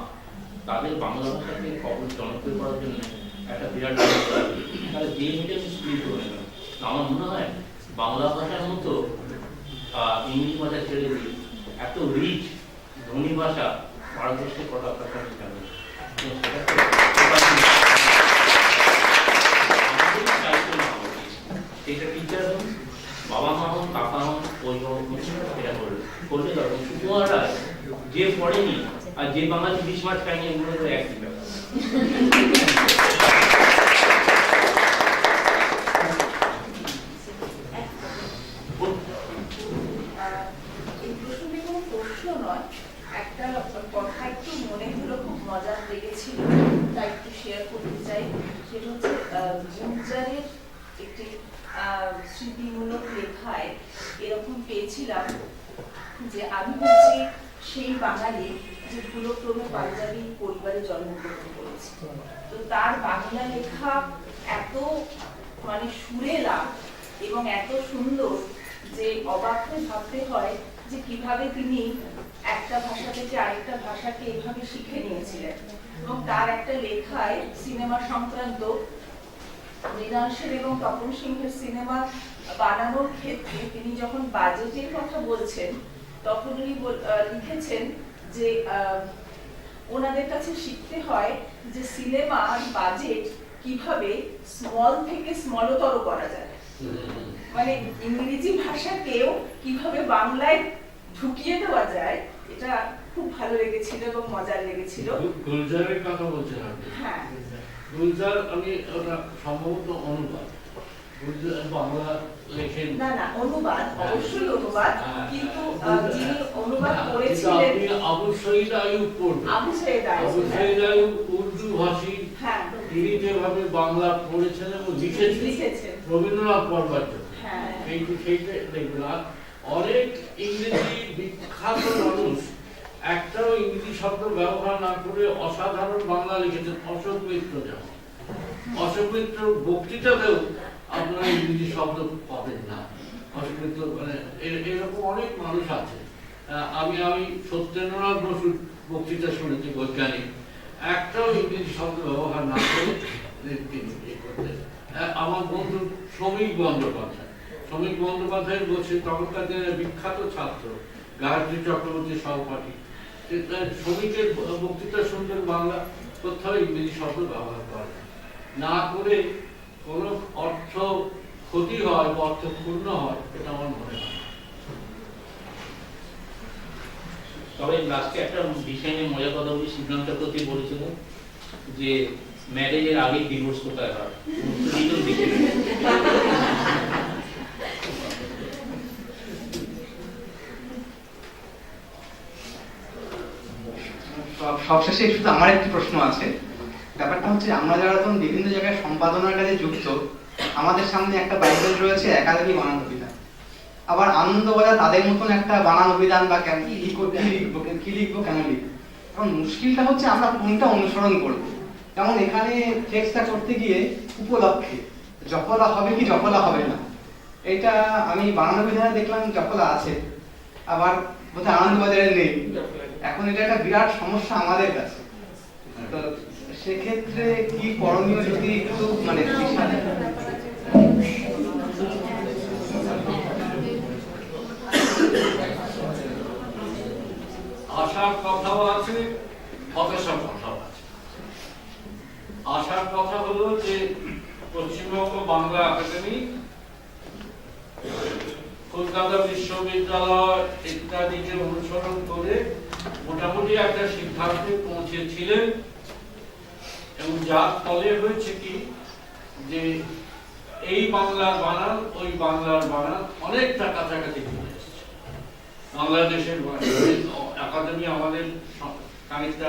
তাদের বাংলা ভাষাকে খবর জনপ্রিয় করার জন্য একটা বিরাট ব্যবস্থা আছে। তাহলে যে মিডিয়াম স্কুল করে না, আমার মনে হয় বাংলা ভাষার মতো ইংলিশ ভাষা ছেড়ে দিই, এত রিচ ধনী ভাষা ভারতবর্ষে কটা ভাষা জানে। সেটা টিচার হন, বাবা মা হন, কাকা হন, অভিভাবক হন, এটা করলে দরকার। সুকুমার রায় যে পড়েনি আর যে বাঙালি 20 মাস খায়নি, এগুলো তো একই ব্যাপার। এই প্রশ্নটি কোনো প্রশ্ন নয়, একটা কথা একটু মনে হলো, খুব মজার লেগেছিল, তাই একটু শেয়ার করতে চাই। সেটা হচ্ছে গুলজারের একটি স্মৃতিমূলক লেখায় এরকম পেয়েছিলাম যে আমি হচ্ছি সেই বাঙালি যে ভুলক্রমে পাঞ্জাবি পরিবারে জন্মগ্রহণ করেছে। তো তার বাংলা লেখা এত মানে সুরেলা এবং এত সুন্দর যে অবাক হয়ে ভাবতে হয় যে কিভাবে তিনি একটা ভাষা থেকে আরেকটা ভাষাকে এভাবে শিখে নিয়েছিলেন। এবং তার একটা লেখায় সিনেমা সংক্রান্ত, মৃণাল সেন এবং তপন সিংহের সিনেমা বানানোর ক্ষেত্রে তিনি যখন বাজেটের কথা বলছেন, তখন উনি লিখেছেন যে ওনাদের কাছে শিখতে হয় যে সিনেমার বাজেট কিভাবে স্মল থেকে স্মলতর করা যায়, মানে ইংরেজি ভাষাকেও কিভাবে বাংলায় ঢুকিয়ে দেওয়া যায়। এটা খুব ভালো লেগেছিল এবং মজার লেগেছিল। গুলজারের কথা বলছেন আপনি? হ্যাঁ, গুলজার আমি ওটা সম্ভবত অনুবাদ, গুলজার বাংলা লেখেন না না অনুবাদ, অবশ্যই অনুবাদ, কিন্তু যিনি অনুবাদ কিন্তু করেছিলেন আপনি আবু সঈদ আইয়ুব পড়বেন। আবু সঈদ আবু আইয়ুব, সঈদ আইয়ুব উর্দু ভাষী, হ্যাঁ তিনি যেভাবে বাংলা পড়েছেন এবং লিখেছেন, রবীন্দ্রনাথ পড়বার জন্য হ্যাঁ সেইটা দেখবেন। আর অনেক ইংরেজি বিখ্যাত মানুষ একটাও ইংরেজি শব্দ ব্যবহার না করে অসাধারণ বাংলা লিখেছেন। অশোক মিত্র, যেমন অশোক মিত্র বক্তৃতাতেও আপনারা ইংরেজি শব্দ পাবেন না। অশোক মিত্র মানে এরকম অনেক মানুষ আছে। আমি সত্যেন্দ্রনাথ বসুর বক্তৃতা শুনেছি, বৈজ্ঞানিক, একটাও ইংরেজি শব্দ ব্যবহার না করে তিনি করতেন। আমার বন্ধু শ্রমিক বন্দ্যোপাধ্যায় বলছে, তখনকার দিনের বিখ্যাত ছাত্র গায়ত্রী চক্রবর্তীর সহপাঠী, শ্রমিকের বক্তৃতা শুনবেন বাংলা, কোথাও ইংরেজি শব্দ ব্যবহার করে না করে কোনো অর্থ ক্ষতি হয় বা অর্থ পূর্ণ হয়, এটা আমার মনে হয়। তবে লাস্টে একটা বিষয় নিয়ে মজার কথা বলি। শিবরাম চক্রবর্তী বলেছিলেন যে ম্যারেজের আগে ডিভোর্স কোথায় হয়, তো সবশেষে শুধু আমার একটি প্রশ্ন আছে। ব্যাপারটা হচ্ছে আমরা যারা তখন বিভিন্ন জায়গায় সম্পাদনার কাজে যুক্ত, আমাদের সামনে একটা বাইবেল রয়েছে একাডেমি বানান অভিধান, আবার আনন্দবাজার তাদের মতন একটা বানান অভিধান বা কি লিখবো কেন লিখবো। এখন মুশকিলটা হচ্ছে আমরা কোনটা অনুসরণ করবো। যেমন এখানে টেক্সটটা করতে গিয়ে উপলক্ষে জপলা হবে কি জপলা হবে না, এটা আমি বানান অভিধানে দেখলাম জপলা আছে, আবার বোধহয় আনন্দবাজারে নেই। এখন এটা একটা বিরাট সমস্যা আমাদের কাছে। তো সেক্ষেত্রে কি করণীয় যদি একটু মানে আশার কথাও আছে, হতাশার কথাও আছে। আশার কথা হলো যে পশ্চিমবঙ্গ বাংলা একাডেমি, কলকাতা বিশ্ববিদ্যালয় ইত্যাদিকে অনুসরণ করে মোটামুটি একটা সিদ্ধান্তে পৌঁছেছিলেন, এবং যার ফলে হয়েছে কি যে এই বাংলার বানান ওই বাংলার বানান অনেকটা কাছাকাছি চলে এসেছে। বাংলাদেশের একাডেমি আমাদের খানিকটা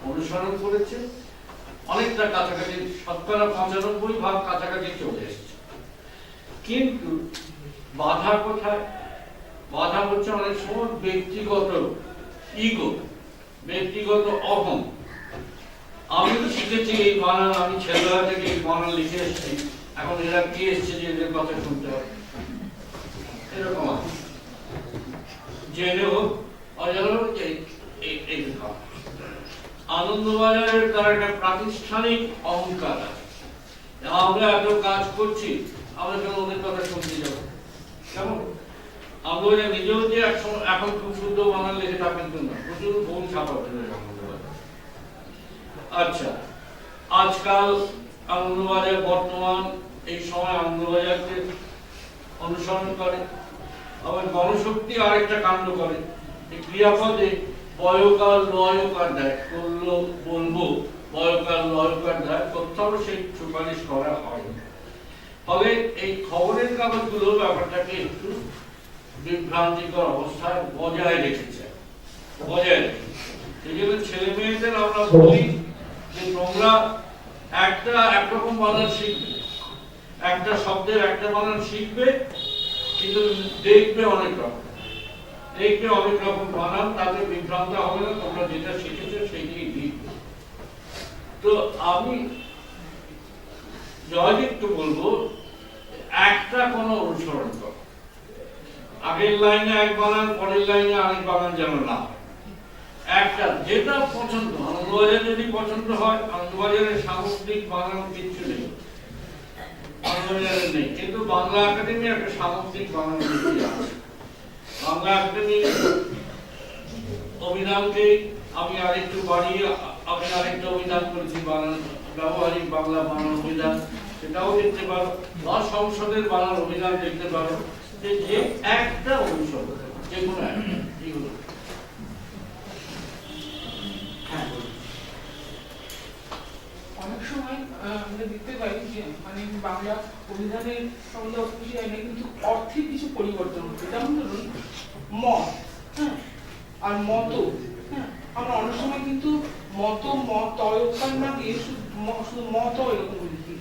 অনুসরণ করেছে, অনেকটা কাছাকাছি, 95% কাছাকাছি চলে এসেছে। কিন্তু বাধা কোথায়? বাধা হচ্ছে অনেক সময় ব্যক্তিগত ইগো, ব্যক্তিগত অহং। আমি শিখেছি এই বানান, আমি ছেলেবেলা থেকে এই বানান লিখে এসেছি, এখন এরা কি এসছে যে এদের কথা শুনতে হবে, এরকম আছে। জেনেও অজানেও এই আনন্দবাজারের তার একটা প্রাতিষ্ঠানিক অহংকার আছে। আমরা এত কাজ করছি, আমরা কেন ওদের কথা শুনতে যাবো? কেমন আমরা নিজেও যে এখন খুব শুদ্ধ বানান লিখে তা কিন্তু না, প্রচুর ভুল ছাপা হচ্ছে। আচ্ছা, আজকাল আনন্দবাজার বর্তমান এই সময় আনন্দবাজারকে অনুসরণ করে, আবার গণশক্তি আরেকটা কাণ্ড করে, এই ক্রিয়াপদে বয়কাল লয়কার দেয়, করলো বলবো বয়কাল লয়কার দেয়, কোথাও সেই সুপারিশ করা হয়। ফলে এই খবরের কাগজগুলো ব্যাপারটাকে একটু বিভ্রান্তিকর অবস্থায় বজায় রেখেছে, বজায় রেখেছে। সেই জন্য ছেলে মেয়েদের আমরা বলি যে তোমরা একরকম বানান শিখবে, একটা শব্দের একটা বানান শিখবে, কিন্তু দেখবে অনেক রকম, দেখবে অনেক রকম বানান, তাদের বিভ্রান্ত হবে না, তোমরা যেটা শিখেছো সেইটাই লিখবে। তো আমি জয়দীপকে বলবো একটা কোনো অনুসরণ করো, আগের লাইনে এক বানান, পরের লাইনে আরেক বানান যেন না হয়। একটা যেটা পছন্দ, আনন্দবাজার যদি পছন্দ হয়, আনন্দবাজারের সামগ্রিক বানান কিচ্ছু নেই, আনন্দবাজারের নেই, কিন্তু বাংলা একাডেমি একটা সামগ্রিক বানান আছে। বাংলা একাডেমি অভিধানকে আমি আরেকটু বাড়িয়ে, আমি আরেকটা অভিধান করেছি বানান, ব্যবহারিক বাংলা বানান অভিধান, সেটাও দেখতে পারো, বা সংসদের বানান অভিধান দেখতে পারো, যে একটা অনুসরণ যে কোনো একটা এগুলো। অনেক সময় আমরা দেখতে পাই যে মানে বাংলা অভিধানের সম্বন্ধে অসুবিধা হয় না, কিন্তু অর্থে কিছু পরিবর্তন হচ্ছে। যেমন ধরুন মত, হ্যাঁ, আর মত, হ্যাঁ, আমরা অনেক সময় কিন্তু মত মতয়কার না দিয়ে শুধু মত এরকম লিখি।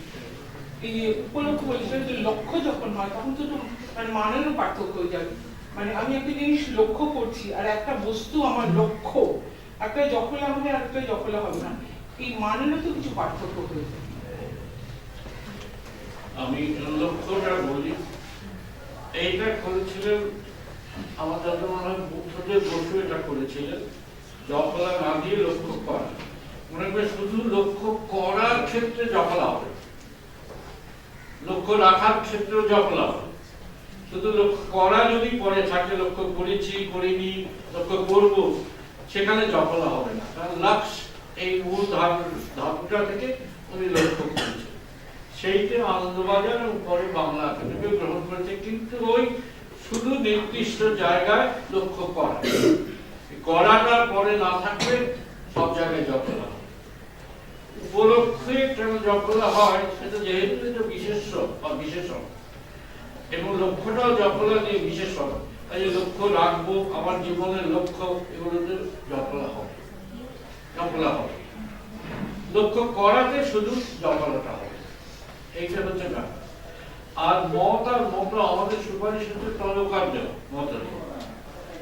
এই উপলক্ষ বলছি যে লক্ষ্য যখন হয় তখন তো মানে মানেরও পার্থক্য হয়ে যাবে। মানে আমি একটা জিনিস লক্ষ্য করছি, আর একটা বস্তু আমার লক্ষ্য, একটা জফলা হবে আর একটা জফলা হবে না, এই মানেরও তো কিছু পার্থক্য হয়ে যায়। আমি লক্ষ্যটা বলি, এইটা করেছিলেন আমার যত মনে হয় বুদ্ধদেব বসু, এটা করেছিলেন জফলা না দিয়ে লক্ষ্য করা। মনে করে শুধু লক্ষ্য করার ক্ষেত্রে জফলা হবে, লক্ষ্য রাখার ক্ষেত্রেও জফলা হবে। শুধু লক্ষ্য করা যদি পরে থাকে, লক্ষ্য করেছি করিনি লক্ষ্য করব, সেখানে জফলা হবে না, কারণ লক্ষ্য এই মূল ধাতুটা থেকে উনি লক্ষ্য করেছেন। সেইটা আনন্দবাজার এবং পরে বাংলা একাডেমি গ্রহণ করেছে, কিন্তু ওই শুধু নির্দিষ্ট জায়গায় লক্ষ্য করাটা পরে না থাকলে সব জায়গায় জফলা হয়। উপলক্ষে কেন জফলা হয় সেটা যেহেতু এটা বিশেষ্য বা বিশেষণ, এবং লক্ষ্যটাও জফলা দিয়ে বিশেষণ, তাই লক্ষ্য রাখবো, আমার জীবনের লক্ষ্য, এগুলোতে জফলা হবে। খোলা হবে, লক্ষ্য করাতে শুধু জটিলতা হবে, এইটা হচ্ছে ব্যাপার। আর মত আর মত আমাদের সুপারিশ হচ্ছে তলকার্য মত,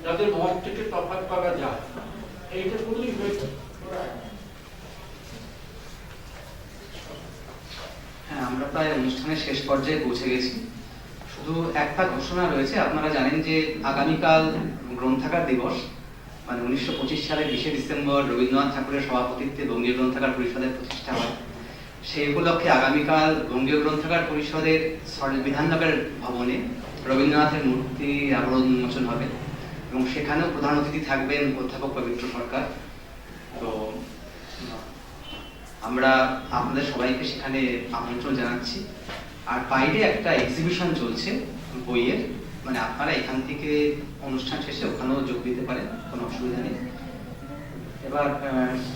যাতে মত থেকে তফাৎ করা যায়, এইটা করলেই হয়েছে। হ্যাঁ, আমরা প্রায় অনুষ্ঠানের শেষ পর্যায়ে পৌঁছে গেছি। শুধু একটা ঘোষণা রয়েছে, আপনারা জানেন যে আগামীকাল গ্রন্থাগার দিবস, মানে 1925 সালের 20 ডিসেম্বর রবীন্দ্রনাথ ঠাকুরের সভাপতিত্বে বঙ্গীয় গ্রন্থাগার পরিষদের প্রতিষ্ঠা হয়। সেই উপলক্ষে আগামীকাল বঙ্গীয় গ্রন্থাগার পরিষদের বিধাননগর ভবনে রবীন্দ্রনাথের মূর্তি আবরণ উন্মোচন হবে এবং সেখানেও প্রধান অতিথি থাকবেন অধ্যাপক পবিত্র সরকার। তো আমরা আপনাদের সবাইকে সেখানে আমন্ত্রণ জানাচ্ছি। আর বাইরে একটা এক্সিবিশন চলছে বইয়ের, মানে আপনারা এখান থেকে অনুষ্ঠান শেষে ওখানেও যোগ দিতে পারেন, কোনো অসুবিধা নেই। এবার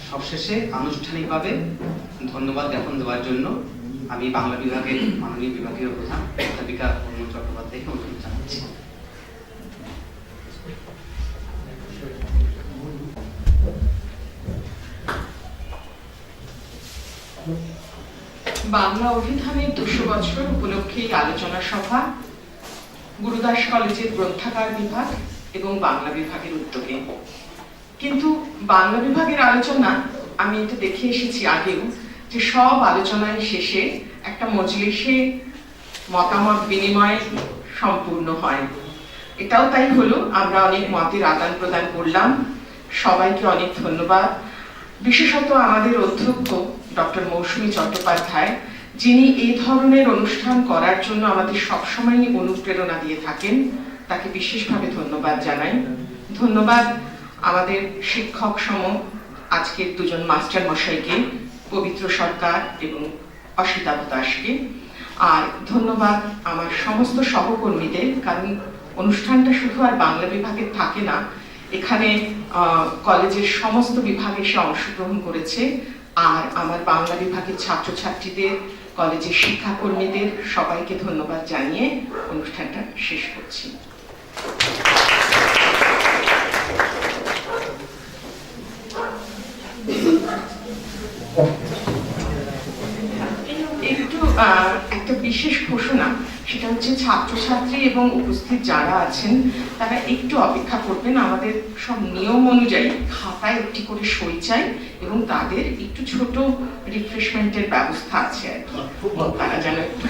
সবশেষে আনুষ্ঠানিকভাবে ধন্যবাদ জ্ঞাপন দেওয়ার জন্য আমি বাংলা বিভাগের মাননীয় বিভাগীয় প্রধান অধ্যাপিকা অরুণ চট্টোপাধ্যায়কে অনুরোধ জানাচ্ছি। বাংলা অভিধানের 200 বছর উপলক্ষে এই আলোচনা সভা গুরুদাস কলেজের গ্রন্থাগার বিভাগ এবং বাংলা বিভাগের উদ্যোগে। কিন্তু বাংলা বিভাগের আলোচনা আমি এটা দেখে এসেছি আগেও, যে সব আলোচনায় শেষে একটা মজলিসে মতামত বিনিময় সম্পূর্ণ হয়। এটাও তাই হলো, আমরা অনেক মতের আদান প্রদান করলাম। সবাইকে অনেক ধন্যবাদ, বিশেষত আমাদের অধ্যক্ষ ডক্টর মৌসুমী চট্টোপাধ্যায়, যিনি এই ধরনের অনুষ্ঠান করার জন্য আমাদের সবসময় অনুপ্রেরণা দিয়ে থাকেন, তাকে বিশেষভাবে ধন্যবাদ জানাই। ধন্যবাদ আমাদের শিক্ষক সম আজকের দুজন মাস্টার মশাইকে, পবিত্র সরকার এবং অসিতাভ দাসকে। আর ধন্যবাদ আমার সমস্ত সহকর্মীদের, কারণ অনুষ্ঠানটা শুধু আর বাংলা বিভাগের থাকে না, এখানে কলেজের সমস্ত বিভাগ এসে অংশগ্রহণ করেছে। আর আমার বাংলা বিভাগের ছাত্রছাত্রীদের, কলেজের শিক্ষাকর্মীদের সবাইকে ধন্যবাদ জানিয়ে অনুষ্ঠানটা শেষ করছি। একটা বিশেষ ঘোষণা, সেটা হচ্ছে ছাত্রছাত্রী এবং উপস্থিত যারা আছেন তারা একটু অপেক্ষা করবেন। আমাদের সব নিয়ম অনুযায়ী খাতায় একটি করে সই চাই এবং তাদের একটু ছোট রিফ্রেশমেন্টের ব্যবস্থা আছে আর কি, তারা যেন একটু